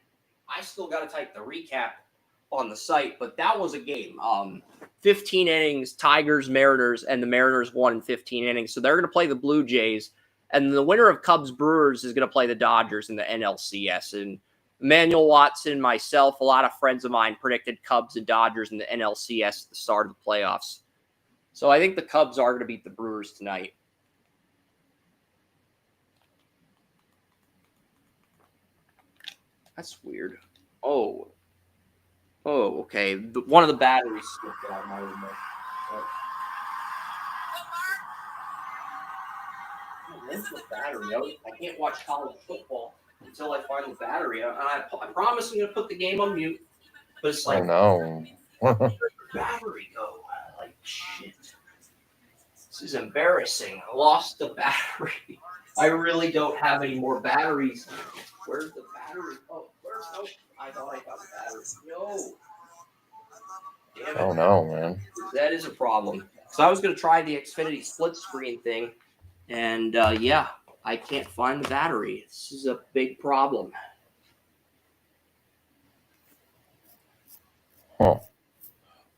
I still got to type the recap on the site, but that was a game. 15 innings, Tigers, Mariners, and the Mariners won in 15 innings. So they're going to play the Blue Jays, and the winner of Cubs Brewers is going to play the Dodgers in the NLCS. And Emmanuel Watson, myself, a lot of friends of mine predicted Cubs and Dodgers in the NLCS at the start of the playoffs. So I think the Cubs are going to beat the Brewers tonight. That's weird. Oh, okay. One of the batteries slipped out of my remote. Where's the battery? I can't watch college football until I find the battery. I promise I'm going to put the game on mute. But it's like, oh no. Where'd the battery go? Like, shit. This is embarrassing. I lost the battery. I really don't have any more batteries. Where's the battery? Oh, I thought I got the battery. No. Damn it. Oh no, man. That is a problem. So I was going to try the Xfinity split screen thing, and I can't find the battery. This is a big problem. Huh.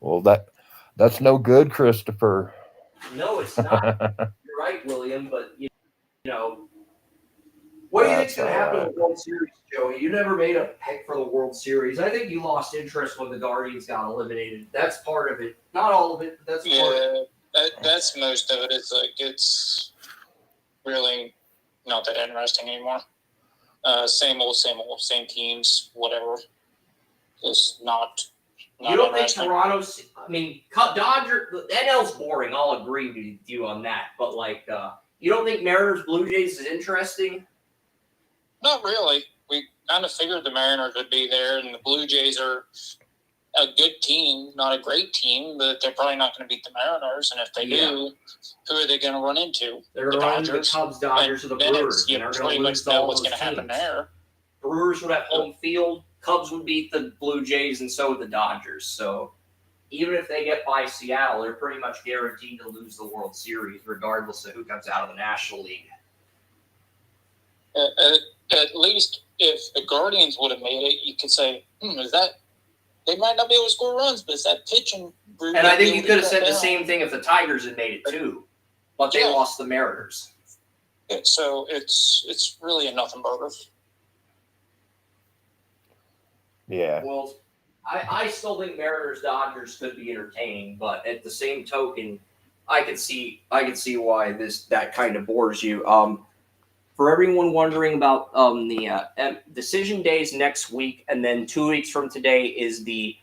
Well, that's no good, Christopher. No, it's not. You're right, William, but you know, what do you think's going to happen in the World Series, Joey? You never made a pick for the World Series. I think you lost interest when the Guardians got eliminated. That's part of it. Not all of it, but that's part of it. That's most of it. It's like it's really not that interesting anymore. Same old, same teams, whatever. Just not you don't think Toronto's? I mean, Dodgers. The NL's boring. I'll agree with you on that. But you don't think Mariners Blue Jays is interesting? Not really. We kind of figured the Mariners would be there, and the Blue Jays are a good team, not a great team, but they're probably not going to beat the Mariners. And if they do, who are they going to run into? They're going to run into the Cubs, Dodgers, or the Brewers. You pretty much know what's going to happen there. Brewers would have home field. Cubs would beat the Blue Jays, and so would the Dodgers. So, even if they get by Seattle, they're pretty much guaranteed to lose the World Series, regardless of who comes out of the National League. At least if the Guardians would have made it, you could say, is that they might not be able to score runs, but is that pitching group? And I think you could have said the same thing if the Tigers had made it too, but they lost the Mariners. So it's really a nothing burger. Yeah. Well, I still think Mariners Dodgers could be entertaining, but at the same token, I could see why that kind of bores you. For everyone wondering about the decision days next week, and then 2 weeks from today is the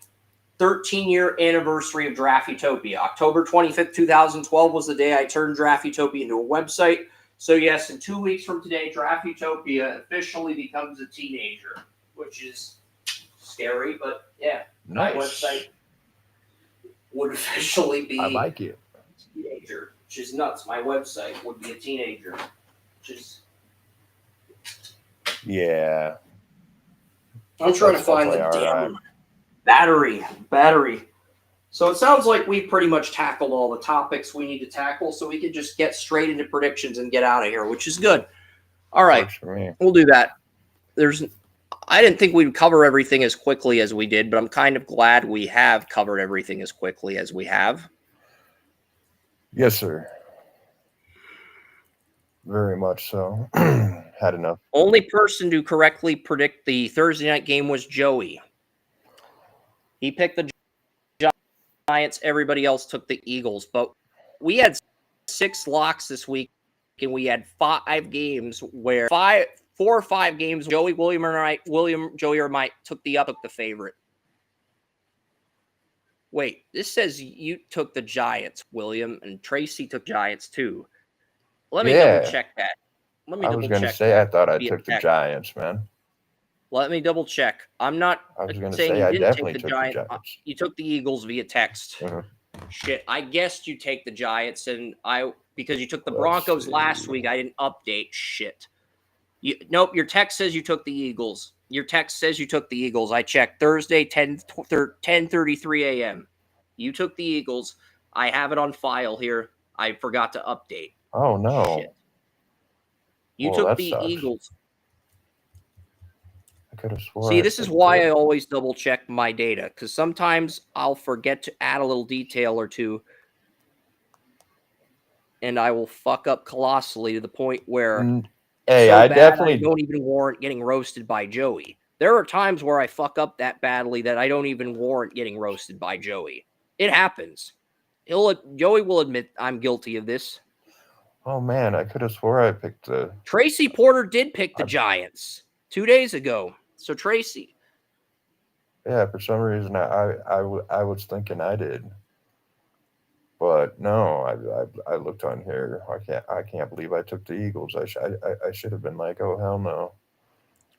13-year anniversary of Draft Utopia. October 25th, 2012 was the day I turned Draft Utopia into a website. So yes, in 2 weeks from today, Draft Utopia officially becomes a teenager, which is scary, but yeah, Nice. my website would officially be I like it. a teenager, which is nuts. My website would be a teenager, which is... Yeah. I'm trying to That's find the definitely damn alright. battery. So it sounds like we pretty much tackled all the topics we need to tackle, so we could just get straight into predictions and get out of here, which is good. All right, Works for me. we'll do that. I didn't think we'd cover everything as quickly as we did, but I'm kind of glad we have covered everything as quickly as we have. Yes, sir. Very much so. Had enough. Only person to correctly predict the Thursday night game was Joey. He picked the Giants. Everybody else took the Eagles. But we had 6 locks this week, and we had 5 games where 4 or 5 games Joey, Joey, or Mike took the favorite. Wait, this says you took the Giants, William, and Tracy took Giants too. Let me double check that. I was going to say I thought I took the Giants, man. Let me double check. I'm not I was going to saying say you I didn't definitely take the took the Giants. Giants. You took the Eagles via text. Mhm. Shit, I guessed you take the Giants, and because you took the Broncos last week, I didn't update shit. Nope, your text says you took the Eagles. Your text says you took the Eagles. I checked Thursday, 10:33 a.m. You took the Eagles. I have it on file here. I forgot to update. Oh, no. Shit. You Well, took that the sucks. Eagles. I could have sworn. See, this is why I always double check my data, because sometimes I'll forget to add a little detail or two, and I will fuck up colossally to the point where I don't even warrant getting roasted by Joey. There are times where I fuck up that badly that I don't even warrant getting roasted by Joey. It happens. Joey will admit I'm guilty of this. Oh, man, I could have swore I picked the... Tracy Porter did pick the Giants 2 days ago. So, Tracy. Yeah, for some reason, I was thinking I did. But no, I looked on here. I can't believe I took the Eagles. I should have been like, oh, hell no.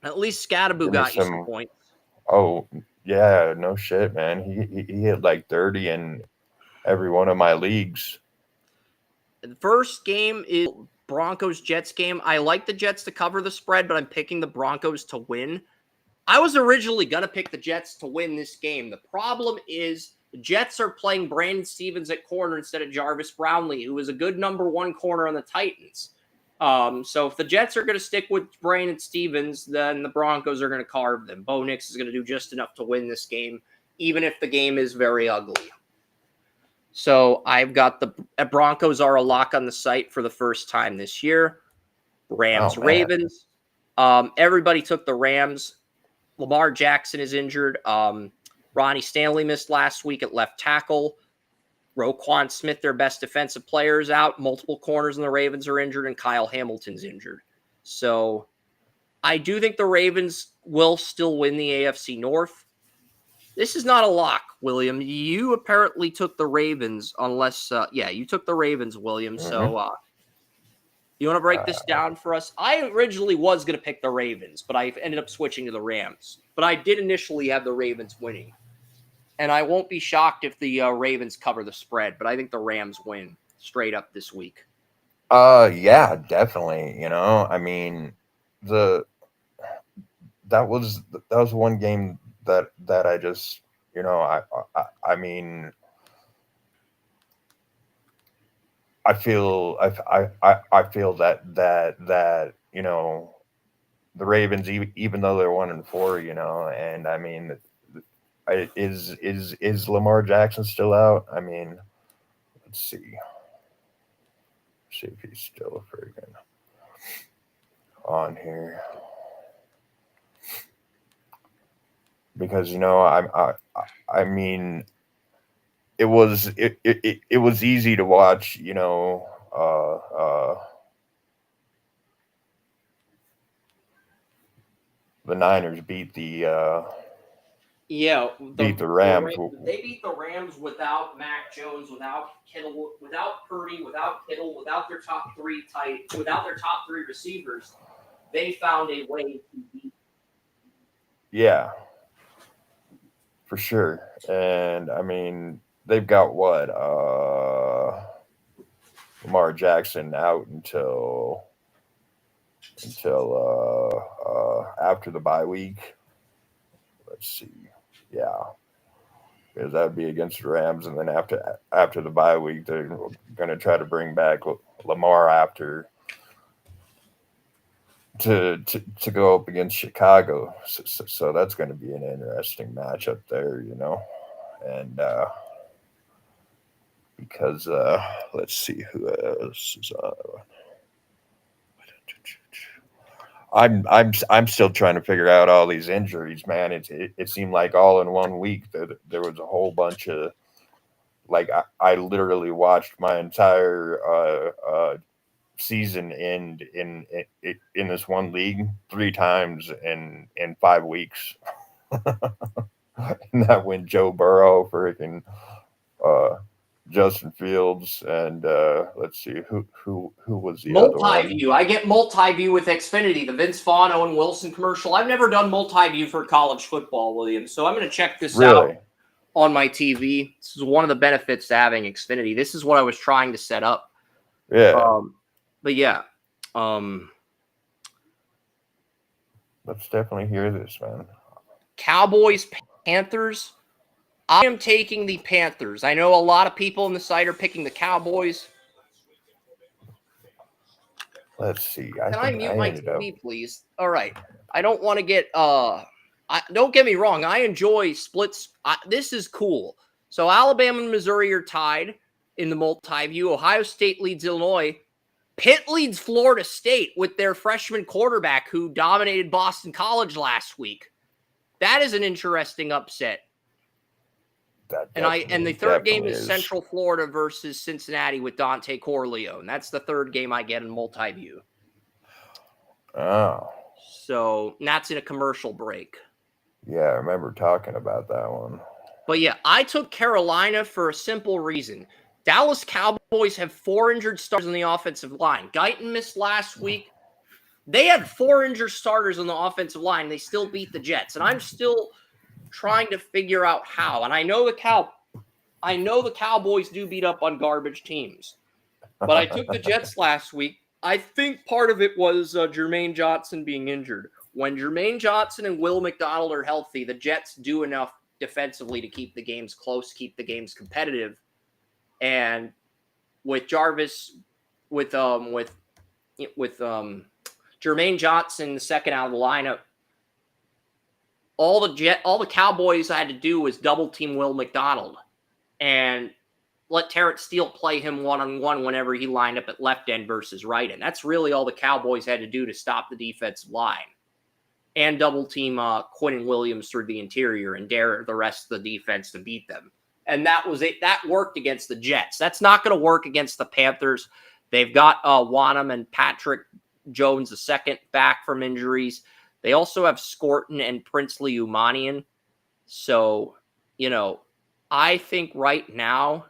At least Scadaboo got you some points. Oh, yeah, no shit, man. He hit like 30 in every one of my leagues. The first game is Broncos-Jets game. I like the Jets to cover the spread, but I'm picking the Broncos to win. I was originally going to pick the Jets to win this game. The problem is the Jets are playing Brandon Stevens at corner instead of Jarvis Brownlee, who is a good number 1 corner on the Titans. So if the Jets are going to stick with Brandon Stevens, then the Broncos are going to carve them. Bo Nix is going to do just enough to win this game, even if the game is very ugly. So I've got the Broncos are a lock on the site for the first time this year. Rams, Ravens. Everybody took the Rams. Lamar Jackson is injured. Ronnie Stanley missed last week at left tackle. Roquan Smith, their best defensive player, is out. Multiple corners in the Ravens are injured, and Kyle Hamilton's injured. So I do think the Ravens will still win the AFC North. This is not a lock, William. You apparently took the Ravens, unless, you took the Ravens, William. Mm-hmm. So you want to break this down for us? I originally was going to pick the Ravens, but I ended up switching to the Rams. But I did initially have the Ravens winning. And I won't be shocked if the Ravens cover the spread, but I think the Rams win straight up this week. Yeah, definitely. You know, I mean, that was one game that I just, you know, I mean, I feel that the Ravens, even though they're 1-4, and I mean, is Lamar Jackson still out? I mean, let's see if he's still freaking on here, because I mean, it was easy to watch, the Niners beat the Rams. They beat the Rams without Mac Jones, without Kittle, without Purdy, without Kittle, without their top three receivers. They found a way to beat. Yeah, for sure. And I mean, they've got what Lamar Jackson out until after the bye week. Let's see. Yeah, because that'd be against the Rams, and then after the bye week, they're going to try to bring back Lamar after to go up against Chicago. So that's going to be an interesting matchup there, and because let's see who else is I'm still trying to figure out all these injuries, man. It seemed like all in 1 week that there was a whole bunch of, like, I literally watched my entire season end in this one league 3 times in 5 weeks. And that when Joe Burrow, freaking Justin Fields, and let's see who was the other one. Multi-view. I get multi-view with Xfinity, the Vince Vaughn, Owen Wilson commercial. I've never done multi-view for college football, William, so I'm going to check this out on my TV. This is one of the benefits to having Xfinity. This is what I was trying to set up. Yeah. But yeah. Let's definitely hear this, man. Cowboys, Panthers. I am taking the Panthers. I know a lot of people in the site are picking the Cowboys. Let's see. Can I mute my TV, please? All right. I don't want to get don't get me wrong. I enjoy splits. This is cool. So Alabama and Missouri are tied in the multi-view. Ohio State leads Illinois. Pitt leads Florida State with their freshman quarterback who dominated Boston College last week. That is an interesting upset. And the third game is Central Florida versus Cincinnati with Dante Corleone. That's the third game I get in multi-view. Oh. So that's in a commercial break. Yeah, I remember talking about that one. But yeah, I took Carolina for a simple reason. Dallas Cowboys have 4 injured starters on the offensive line. Guyton missed last week. They had 4 injured starters on the offensive line. They still beat the Jets. And I'm still trying to figure out how. And I know the Cowboys do beat up on garbage teams. But I took the Jets last week. I think part of it was Jermaine Johnson being injured. When Jermaine Johnson and Will McDonald are healthy, the Jets do enough defensively to keep the games close, keep the games competitive. And with Jarvis, with Jermaine Johnson, the second out of the lineup, all the Cowboys had to do was double team Will McDonald and let Terrence Steele play him one-on-one whenever he lined up at left end versus right end. That's really all the Cowboys had to do to stop the defensive line and double team Quinn Williams through the interior and dare the rest of the defense to beat them. And that was it. That worked against the Jets. That's not going to work against the Panthers. They've got Wanham and Patrick Jones, the second, back from injuries. They also have Scorton and Princely Umanian. So, I think right now,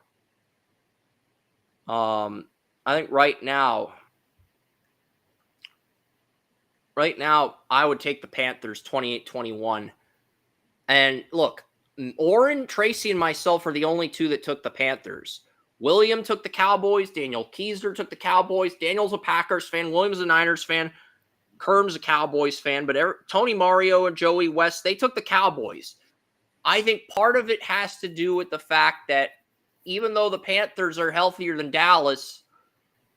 I would take the Panthers 28-21. And look, Orrin, Tracy, and myself are the only two that took the Panthers. William took the Cowboys. Daniel Kiesler took the Cowboys. Daniel's a Packers fan. William's a Niners fan. Kerm's a Cowboys fan. But Tony Mario and Joey West, they took the Cowboys. I think part of it has to do with the fact that even though the Panthers are healthier than Dallas,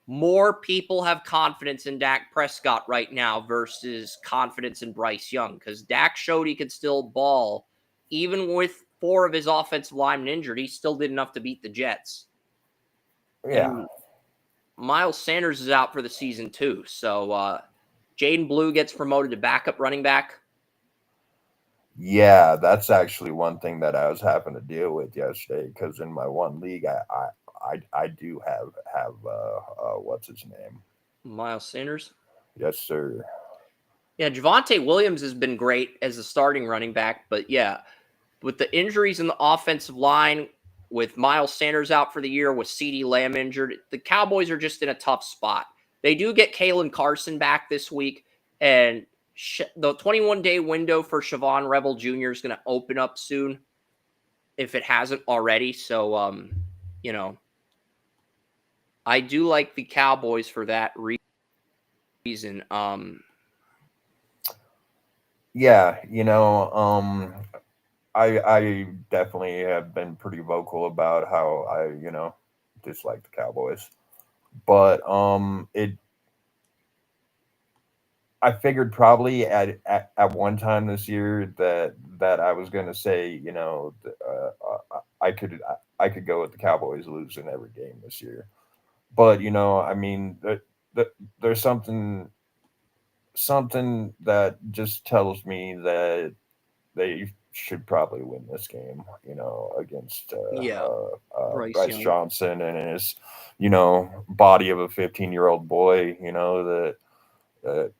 more people have confidence in Dak Prescott right now versus confidence in Bryce Young, because Dak showed he could still ball. Even with 4 of his offensive linemen injured, he still did enough to beat the Jets. Yeah. And Miles Sanders is out for the season too. So Jaden Blue gets promoted to backup running back. Yeah, that's actually one thing that I was having to deal with yesterday, because in my one league, I do have what's his name? Miles Sanders. Yes, sir. Yeah, Javonte Williams has been great as a starting running back, but yeah, with the injuries in the offensive line, with Miles Sanders out for the year, with CeeDee Lamb injured, the Cowboys are just in a tough spot. They do get Kalen Carson back this week, and the 21-day window for Siobhan Rebel Jr. is going to open up soon, if it hasn't already. So, you know, I do like the Cowboys for that reason. Yeah, I definitely have been pretty vocal about how I dislike the Cowboys. But I figured probably at one time this year that I was going to say, I could go with the Cowboys losing every game this year. But I mean, there's something that just tells me that they should probably win this game, against Bryce Bryce Young. Johnson and his, body of a 15-year-old boy, that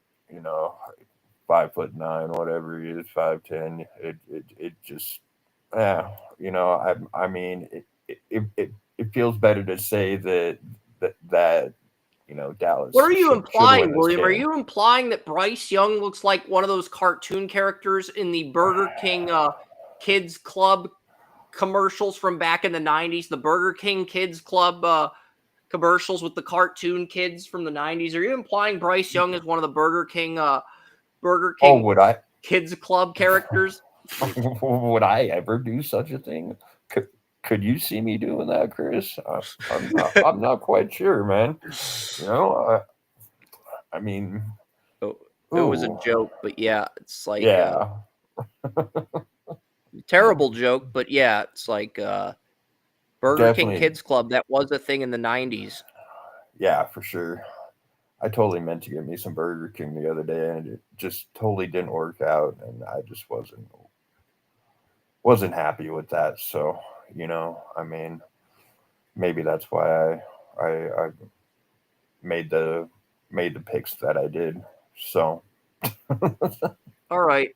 5'9", whatever he is, 5'10". It just, yeah, I mean, it feels better to say that Dallas. What are you should implying, win this William? Are game. you implying that Bryce Young looks like one of those cartoon characters in the Burger King Kids Club commercials from back in the 90s? The Burger King Kids Club commercials with the cartoon kids from the 90s. Are you implying Bryce Young is one of the Burger King Oh, would I? Kids Club characters? Would I ever do such a thing? Could you see me doing that, Chris? I'm not quite sure, man. I mean, It was a joke, but yeah, it's like yeah, terrible joke, but yeah, it's like Burger King definitely. Kids Club. That was a thing in the 90s. Yeah, for sure. I totally meant to get me some Burger King the other day, and it just totally didn't work out, and I just wasn't happy with that. So, I mean, maybe that's why I made the picks that I did. So, All right.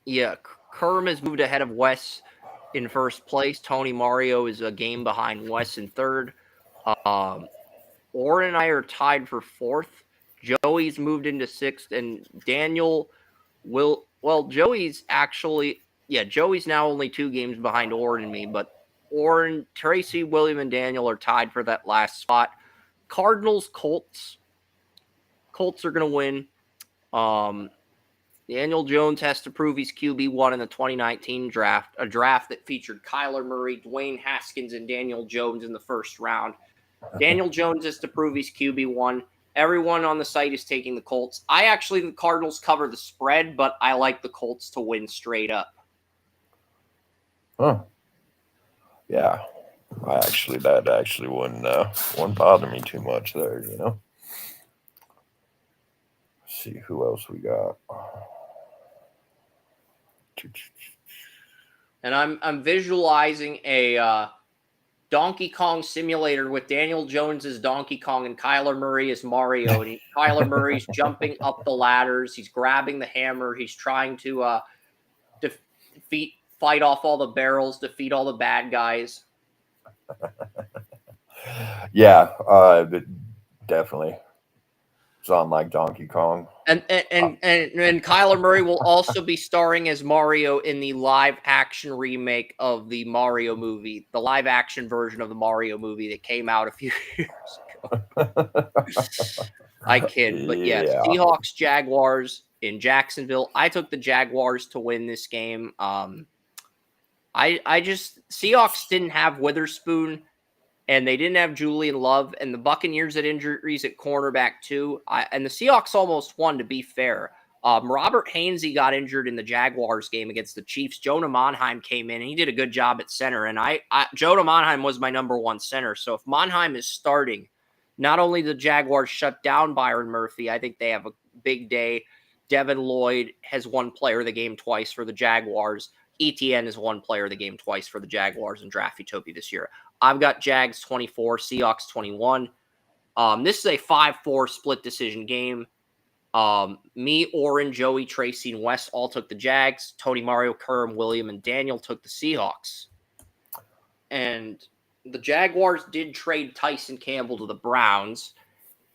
Yeah, Kerm has moved ahead of Wes in first place. Tony Mario is a game behind Wes in third. Orrin and I are tied for fourth. Joey's moved into sixth, and Daniel Joey's now only 2 games behind Orrin and me, but Orrin, Tracy, William, and Daniel are tied for that last spot. Cardinals, Colts. Colts are going to win. Daniel Jones has to prove he's QB1 in the 2019 draft, a draft that featured Kyler Murray, Dwayne Haskins, and Daniel Jones in the first round. Daniel Jones has to prove he's QB1. Everyone on the site is taking the Colts. I actually think the Cardinals cover the spread, but I like the Colts to win straight up. huh? Yeah, that actually wouldn't bother me too much there. Let's see who else we got. And I'm visualizing a Donkey Kong simulator with Daniel Jones as Donkey Kong and Kyler Murray as Mario. And Kyler Murray's jumping up the ladders. He's grabbing the hammer. He's trying to fight off all the barrels, defeat all the bad guys. Yeah, definitely. It's on like Donkey Kong. And Kyler Murray will also be starring as Mario in the live action remake of the Mario movie, the live action version of the Mario movie that came out a few years ago. I kid, but yeah, Seahawks, Jaguars in Jacksonville. I took the Jaguars to win this game. Seahawks didn't have Witherspoon, and they didn't have Julian Love, and the Buccaneers had injuries at cornerback too. And the Seahawks almost won, to be fair. Robert Hainsey got injured in the Jaguars game against the Chiefs. Jonah Monheim came in, and he did a good job at center. And Jonah Monheim was my number one center. So if Monheim is starting, not only the Jaguars shut down Byron Murphy, I think they have a big day. Devin Lloyd has won player of the game twice for the Jaguars. ETN has won player of the game twice for the Jaguars in Draft Utopia this year. I've got Jags 24, Seahawks 21. This is a 5-4 split decision game. Me, Oren, Joey, Tracy, and Wes all took the Jags. Tony, Mario, Kerm, William, and Daniel took the Seahawks. And the Jaguars did trade Tyson Campbell to the Browns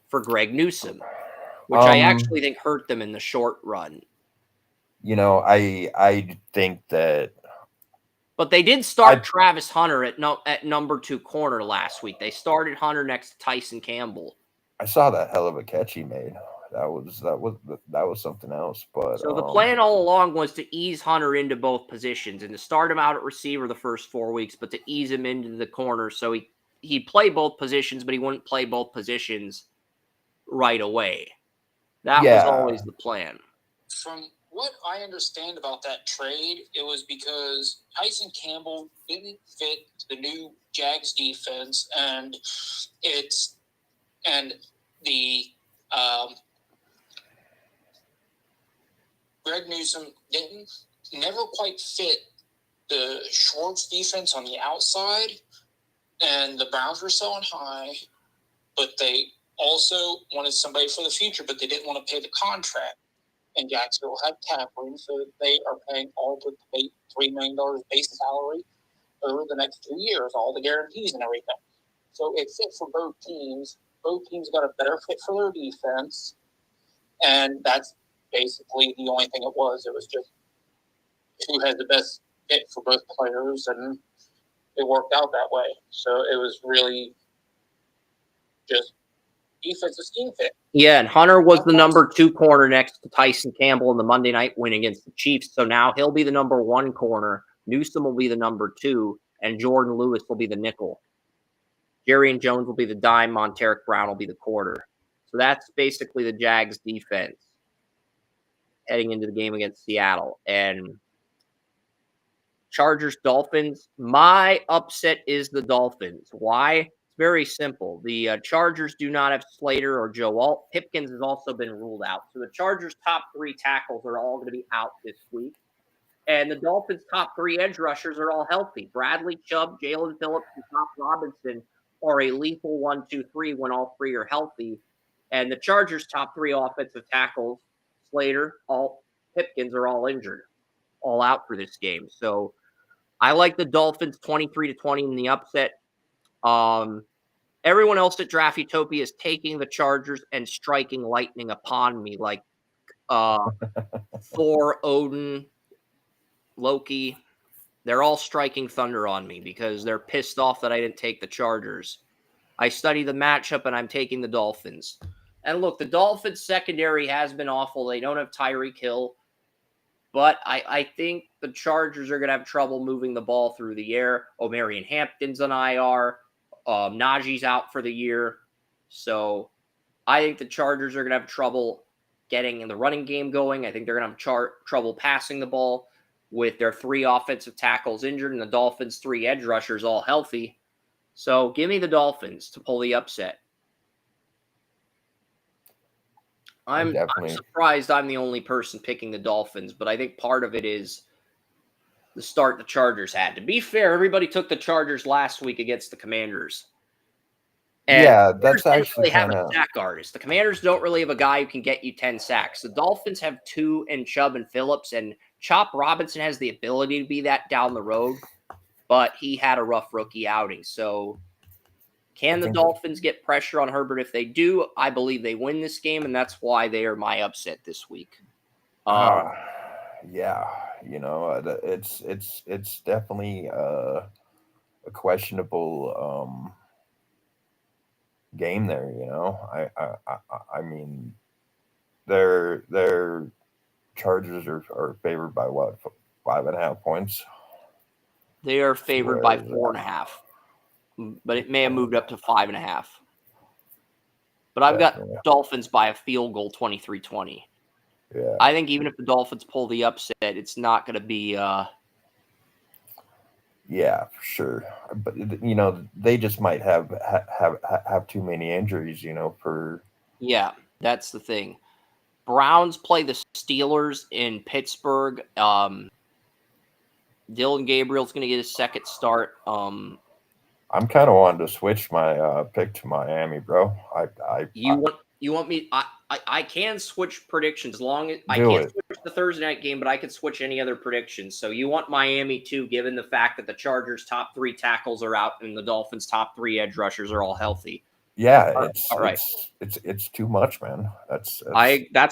for Greg Newsome, which I actually think hurt them in the short run. You know, I think that. But they did start Travis Hunter at number 2 corner last week. They started Hunter next to Tyson Campbell. I saw that hell of a catch he made. That was something else. But so the plan all along was to ease Hunter into both positions and to start him out at receiver the first 4 weeks, but to ease him into the corner so he'd play both positions, but he wouldn't play both positions right away. That was always the plan. From what I understand about that trade, it was because Tyson Campbell didn't fit the new Jags defense, and Greg Newsome never quite fit the Schwartz defense on the outside, and the Browns were selling high, but they also wanted somebody for the future, but they didn't want to pay the contract. And Jacksonville had cap room, so they are paying all but the $3 million base salary over the next 2 years, all the guarantees and everything. So it fit for both teams. Both teams got a better fit for their defense, and that's basically the only thing it was. It was just who had the best fit for both players, and it worked out that way. So it was really just defensive scheme fit. Yeah, and Hunter was the number 2 corner next to Tyson Campbell in the Monday night win against the Chiefs. So now he'll be the number 1 corner. Newsome will be the number 2, and Jordan Lewis will be the nickel. Jerry and Jones will be the dime. Monteric Brown will be the quarter. So that's basically the Jags defense heading into the game against Seattle. And Chargers, Dolphins. My upset is the Dolphins. Why? Very simple. The Chargers do not have Slater or Joe Alt. Pipkins has also been ruled out. So the Chargers' top 3 tackles are all going to be out this week. And the Dolphins' top 3 edge rushers are all healthy. Bradley Chubb, Jalen Phillips, and Top Robinson are a lethal 1-2-3 when all 3 are healthy. And the Chargers' top 3 offensive tackles, Slater, Alt, Pipkins, are all injured, all out for this game. So I like the Dolphins 23-20 in the upset. Everyone else at Draft Utopia is taking the Chargers and striking lightning upon me, like Thor, Odin, Loki. They're all striking thunder on me because they're pissed off that I didn't take the Chargers. I study the matchup and I'm taking the Dolphins. And look, the Dolphins secondary has been awful. They don't have Tyreek Hill. But I think the Chargers are going to have trouble moving the ball through the air. Omarion Hampton's on IR. Najee's out for the year. So I think the Chargers are going to have trouble getting in the running game going. I think they're going to have trouble passing the ball with their 3 offensive tackles injured and the Dolphins' 3 edge rushers all healthy. So give me the Dolphins to pull the upset. I'm surprised I'm the only person picking the Dolphins, but I think part of it is the start the Chargers had. To be fair, everybody took the Chargers last week against the Commanders. And yeah, that's actually really have a sack artist. The Commanders don't really have a guy who can get you 10 sacks. The Dolphins have 2 in Chubb and Phillips, and Chop Robinson has the ability to be that down the road, but he had a rough rookie outing. So can the Dolphins get pressure on Herbert? If they do, I believe they win this game, and that's why they are my upset this week. Yeah, you know, it's definitely a questionable game there. You know, I mean, their Chargers are favored by what, 5.5 points? They are favored by 4.5. but it may have moved up to 5.5. But I've got Dolphins by a field goal, 23-20. Yeah. I think even if the Dolphins pull the upset, it's not going to be. Yeah, for sure. But they just might have too many injuries. For Yeah, that's the thing. Browns play the Steelers in Pittsburgh. Dylan Gabriel's going to get his second start. I'm kind of wanting to switch my pick to Miami, bro. You want me? I can switch predictions as long as I Do can't it. switch the Thursday night game, but I can switch any other predictions. So you want Miami too, given the fact that the Chargers' top 3 tackles are out and the Dolphins' top 3 edge rushers are all healthy. Yeah, All right. it's too much, man. That's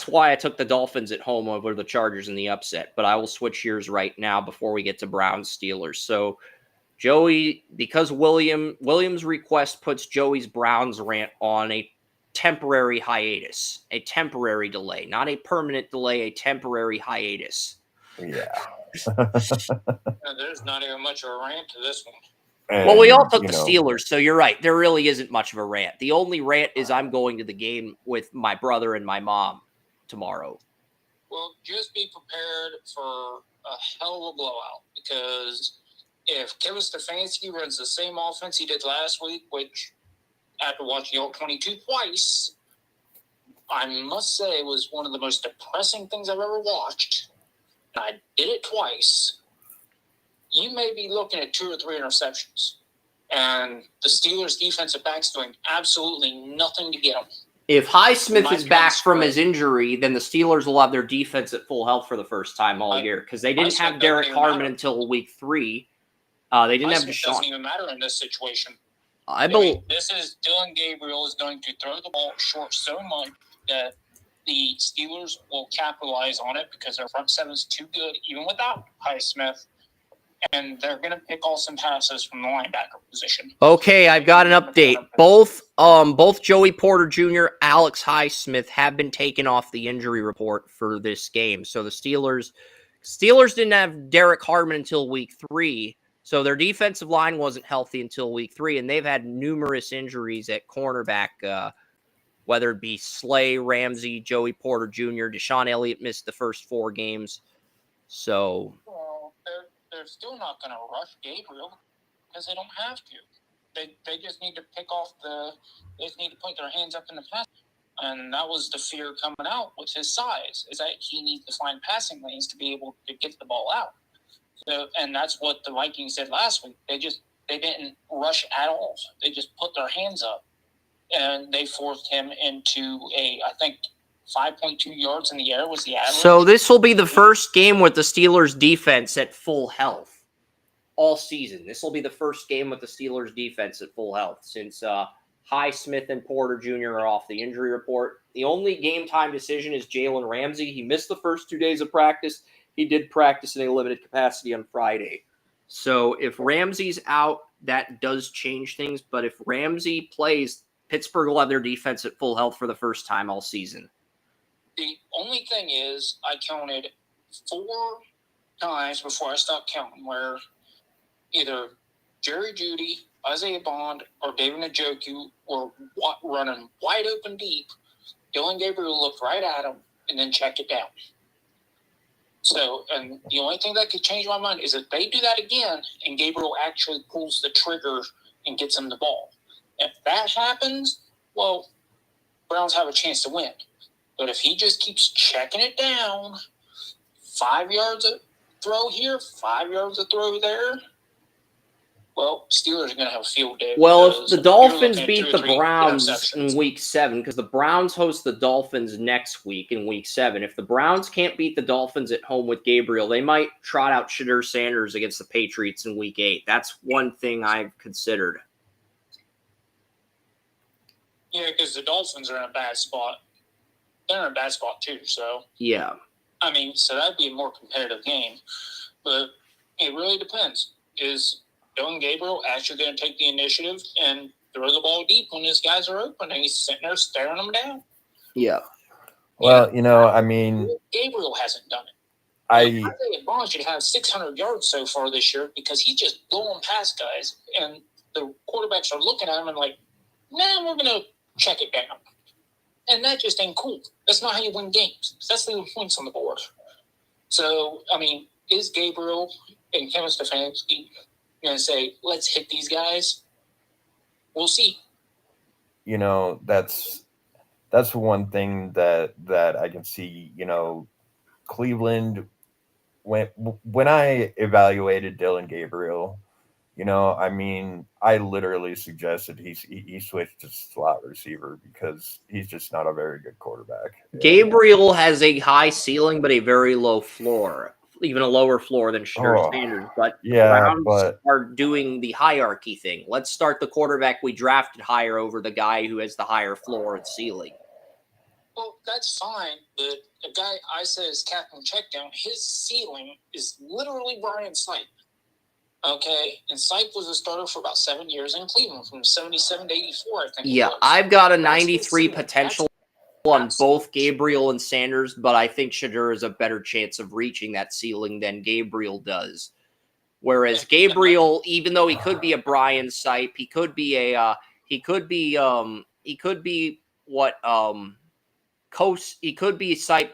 why I took the Dolphins at home over the Chargers in the upset. But I will switch yours right now before we get to Browns Steelers. So Joey, because Williams' request puts Joey's Browns rant on a temporary hiatus, a temporary delay, not a permanent delay, a temporary hiatus. Yeah. There's not even much of a rant to this one. Well, we all took the Steelers, so you're right. There really isn't much of a rant. The only rant is I'm going to the game with my brother and my mom tomorrow. Well, just be prepared for a hell of a blowout, because if Kevin Stefanski runs the same offense he did last week, which after watching All 22 twice, I must say was one of the most depressing things I've ever watched, and I did it twice, you may be looking at 2 or 3 interceptions. And the Steelers' defensive backs doing absolutely nothing to get them. If Highsmith is back from his injury, then the Steelers will have their defense at full health for the first time all year, because they didn't have Derek Harmon until week 3. They didn't have Deshaun. Doesn't even matter in this situation. I believe this is Dylan Gabriel is going to throw the ball short so much that the Steelers will capitalize on it because their front seven is too good, even without Highsmith. And they're going to pick off some passes from the linebacker position. Okay, I've got an update. Both Joey Porter Jr., Alex Highsmith have been taken off the injury report for this game. So the Steelers didn't have Derek Harmon until week 3. So their defensive line wasn't healthy until week 3, and they've had numerous injuries at cornerback, whether it be Slay, Ramsey, Joey Porter Jr., Deshaun Elliott missed the first 4 games. So they're still not going to rush Gabriel because they don't have to. They just need to they just need to put their hands up in the pass. And that was the fear coming out with his size, is that he needs to find passing lanes to be able to get the ball out. So, and that's what the Vikings did last week. They didn't rush at all. They just put their hands up, and they forced him into I think 5.2 yards in the air was the average. So this will be the first game with the Steelers defense at full health all season. This will be the first game with the Steelers defense at full health since Highsmith and Porter Jr. are off the injury report. The only game time decision is Jalen Ramsey. He missed the first 2 days of practice. He did practice in a limited capacity on Friday. So if Ramsey's out, that does change things. But if Ramsey plays, Pittsburgh will have their defense at full health for the first time all season. The only thing is I counted 4 times before I stopped counting where either Jerry Jeudy, Isaiah Bond, or David Njoku were running wide open deep. Dylan Gabriel looked right at him and then checked it down. So, and the only thing that could change my mind is if they do that again and Gabriel actually pulls the trigger and gets him the ball. If that happens, well, Browns have a chance to win. But if he just keeps checking it down, 5 yards of throw here, 5 yards of throw there, well, Steelers are going to have a field day. Well, if the Dolphins beat the Browns in week 7, because the Browns host the Dolphins next week in week 7, if the Browns can't beat the Dolphins at home with Gabriel, they might trot out Shadur Sanders against the Patriots in week 8. That's one thing I've considered. Yeah, because the Dolphins are in a bad spot. They're in a bad spot too, so. Yeah. I mean, so that'd be a more competitive game. But it really depends. Is Dylan Gabriel actually going to take the initiative and throw the ball deep when his guys are open and he's sitting there staring them down? Yeah. Well, I mean, Gabriel hasn't done it. Isaiah Bond should have 600 yards so far this year because he's just blowing past guys. And the quarterbacks are looking at him and like, nah, we're going to check it down. And that just ain't cool. That's not how you win games. That's the points on the board. So, I mean, is Gabriel and Kevin Stefanski going to say, let's hit these guys? We'll see. You know, that's one thing that I can see. You know, Cleveland, when I evaluated Dylan Gabriel, you know, I mean, I literally suggested he switched to slot receiver because he's just not a very good quarterback. Gabriel has a high ceiling but a very low floor, even a lower floor than Shedeur Sanders. But the Browns are doing the hierarchy thing. Let's start the quarterback we drafted higher over the guy who has the higher floor and ceiling. Well, that's fine, but the guy I said is Captain Checkdown, his ceiling is literally Brian Sipe. Okay, and Sipe was a starter for about 7 years in Cleveland, from 77 to 84, I think. Yeah, I've got a 93 potential on both Gabriel and Sanders, but I think Shedeur has a better chance of reaching that ceiling than Gabriel does. Whereas Gabriel, even though he could be a Brian Sipe, he could be Sipe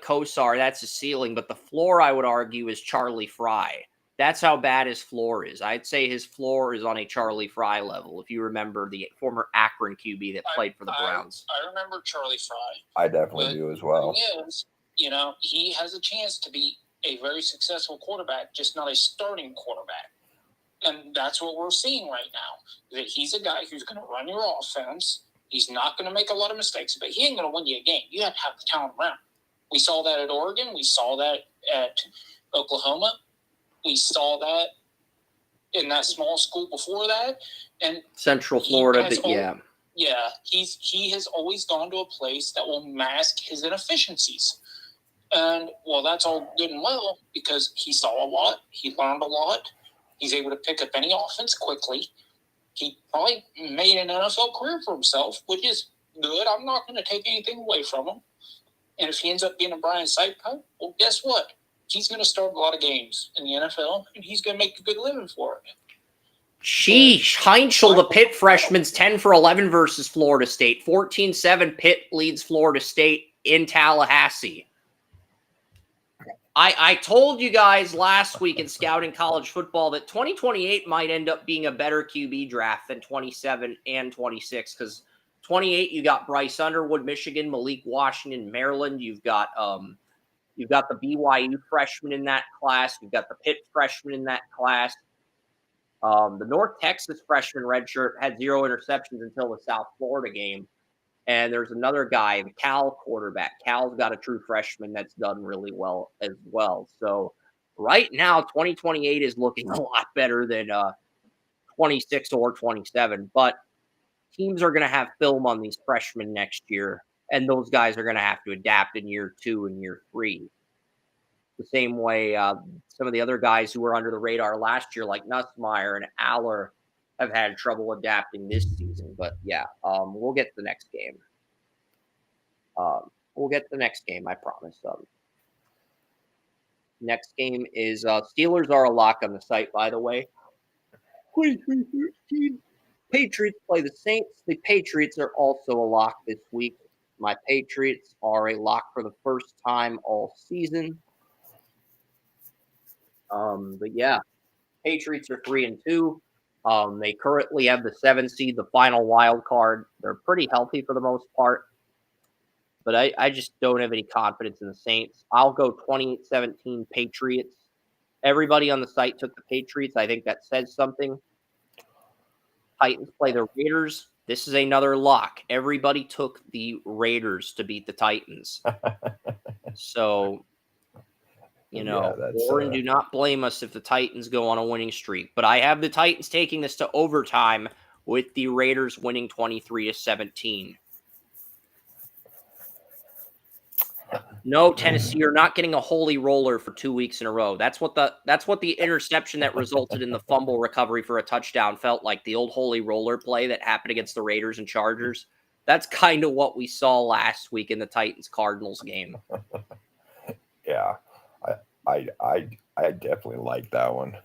Kosar. That's his ceiling, but the floor, I would argue, is Charlie Fry. That's how bad his floor is. I'd say his floor is on a Charlie Fry level. If you remember the former Akron QB that played for the Browns. I remember Charlie Fry. I definitely do as well. Yes, you know, he has a chance to be a very successful quarterback, just not a starting quarterback. And that's what we're seeing right now. That he's a guy who's going to run your offense. He's not going to make a lot of mistakes, but he ain't going to win you a game. You have to have the talent around. We saw that at Oregon. We saw that at Oklahoma. We saw that in that small school before that. And Central Florida, but yeah. Yeah, he has always gone to a place that will mask his inefficiencies. And, well, that's all good and well because he saw a lot. He learned a lot. He's able to pick up any offense quickly. He probably made an NFL career for himself, which is good. I'm not going to take anything away from him. And if he ends up being a Brian Sipe type, well, guess what? He's going to start a lot of games in the NFL, and he's going to make a good living for it. Sheesh. Heinschel, the Pitt freshman's 10 for 11 versus Florida State. 14-7, Pitt leads Florida State in Tallahassee. I told you guys last week in Scouting College Football that 2028 might end up being a better QB draft than 27 and 26 because 28 you got Bryce Underwood, Michigan, Malik Washington, Maryland. You've got the BYU freshman in that class. You've got the Pitt freshman in that class. The North Texas freshman redshirt had 0 interceptions until the South Florida game. And there's another guy, the Cal quarterback. Cal's got a true freshman that's done really well as well. So right now, 2028 is looking a lot better than 26 or 27. But teams are going to have film on these freshmen next year. And those guys are going to have to adapt in year 2 and year 3. The same way some of the other guys who were under the radar last year, like Nussmeier and Aller, have had trouble adapting this season. But yeah, we'll get to the next game. I promise. Next game is Steelers are a lock on the site, by the way. 23-13. Patriots play the Saints. The Patriots are also a lock this week. My Patriots are a lock for the first time all season. But yeah, Patriots are 3-2. They currently have the 7 seed, the final wild card. They're pretty healthy for the most part. But I just don't have any confidence in the Saints. I'll go 28-17 Patriots. Everybody on the site took the Patriots. I think that says something. Titans play the Raiders. This is another lock. Everybody took the Raiders to beat the Titans. So, Warren, do not blame us if the Titans go on a winning streak. But I have the Titans taking this to overtime with the Raiders winning 23-17. No, Tennessee, you're not getting a holy roller for 2 weeks in a row. That's what the interception that resulted in the fumble recovery for a touchdown felt like, the old holy roller play that happened against the Raiders and Chargers. That's kind of what we saw last week in the Titans-Cardinals game. Yeah, I definitely like that one.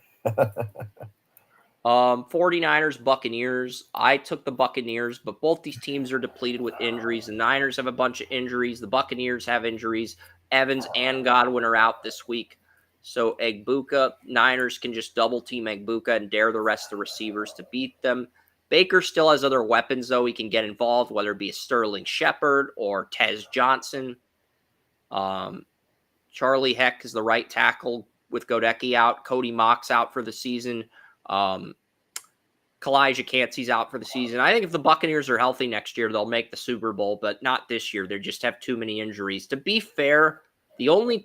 49ers, Buccaneers. I took the Buccaneers, but both these teams are depleted with injuries. The Niners have a bunch of injuries. The Buccaneers have injuries. Evans and Godwin are out this week. So Egbuka, Niners can just double team Egbuka and dare the rest of the receivers to beat them. Baker still has other weapons, though. He can get involved, whether it be a Sterling Shepard or Tez Johnson. Charlie Heck is the right tackle with Godecki out. Cody Mock's out for the season. Kalijah Cansey's out for the season. I think if the Buccaneers are healthy next year, they'll make the Super Bowl, but not this year. They just have too many injuries. To be fair, the only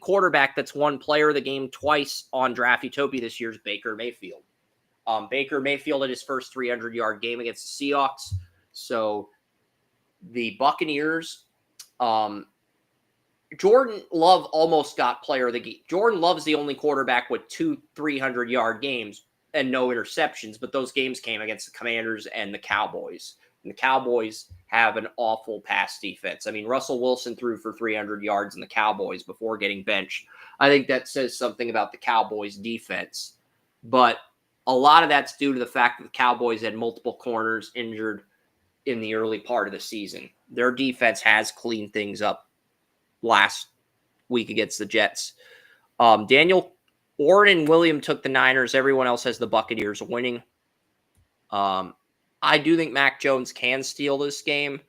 quarterback that's won player of the game twice on Draft Utopia this year is Baker Mayfield. Baker Mayfield at his first 300-yard game against the Seahawks. So the Buccaneers, Jordan Love almost got player of the game. Jordan Love's the only quarterback with 2 300-yard games and no interceptions, but those games came against the Commanders and the Cowboys. And the Cowboys have an awful pass defense. I mean, Russell Wilson threw for 300 yards in the Cowboys before getting benched. I think that says something about the Cowboys defense. But a lot of that's due to the fact that the Cowboys had multiple corners injured in the early part of the season. Their defense has cleaned things up last week against the Jets. Daniel Warren and William took the Niners. Everyone else has the Buccaneers winning. I do think Mac Jones can steal this game.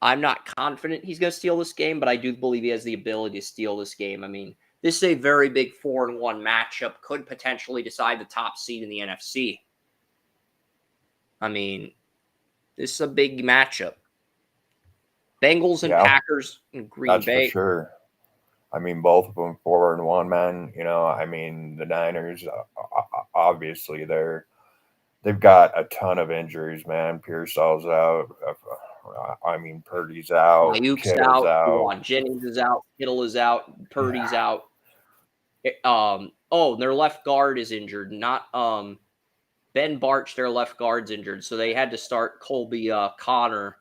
I'm not confident he's going to steal this game, but I do believe he has the ability to steal this game. I mean, this is a very big 4-1 matchup. Could potentially decide the top seed in the NFC. I mean, this is a big matchup. Bengals and Packers and Green Bay. That's for sure. I mean, both of them 4-1, man. You know, I mean, the Niners, obviously, they've got a ton of injuries, man. Pearsall's out. I mean, Purdy's out. Ayuk's out. Jennings is out. Kittle is out. Purdy's out. Their left guard is injured. Not Ben Barch, their left guard's injured. So they had to start Colby Connor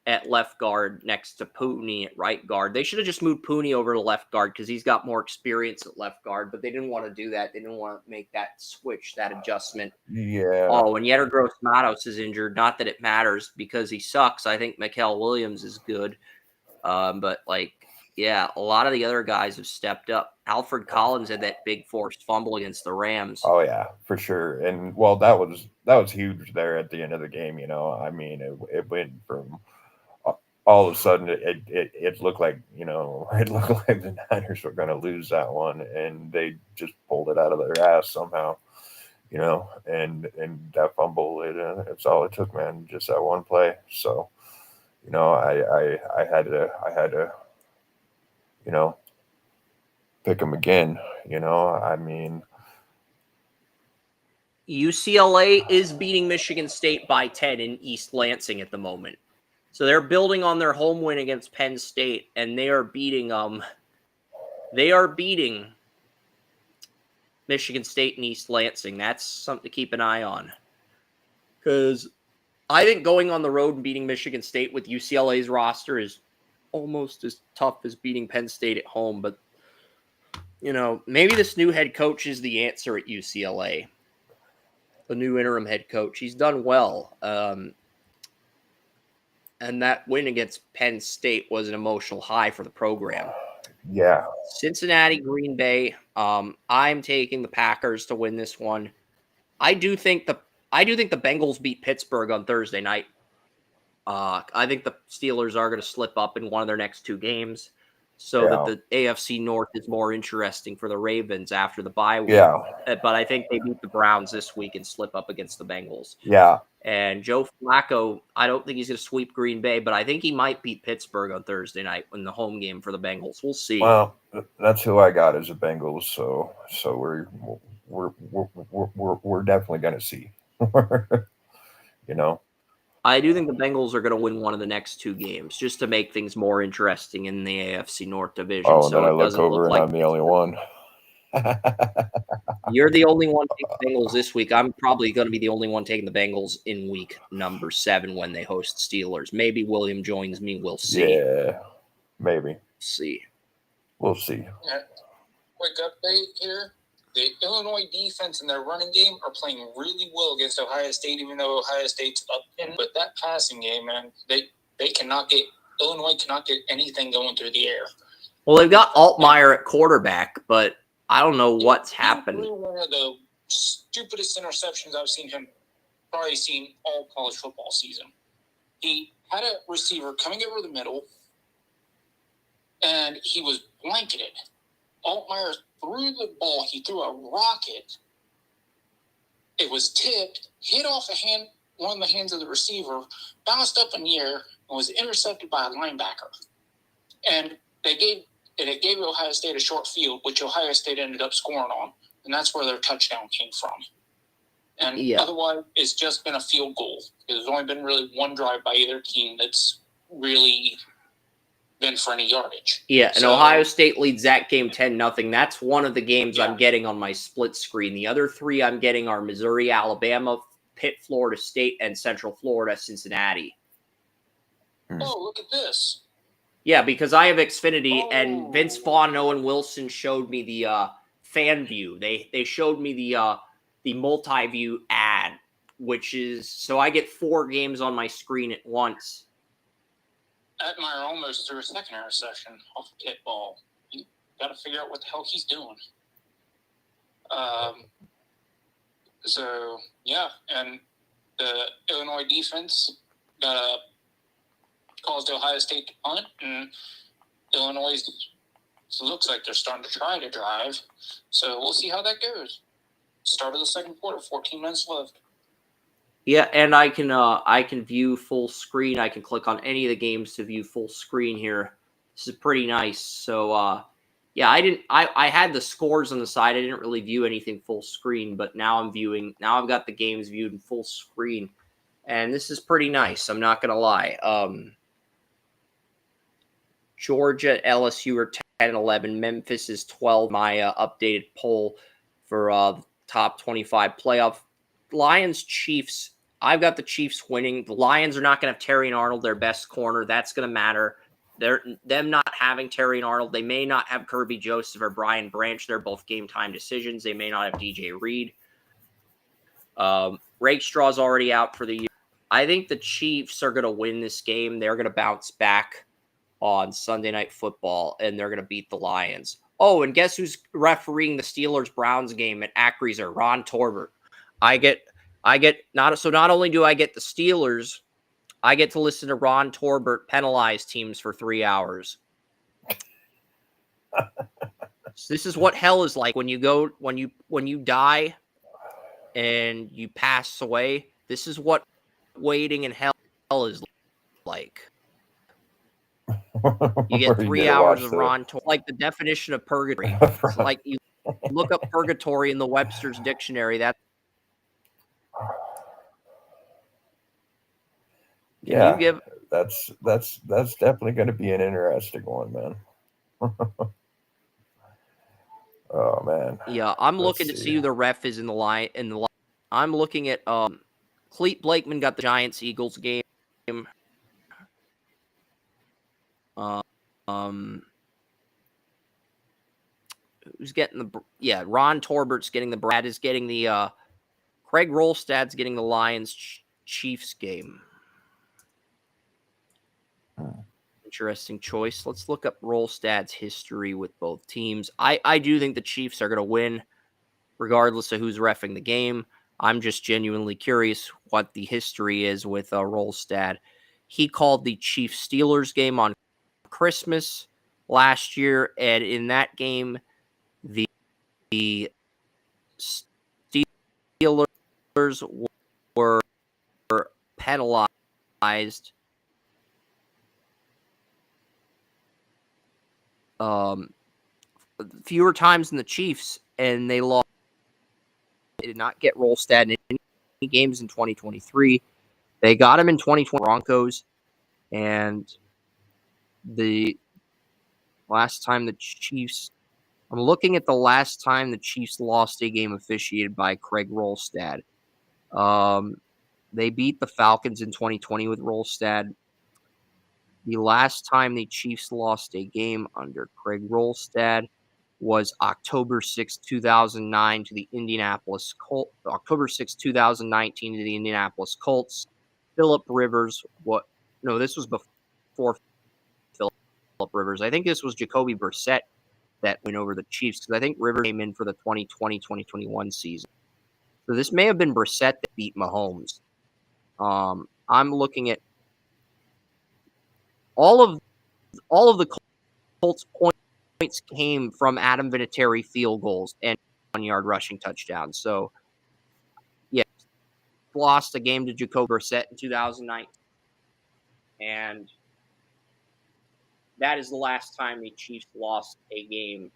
at left guard next to Pooney at right guard. They should have just moved Pooney over to left guard because he's got more experience at left guard, but they didn't want to do that. They didn't want to make that switch, that adjustment. Yeah. Oh, and Yetter Gross Matos is injured. Not that it matters because he sucks. I think Mikael Williams is good. But a lot of the other guys have stepped up. Alfred Collins had that big forced fumble against the Rams. Oh yeah, for sure. And well, that was huge there at the end of the game. You know, I mean, it went from all of a sudden it looked like, you know, the Niners were going to lose that one, and they just pulled it out of their ass somehow, you know, and that fumble, it's all it took, man, just that one play. So, you know, I had to, you know, pick them again, you know, I mean. UCLA is beating Michigan State by 10 in East Lansing at the moment. So they're building on their home win against Penn State, and they are beating Michigan State and East Lansing. That's something to keep an eye on. Because I think going on the road and beating Michigan State with UCLA's roster is almost as tough as beating Penn State at home. But, you know, maybe this new head coach is the answer at UCLA. The new interim head coach. He's done well. And that win against Penn State was an emotional high for the program. Yeah. Cincinnati, Green Bay. I'm taking the Packers to win this one. I do think the Bengals beat Pittsburgh on Thursday night. I think the Steelers are going to slip up in one of their next 2 games, so that the AFC North is more interesting for the Ravens after the bye week. Yeah. But I think they beat the Browns this week and slip up against the Bengals. Yeah. And Joe Flacco, I don't think he's going to sweep Green Bay, but I think he might beat Pittsburgh on Thursday night in the home game for the Bengals. We'll see. Well, that's who I got as the Bengals. So we're definitely going to see. You know. I do think the Bengals are going to win one of the next 2 games just to make things more interesting in the AFC North division. Oh, so then I look over and I'm the only one. You're the only one taking the Bengals this week. I'm probably going to be the only one taking the Bengals in week number 7 when they host Steelers. Maybe William joins me. We'll see. Yeah, maybe. See. We'll see. Quick update here. the Illinois defense and their running game are playing really well against Ohio State, even though Ohio State's up. But that passing game, man, they cannot get Illinois cannot get anything going through the air. Well, they've got Altmaier at quarterback, but I don't know what's happened. He threw one of the stupidest interceptions I've probably seen all college football season. He had a receiver coming over the middle, and he was blanketed. Altmaier threw the ball. He threw a rocket. It was tipped, hit off one of the hands of the receiver, bounced up in the air, and was intercepted by a linebacker. And it gave Ohio State a short field, which Ohio State ended up scoring on, and that's where their touchdown came from. And otherwise, it's just been a field goal. There's only been really one drive by either team that's really been for any yardage. Yeah, and Ohio State leads that game 10-0. That's one of the games I'm getting on my split screen. The other three I'm getting are Missouri, Alabama, Pitt, Florida State, and Central Florida, Cincinnati. Oh, look at this. Yeah, because I have Xfinity, and Vince Vaughn and Owen Wilson showed me the fan view. They showed me the multi-view ad, which is so I get 4 games on my screen at once. Atmeyer almost threw a second interception off a tip ball. You got to figure out what the hell he's doing. So yeah, and the Illinois defense caused Ohio State to punt, and Illinois looks like they're starting to try to drive. So we'll see how that goes. Start of the second quarter, 14 minutes left. Yeah, and I can view full screen. I can click on any of the games to view full screen here. This is pretty nice. So yeah, I had the scores on the side. I didn't really view anything full screen, but now I've got the games viewed in full screen. And this is pretty nice. I'm not gonna lie. Georgia, LSU are 10-11. Memphis is 12. My updated poll for the top 25 playoff. Lions, Chiefs. I've got the Chiefs winning. The Lions are not going to have Terry and Arnold, their best corner. That's going to matter. Them not having Terry and Arnold. They may not have Kirby Joseph or Brian Branch. They're both game time decisions. They may not have DJ Reed. Rakestraw's already out for the year. I think the Chiefs are going to win this game. They're going to bounce back on Sunday Night Football, and they're going to beat the Lions. Oh, and guess who's refereeing the Steelers-Browns game at Acrisure? Ron Torbert. Not only do I get the Steelers, I get to listen to Ron Torbert penalize teams for 3 hours. So this is what hell is like when you die and you pass away. This is what waiting in hell is like. You get 3 hours of Ron Torbert, like the definition of purgatory. It's like you look up purgatory in the Webster's dictionary. That's that's definitely going to be an interesting one, man. Oh man. Yeah, I'm looking to see who the ref is in the line. I'm looking at Clete Blakeman got the Giants-Eagles game. Who's getting Ron Torbert's getting the Brad is getting the Craig Rolstad's getting the Lions Chiefs game. Interesting choice. Let's look up Rolstad's history with both teams. I do think the Chiefs are going to win regardless of who's reffing the game. I'm just genuinely curious what the history is with Rolstad. He called the Chiefs-Steelers game on Christmas last year, and in that game, the Steelers were penalized fewer times than the Chiefs, and they lost. They did not get Rolstad in any games in 2023. They got him in 2020 Broncos, and the last time the Chiefs, I'm looking at the last time the Chiefs lost a game officiated by Craig Rolstad. They beat the Falcons in 2020 with Rolstad. The last time the Chiefs lost a game under Craig Rolstad was October 6, 2009 to the Indianapolis Colts. October 6, 2019 to the Indianapolis Colts. Phillip Rivers, this was before Phillip Rivers. I think this was Jacoby Brissett that went over the Chiefs, because I think Rivers came in for the 2020-2021 season. So this may have been Brissett that beat Mahomes. I'm looking at all of the Colts points came from Adam Vinatieri field goals and 1-yard rushing touchdowns. So, yeah, lost a game to Jacoby Brissett in 2009, and that is the last time the Chiefs lost a game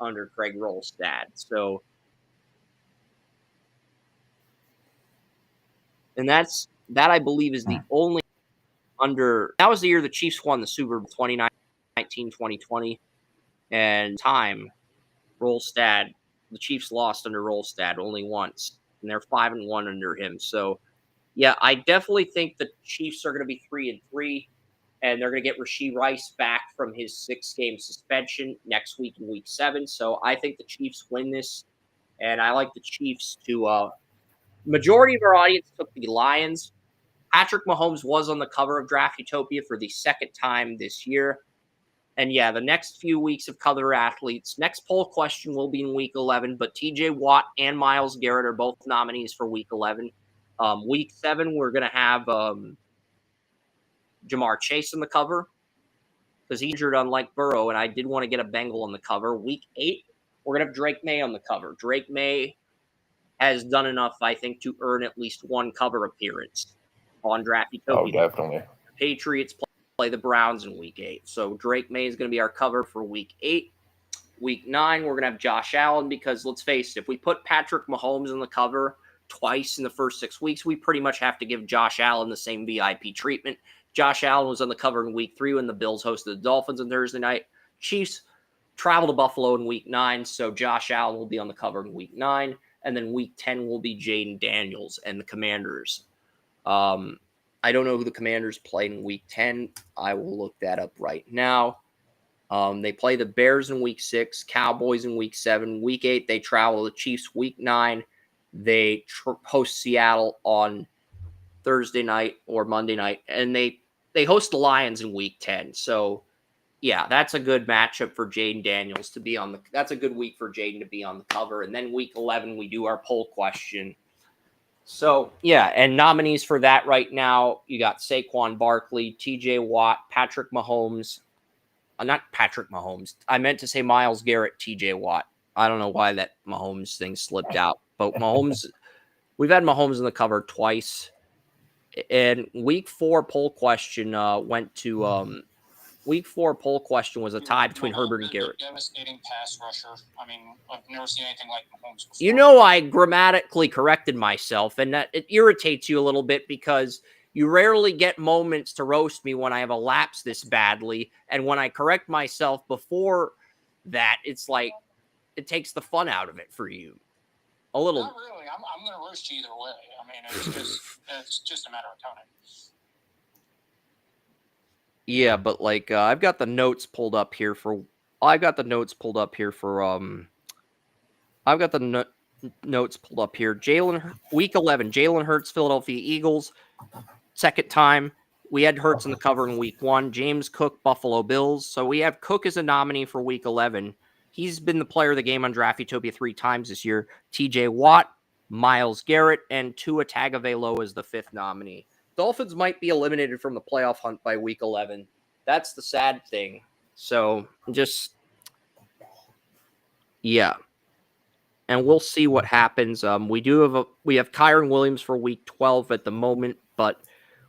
under Craig Rolstad. So, and that I believe is the only that was the year the Chiefs won the Super Bowl 2019-2020, and Rolstad, the Chiefs lost under Rolstad only once, and they're 5-1 under him. So, yeah, I definitely think the Chiefs are going to be 3-3, and they're going to get Rashee Rice back from his 6-game suspension next week in Week 7. So I think the Chiefs win this, and I like the Chiefs to. Majority of our audience took the Lions. Patrick Mahomes was on the cover of Draft Utopia for the second time this year. And yeah, the next few weeks of Color Athletes. Next poll question will be in Week 11, but TJ Watt and Myles Garrett are both nominees for Week 11. Week 7, we're going to have Jamar Chase on the cover because he's injured, unlike Burrow, and I did want to get a Bengal on the cover. Week 8, we're going to have Drake May on the cover. Drake May has done enough, I think, to earn at least one cover appearance on Draft Utopia. Oh, definitely. The Patriots play the Browns in Week 8. So Drake May is going to be our cover for Week 8. Week 9, we're going to have Josh Allen because, let's face it, if we put Patrick Mahomes on the cover twice in the first 6 weeks, we pretty much have to give Josh Allen the same VIP treatment. Josh Allen was on the cover in Week 3 when the Bills hosted the Dolphins on Thursday night. Chiefs travel to Buffalo in Week 9, so Josh Allen will be on the cover in Week 9. And then Week 10 will be Jaden Daniels and the Commanders. I don't know who the Commanders played in Week 10. I will look that up right now. They play the Bears in Week 6, Cowboys in Week 7. Week 8, they travel to the Chiefs. Week 9, they host Seattle on Thursday night or Monday night. And they host the Lions in Week 10. So, yeah, that's a good matchup for Jaden Daniels to be on the – that's a good week for Jaden to be on the cover. And then Week 11, we do our poll question. So, yeah, and nominees for that right now, you got Saquon Barkley, TJ Watt, Patrick Mahomes. Not Patrick Mahomes. I meant to say Myles Garrett, TJ Watt. I don't know why that Mahomes thing slipped out. But Mahomes – we've had Mahomes on the cover twice. And Week 4 poll question went to Week 4 poll question was a tie between Herbert and Garrett. Devastating pass rusher. I mean, I've never seen anything like Mahomes before. You know, I grammatically corrected myself, and that it irritates you a little bit because you rarely get moments to roast me when I have a lapse this badly. And when I correct myself before that, it's like it takes the fun out of it for you. A little. Not really. I'm going to roast you either way. I mean, it's just a matter of time. Yeah, but like I've got the notes pulled up here for notes pulled up here. Week 11, Jalen Hurts, Philadelphia Eagles. Second time we had Hurts in the cover in Week 1. James Cook, Buffalo Bills. So we have Cook as a nominee for Week 11. He's been the player of the game on Draft Utopia 3 times this year. TJ Watt, Myles Garrett, and Tua Tagovailoa as the 5th nominee. Dolphins might be eliminated from the playoff hunt by Week 11. That's the sad thing. So just, yeah. And we'll see what happens. We have Kyron Williams for Week 12 at the moment, but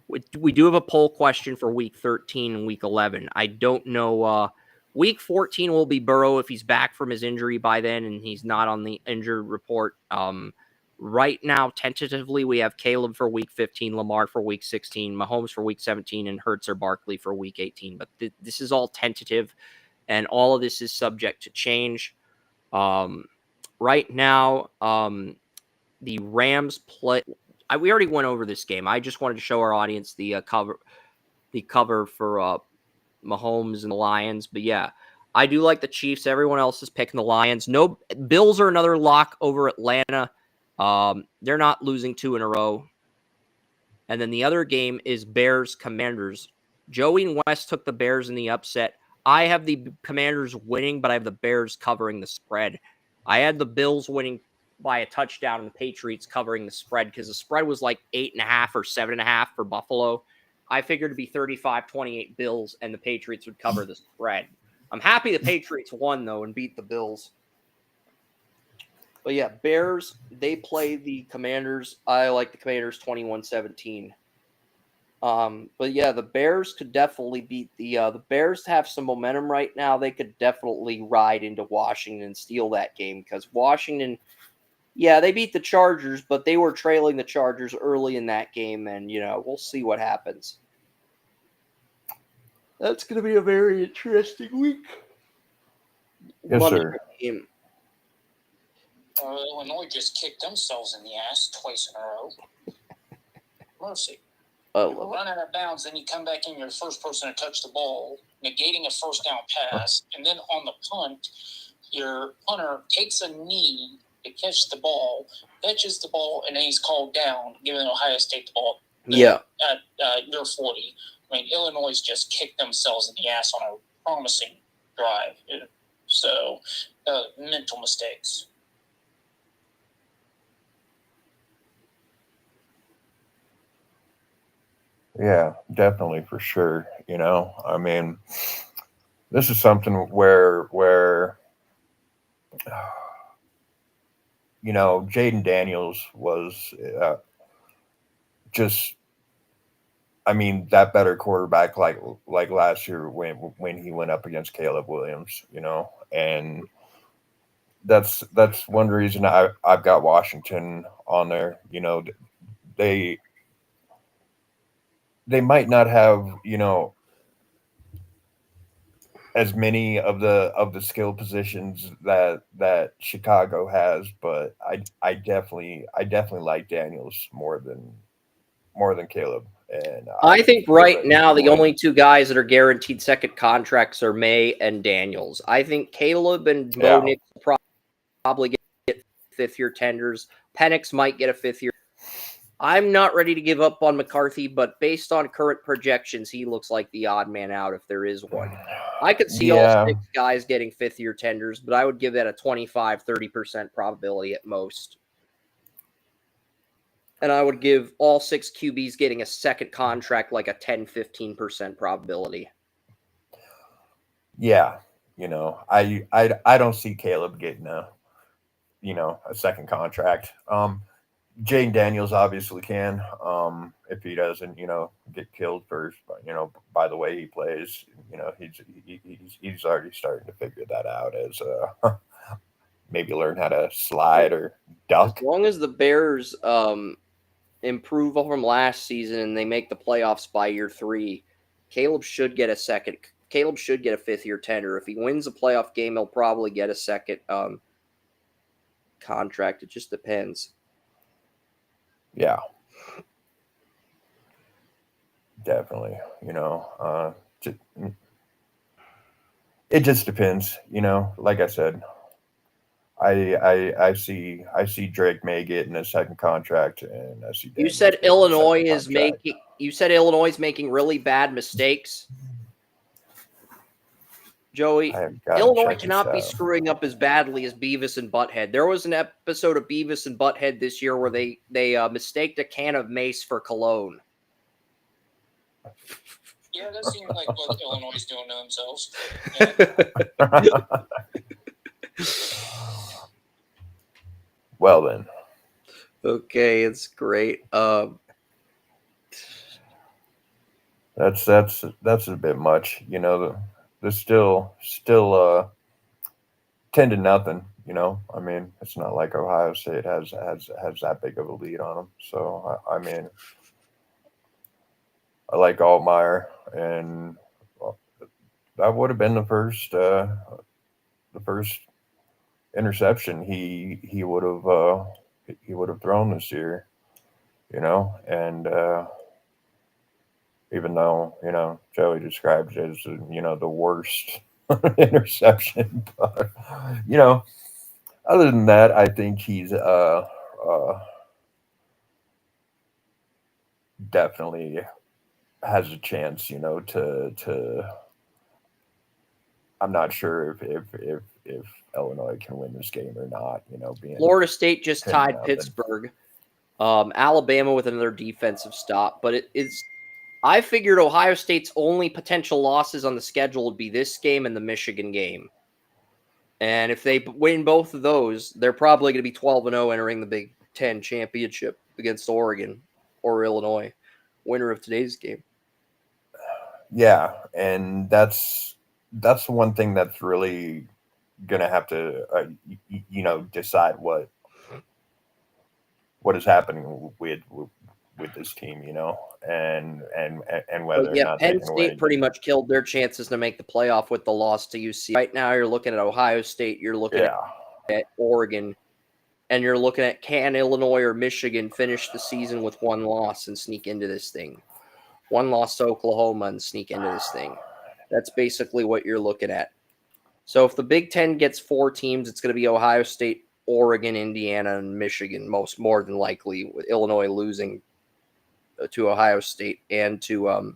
we do have a poll question for Week 13 and Week 11. I don't know. Week 14 will be Burrow if he's back from his injury by then and he's not on the injured report. Right now, tentatively, we have Caleb for Week 15, Lamar for Week 16, Mahomes for Week 17, and Hurts or Barkley for Week 18. But this is all tentative, and all of this is subject to change. Right now, the Rams play. We already went over this game. I just wanted to show our audience the cover for Mahomes and the Lions. But yeah, I do like the Chiefs. Everyone else is picking the Lions. No, Bills are another lock over Atlanta. They're not losing 2 in a row. And then the other game is Bears Commanders. Joey and West took the Bears in the upset. I have the Commanders winning, but I have the Bears covering the spread. I had the Bills winning by a touchdown and the Patriots covering the spread because the spread was like 8.5 or 7.5 for Buffalo. I figured it'd be 35-28 Bills and the Patriots would cover the spread. I'm happy the Patriots won, though, and beat the Bills. But yeah, Bears, they play the Commanders. I like the Commanders 21-17. But yeah, the Bears could definitely beat the Bears have some momentum right now. They could definitely ride into Washington and steal that game because Washington, yeah, they beat the Chargers, but they were trailing the Chargers early in that game, and we'll see what happens. That's going to be a very interesting week. Yes, Monday sir. game. Illinois just kicked themselves in the ass twice in a row. Mercy. Oh, You run out of bounds, then you come back in, you're the first person to touch the ball, negating a first down pass, and then on the punt, your punter takes a knee to catch the ball, catches the ball, and then he's called down, giving Ohio State the ball. Yeah. At your 40. I mean, Illinois just kicked themselves in the ass on a promising drive. So, mental mistakes. Yeah, definitely, for sure. I mean, this is something where Jaden Daniels was just, I mean, that better quarterback like last year when he went up against Caleb Williams, and that's one reason I've got Washington on there. They might not have, as many of the skill positions that Chicago has, but I definitely like Daniels more than Caleb. And I think feel right that he now can the win. only 2 guys that are guaranteed second contracts are May and Daniels. I think Caleb and Bo Yeah. Nix will probably get 5th-year tenders. Penix might get a 5th year. I'm not ready to give up on McCarthy, but based on current projections, he looks like the odd man out if there is one. I could see all 6 guys getting 5th-year tenders, but I would give that a 25-30% probability at most. And I would give all 6 QBs getting a second contract like a 10-15% probability. Yeah, I don't see Caleb getting a second contract. Jane Daniels obviously can, if he doesn't, get killed first. But by the way he plays, he's already starting to figure that out as maybe learn how to slide or duck. As long as the Bears improve from last season and they make the playoffs by year 3, Caleb should get a 5th-year tender. If he wins a playoff game, he'll probably get a second contract. It just depends. Yeah, definitely. It just depends. Like I said, I see Drake May getting a second contract, and I see. You said Illinois is making. You said Illinois is making really bad mistakes. Joey, Illinois cannot be screwing up as badly as Beavis and Butthead. There was an episode of Beavis and Butthead this year where they mistaked a can of mace for cologne. Yeah, that seems like what Illinois is doing to themselves. Yeah. Well then. Okay, it's great. That's a bit much. There's still 10-0. I mean, it's not like Ohio State has that big of a lead on them. So I mean, I like Altmaier, and that would have been the first interception he would have thrown this year. And even though Joey described it as the worst interception. But, other than that, I think he's definitely has a chance, to. I'm not sure if Illinois can win this game or not. Being Florida State just 10 tied nothing. Pittsburgh. Alabama with another defensive stop, but it's. I figured Ohio State's only potential losses on the schedule would be this game and the Michigan game. And if they win both of those, they're probably going to be 12-0 entering the Big Ten championship against Oregon or Illinois, winner of today's game. Yeah, and that's the one thing that's really gonna have to decide what is happening with this team, and whether But or yeah, not they Penn can win State pretty much killed their chances to make the playoff with the loss to UC. Right now, you're looking at Ohio State, you're looking at Oregon, and you're looking at can Illinois or Michigan finish the season with one loss and sneak into this thing. One loss to Oklahoma and sneak into this thing. That's basically what you're looking at. So if the Big Ten gets 4 teams, it's going to be Ohio State, Oregon, Indiana, and Michigan, more than likely, with Illinois losing to Ohio State and to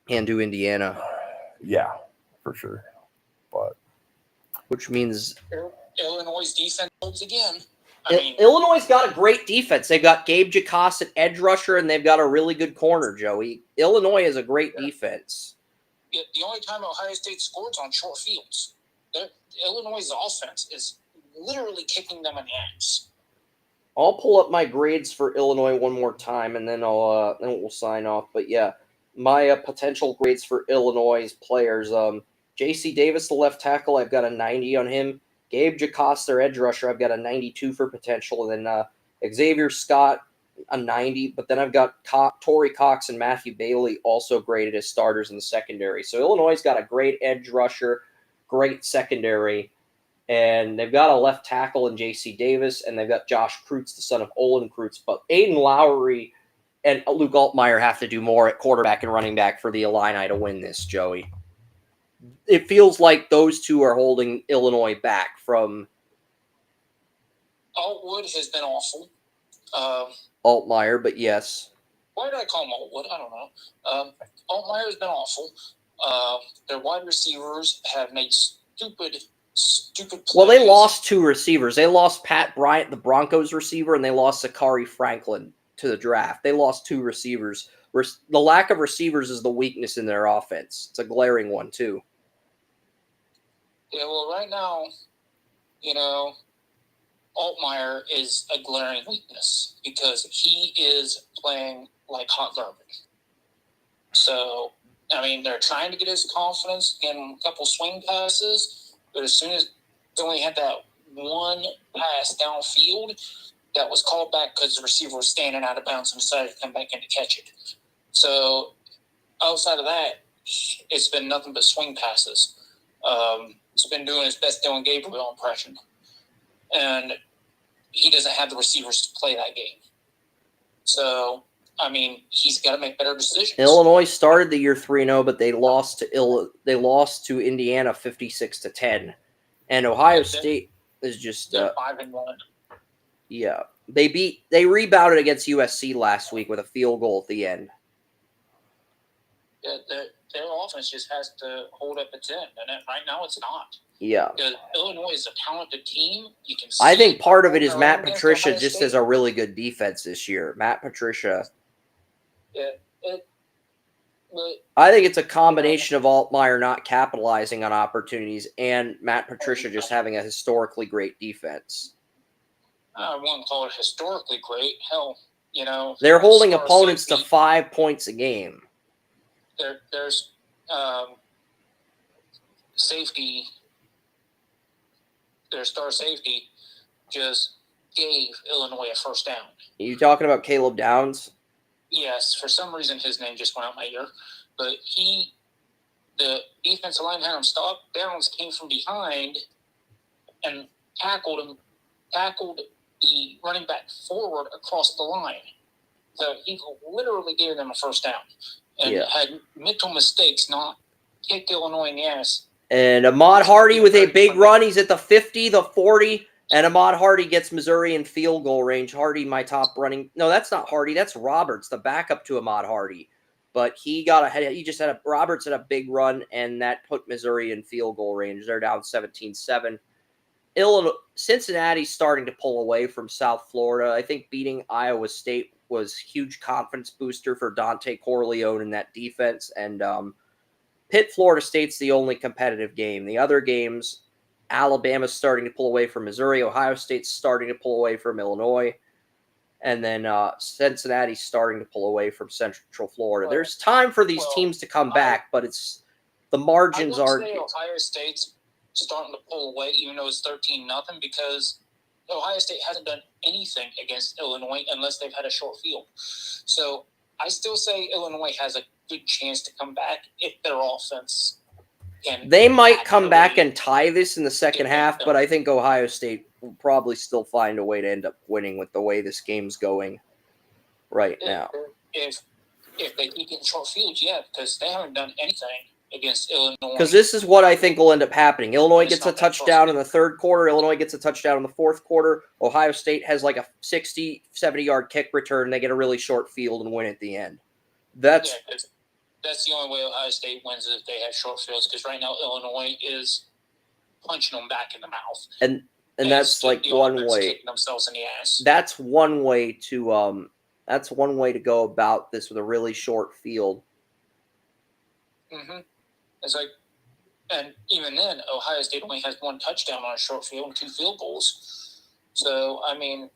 Indiana. Yeah, for sure. But which means Illinois' defense holds again. Illinois' got a great defense. They've got Gabe Jacas at edge rusher, and they've got a really good corner, Joey. Illinois is a great defense. The only time Ohio State scores on short fields. Illinois' offense is literally kicking them in the ass. I'll pull up my grades for Illinois one more time, and then we'll sign off. But yeah, my potential grades for Illinois players. J.C. Davis, the left tackle, I've got a 90 on him. Gabe Jacas, their edge rusher, I've got a 92 for potential. And then Xavier Scott, a 90. But then I've got Torrey Cox and Matthew Bailey also graded as starters in the secondary. So Illinois' got a great edge rusher, great secondary. And they've got a left tackle in J.C. Davis, and they've got Josh Kreutz, the son of Olin Kreutz. But Aiden Lowry and Luke Altmaier have to do more at quarterback and running back for the Illini to win this, Joey. It feels like those two are holding Illinois back from. Altwood has been awful. Altmaier, but yes. Why did I call him Altwood? I don't know. Altmaier has been awful. Their wide receivers have made stupid plays. Well, they lost 2 receivers. They lost Pat Bryant, the Broncos receiver, and they lost Sakari Franklin to the draft. They lost 2 receivers. The lack of receivers is the weakness in their offense. It's a glaring one, too. Yeah, well, right now, Altmaier is a glaring weakness because he is playing like hot garbage. So, they're trying to get his confidence in a couple swing passes, but as soon as they only had that one pass downfield that was called back because the receiver was standing out of bounds and decided to come back in to catch it. So, outside of that, it's been nothing but swing passes. He's been doing his best Dylan Gabriel impression. And he doesn't have the receivers to play that game. So, he's got to make better decisions. Illinois started the year 3-0, but they lost to Indiana 56-10. And Ohio State is just 5-1. Yeah. They rebounded against USC last week with a field goal at the end. Yeah, their offense just has to hold up its end, and right now it's not. Yeah. Because Illinois is a talented team. You can. I think part of it is Matt Patricia just has a really good defense this year. Matt Patricia. Yeah. I think it's a combination of Altmaier not capitalizing on opportunities and Matt Patricia just having a historically great defense. I wouldn't call it historically great. Hell, they're holding opponents to 5 points a game. There's safety. Their star safety just gave Illinois a first down. You talking about Caleb Downs? Yes, for some reason his name just went out my ear. But the defensive line had him stopped. Downs came from behind and tackled the running back forward across the line. So he literally gave them a first down. and had mental mistakes, not kicked Illinois in the ass. And Ahmad Hardy with a big run. He's at the 50, the 40, and Ahmad Hardy gets Missouri in field goal range. Hardy, my top running. No, that's not Hardy. That's Roberts, the backup to Ahmad Hardy. But he got ahead. He just had Roberts had a big run, and that put Missouri in field goal range. They're down 17-7. Cincinnati's starting to pull away from South Florida. I think beating Iowa State was a huge confidence booster for Dante Corleone in that defense. And Pitt, Florida State's the only competitive game. The other games, Alabama's starting to pull away from Missouri. Ohio State's starting to pull away from Illinois. And then Cincinnati's starting to pull away from Central Florida. There's time for these teams to come back, but it's the margins are. Ohio State's starting to pull away, even though it's 13-0, because Ohio State hasn't done anything against Illinois unless they've had a short field. So I still say Illinois has a good chance to come back if their offense can. They might come back and tie this in the second half, but I think Ohio State will probably still find a way to end up winning with the way this game's going right now. If they keep getting short fields, yeah, because they haven't done anything against Illinois. Because this is what I think will end up happening. Illinois gets a touchdown in the third quarter. Illinois gets a touchdown in the fourth quarter. Ohio State has like a 60, 70-yard kick return. They get a really short field and win at the end. That's the only way Ohio State wins is if they have short fields, because right now Illinois is punching them back in the mouth. And that's like one way. Kicking themselves in the ass. That's one way to go about this with a really short field. Mm-hmm. It's like, and even then, Ohio State only has one touchdown on a short field and 2 field goals. So, I mean,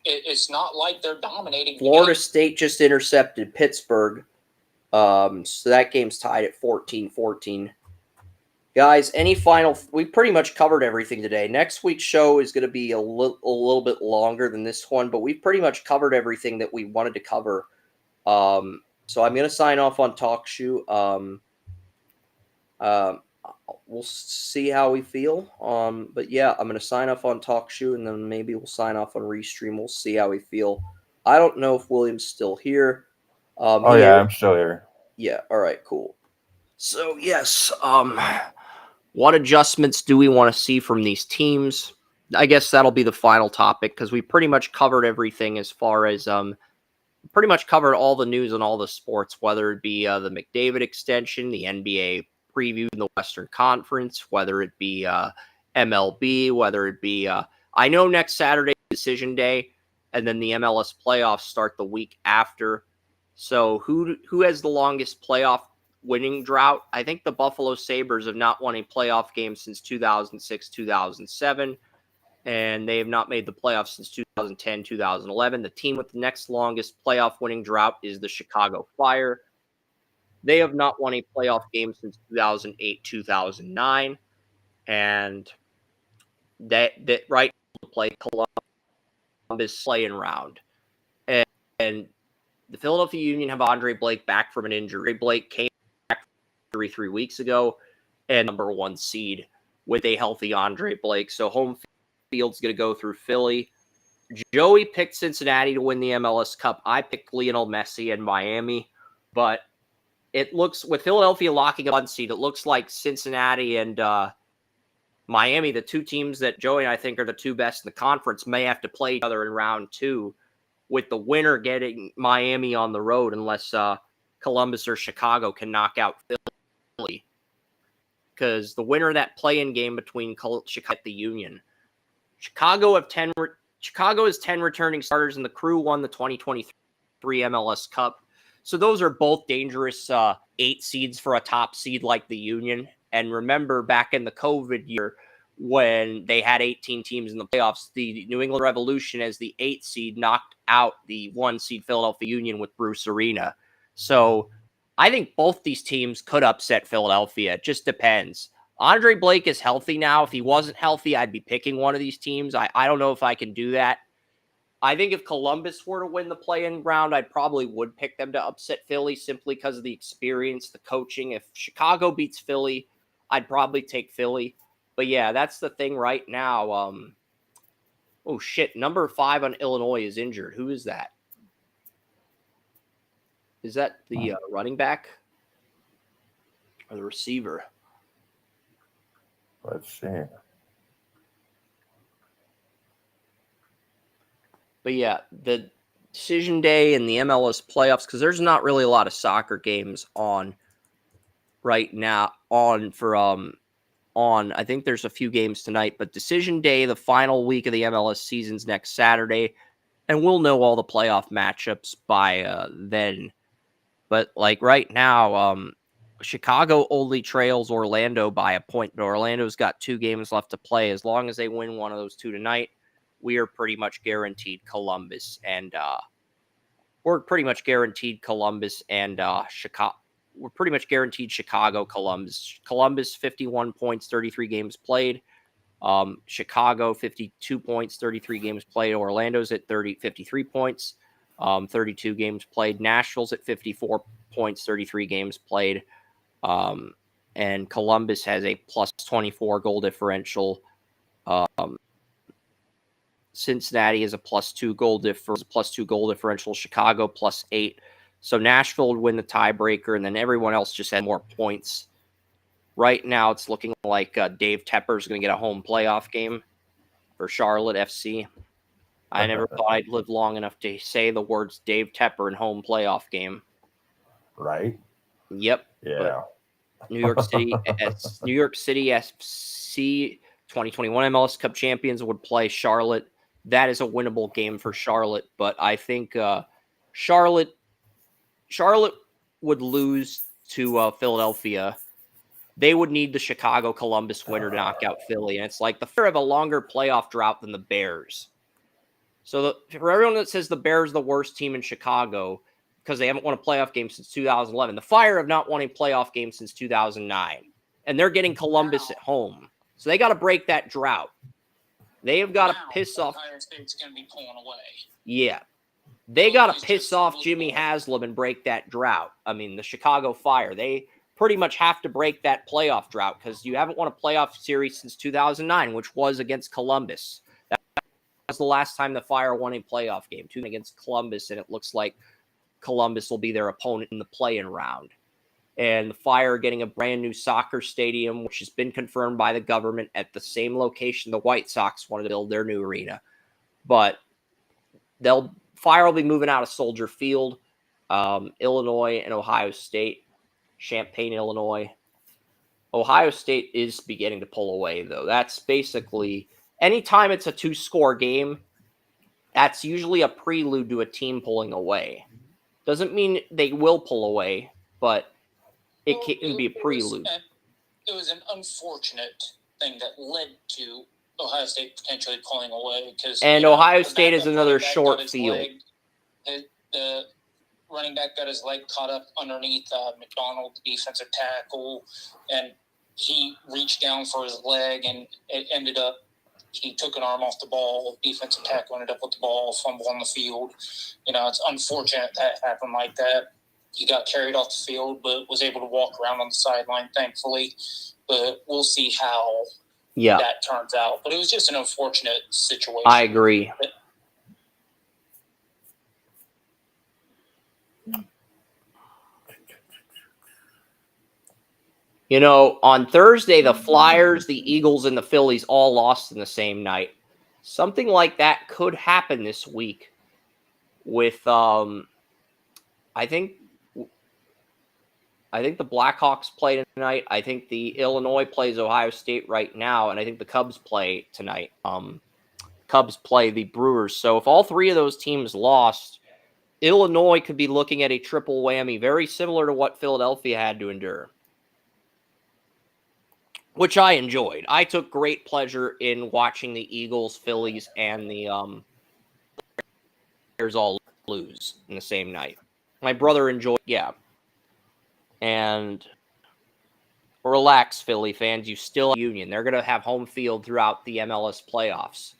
it's not like they're dominating. Florida State just intercepted Pittsburgh. So that game's tied at 14-14. Guys, any final? We pretty much covered everything today. Next week's show is going to be a little bit longer than this one, but we've pretty much covered everything that we wanted to cover. So I'm going to sign off on TalkShoe. We'll see how we feel. But yeah, I'm going to sign off on TalkShoe, and then maybe we'll sign off on Restream. We'll see how we feel. I don't know if William's still here. Yeah, I'm still here. Yeah. All right. Cool. So yes. What adjustments do we want to see from these teams? I guess that'll be the final topic, because we pretty much covered everything as far as pretty much covered all the news on all the sports, whether it be the McDavid extension, the NBA preview in the Western Conference, whether it be MLB, whether it be I know next Saturday decision day, and then the MLS playoffs start the week after. So who has the longest playoff winning drought? I think the Buffalo Sabres have not won a playoff game since 2006, 2007, and they have not made the playoffs since 2010, 2011. The team with the next longest playoff winning drought is the Chicago Fire. They have not won a playoff game since 2008, 2009, and that right to play Columbus playing round. And the Philadelphia Union have Andre Blake back from an injury. Blake came back 3 weeks ago, and number 1 seed with a healthy Andre Blake. So home field's going to go through Philly. Joey picked Cincinnati to win the MLS Cup. I picked Lionel Messi and Miami. But it looks, with Philadelphia locking up 1 seed, it looks like Cincinnati and Miami, the 2 teams that Joey and I think are the 2 best in the conference, may have to play each other in round 2, with the winner getting Miami on the road, unless Columbus or Chicago can knock out Philly. Because the winner of that play-in game between Chicago and the Union. Chicago has 10 returning starters, and the Crew won the 2023 MLS Cup. So those are both dangerous 8 seeds for a top seed like the Union. And remember, back in the COVID year, when they had 18 teams in the playoffs, the New England Revolution, as the 8th seed, knocked out the 1 seed Philadelphia Union with Bruce Arena. So I think both these teams could upset Philadelphia. It just depends. Andre Blake is healthy now. If he wasn't healthy, I'd be picking one of these teams. I don't know if I can do that. I think if Columbus were to win the play-in round, I probably would pick them to upset Philly simply because of the experience, the coaching. If Chicago beats Philly, I'd probably take Philly. But yeah, that's the thing right now. Oh shit, number 5 on Illinois is injured. Who is that? Is that the running back or the receiver? Let's see. But yeah, the decision day and the MLS playoffs, because there's not really a lot of soccer games on right now. I think there's a few games tonight, but decision day, the final week of the MLS season's next Saturday, and we'll know all the playoff matchups by then. But like right now, Chicago only trails Orlando by a point, but Orlando's got 2 games left to play. As long as they win one of those 2 tonight, we are pretty much guaranteed Columbus and Chicago. We're pretty much guaranteed Chicago, Columbus. Columbus 51 points, 33 games played. Chicago 52 points, 33 games played. Orlando's at 53 points, 32 games played. Nashville's at 54 points, 33 games played. And Columbus has a plus 24 goal differential. Cincinnati is a plus 2 goal differential. Chicago plus 8. So Nashville would win the tiebreaker, and then everyone else just had more points. Right now, it's looking like Dave Tepper is going to get a home playoff game for Charlotte FC. I never thought I'd live long enough to say the words Dave Tepper and home playoff game. Right? Yep. Yeah. New York City FC 2021 MLS Cup champions would play Charlotte. That is a winnable game for Charlotte, but I think Charlotte would lose to Philadelphia. They would need the Chicago Columbus winner to knock out Philly, and it's like the fear of a longer playoff drought than the Bears. So for everyone that says the Bears are the worst team in Chicago because they haven't won a playoff game since 2011, the Fire have not won a playoff game since 2009, and they're getting Columbus at home. So they got to break that drought. They have got to piss off. Ohio State's going to be pulling away. Yeah. They got to piss off Jimmy Haslam and break that drought. I mean, the Chicago Fire, they pretty much have to break that playoff drought because you haven't won a playoff series since 2009, which was against Columbus. That was the last time the Fire won a playoff game, 2 against Columbus, and it looks like Columbus will be their opponent in the play-in round. And the Fire are getting a brand new soccer stadium, which has been confirmed by the government at the same location the White Sox wanted to build their new arena. But Fire will be moving out of Soldier Field, Illinois and Ohio State, Champaign, Illinois. Ohio State is beginning to pull away, though. That's basically, anytime it's a 2-score game, that's usually a prelude to a team pulling away. Doesn't mean they will pull away, but it can be a prelude. It was an unfortunate thing that led to Ohio State potentially pulling away. And Ohio State is another short field. The running back got his leg caught up underneath McDonald, the defensive tackle, and he reached down for his leg, and it ended up he took an arm off the ball. Defensive tackle ended up with the ball, fumble on the field. It's unfortunate that happened like that. He got carried off the field, but was able to walk around on the sideline, thankfully. But we'll see how that turns out. But it was just an unfortunate situation. I agree. On Thursday, the Flyers, the Eagles, and the Phillies all lost in the same night. Something like that could happen this week with, I think the Blackhawks play tonight. I think the Illinois plays Ohio State right now, and I think the Cubs play tonight. Cubs play the Brewers. So if all 3 of those teams lost, Illinois could be looking at a triple whammy, very similar to what Philadelphia had to endure, which I enjoyed. I took great pleasure in watching the Eagles, Phillies, and the Bears all lose in the same night. My brother enjoyed, And relax, Philly fans. You still have Union. They're going to have home field throughout the MLS playoffs.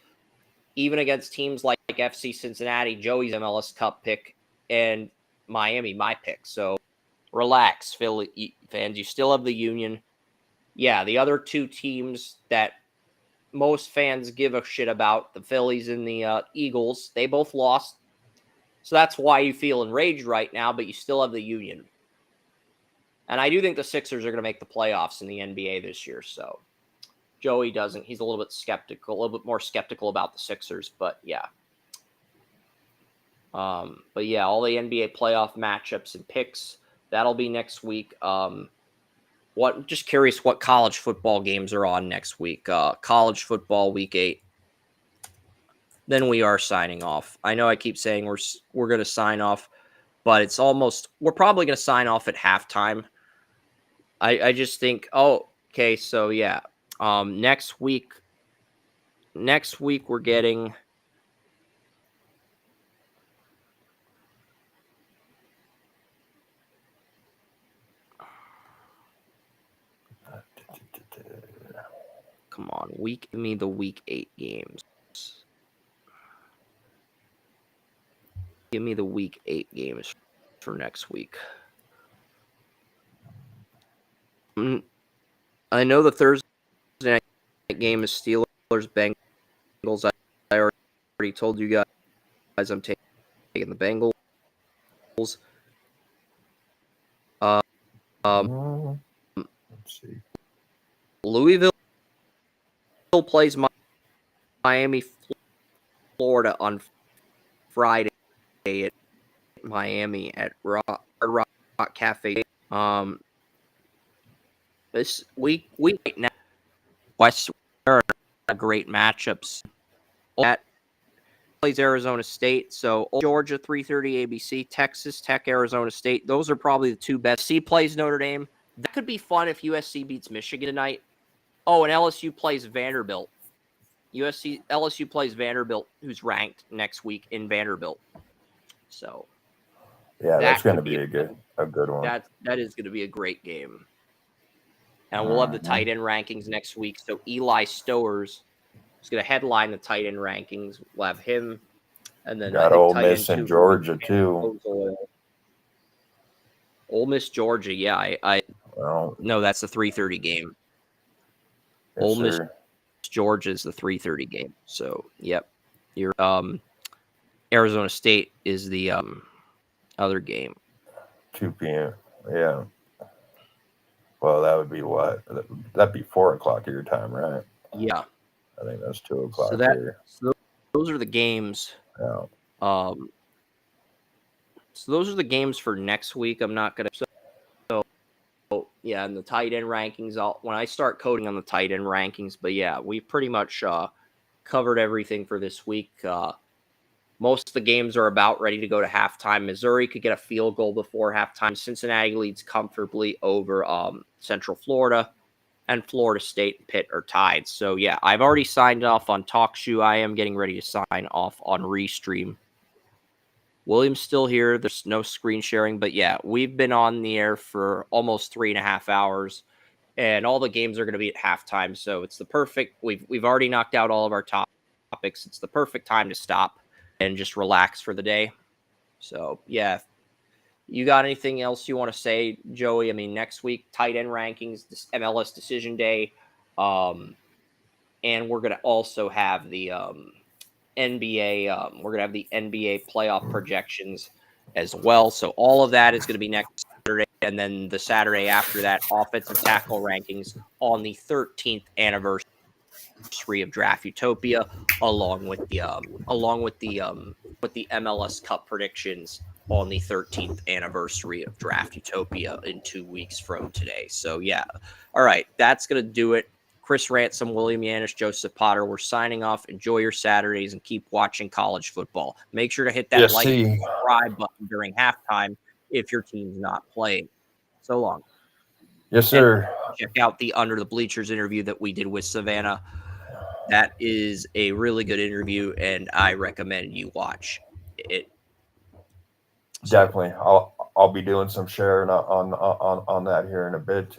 Even against teams like FC Cincinnati, Joey's MLS Cup pick, and Miami, my pick. So relax, Philly fans. You still have the Union. Yeah, the other 2 teams that most fans give a shit about, the Phillies and the Eagles, they both lost. So that's why you feel enraged right now, but you still have the Union. And I do think the Sixers are going to make the playoffs in the NBA this year. So Joey doesn't. He's a little bit more skeptical about the Sixers. But yeah. All the NBA playoff matchups and picks, that'll be next week. Just curious what college football games are on next week. College football week 8. Then we are signing off. I know I keep saying we're going to sign off, but we're probably going to sign off at halftime. I just think, okay, so yeah. Next week we're getting come on, give me the week 8 games. Give me the week 8 games for next week. I know the Thursday night game is Steelers Bengals. I already told you guys I'm taking the Bengals. Let's see. Louisville plays Miami, Florida on Friday at Miami at Rock Cafe. This week now, West are great matchups. That plays Arizona State, so Georgia 3:30 ABC, Texas Tech, Arizona State. Those are probably the two best. USC plays Notre Dame. That could be fun if USC beats Michigan tonight. Oh, and LSU plays Vanderbilt. LSU plays Vanderbilt, who's ranked next week in Vanderbilt. So yeah, that's going to be a good one. That is going to be a great game. And we'll have the tight end rankings next week. So Eli Stowers is going to headline the tight end rankings. We'll have him, and then got Ole Miss and Georgia too. Ole Miss, Georgia, yeah. No, that's the 3:30 game. Yes, Ole Miss, Georgia is the 3:30 game. So, yep. Your Arizona State is the other game. 2 p.m. Yeah. Well, that would be what? That'd be 4 o'clock your time, right? Yeah. I think that's 2 o'clock here. So those are the games. Yeah. So those are the games for next week. I'm not going to. So yeah, and the tight end rankings. When I start coding on the tight end rankings, but yeah, we pretty much covered everything for this week. Most of the games are about ready to go to halftime. Missouri could get a field goal before halftime. Cincinnati leads comfortably over Central Florida, and Florida State and Pitt are tied. So, yeah, I've already signed off on TalkShoe. I am getting ready to sign off on Restream. William's still here. There's no screen sharing. But, yeah, we've been on the air for almost 3.5 hours, and all the games are going to be at halftime. So it's the perfect – we've already knocked out all of our topics. It's the perfect time to stop and just relax for the day. So, yeah. You got anything else you want to say, Joey? I mean, next week, tight end rankings, MLS Decision Day. And we're going to also have the NBA. We're going to have the NBA playoff projections as well. So all of that is going to be next Saturday. And then the Saturday after that, offensive tackle rankings on the 13th anniversary of Draft Utopia, along with the MLS Cup predictions on the 13th anniversary of Draft Utopia in 2 weeks from today. So yeah, all right, that's gonna do it. Chris Ransom, William Yanish, Joseph Potter. We're signing off. Enjoy your Saturdays and keep watching college football. Make sure to hit that like and subscribe button during halftime if your team's not playing. So long. Yes, sir. And check out the Under the Bleachers interview that we did with Savannah. That is a really good interview, and I recommend you watch it. Definitely. I'll be doing some sharing on that here in a bit.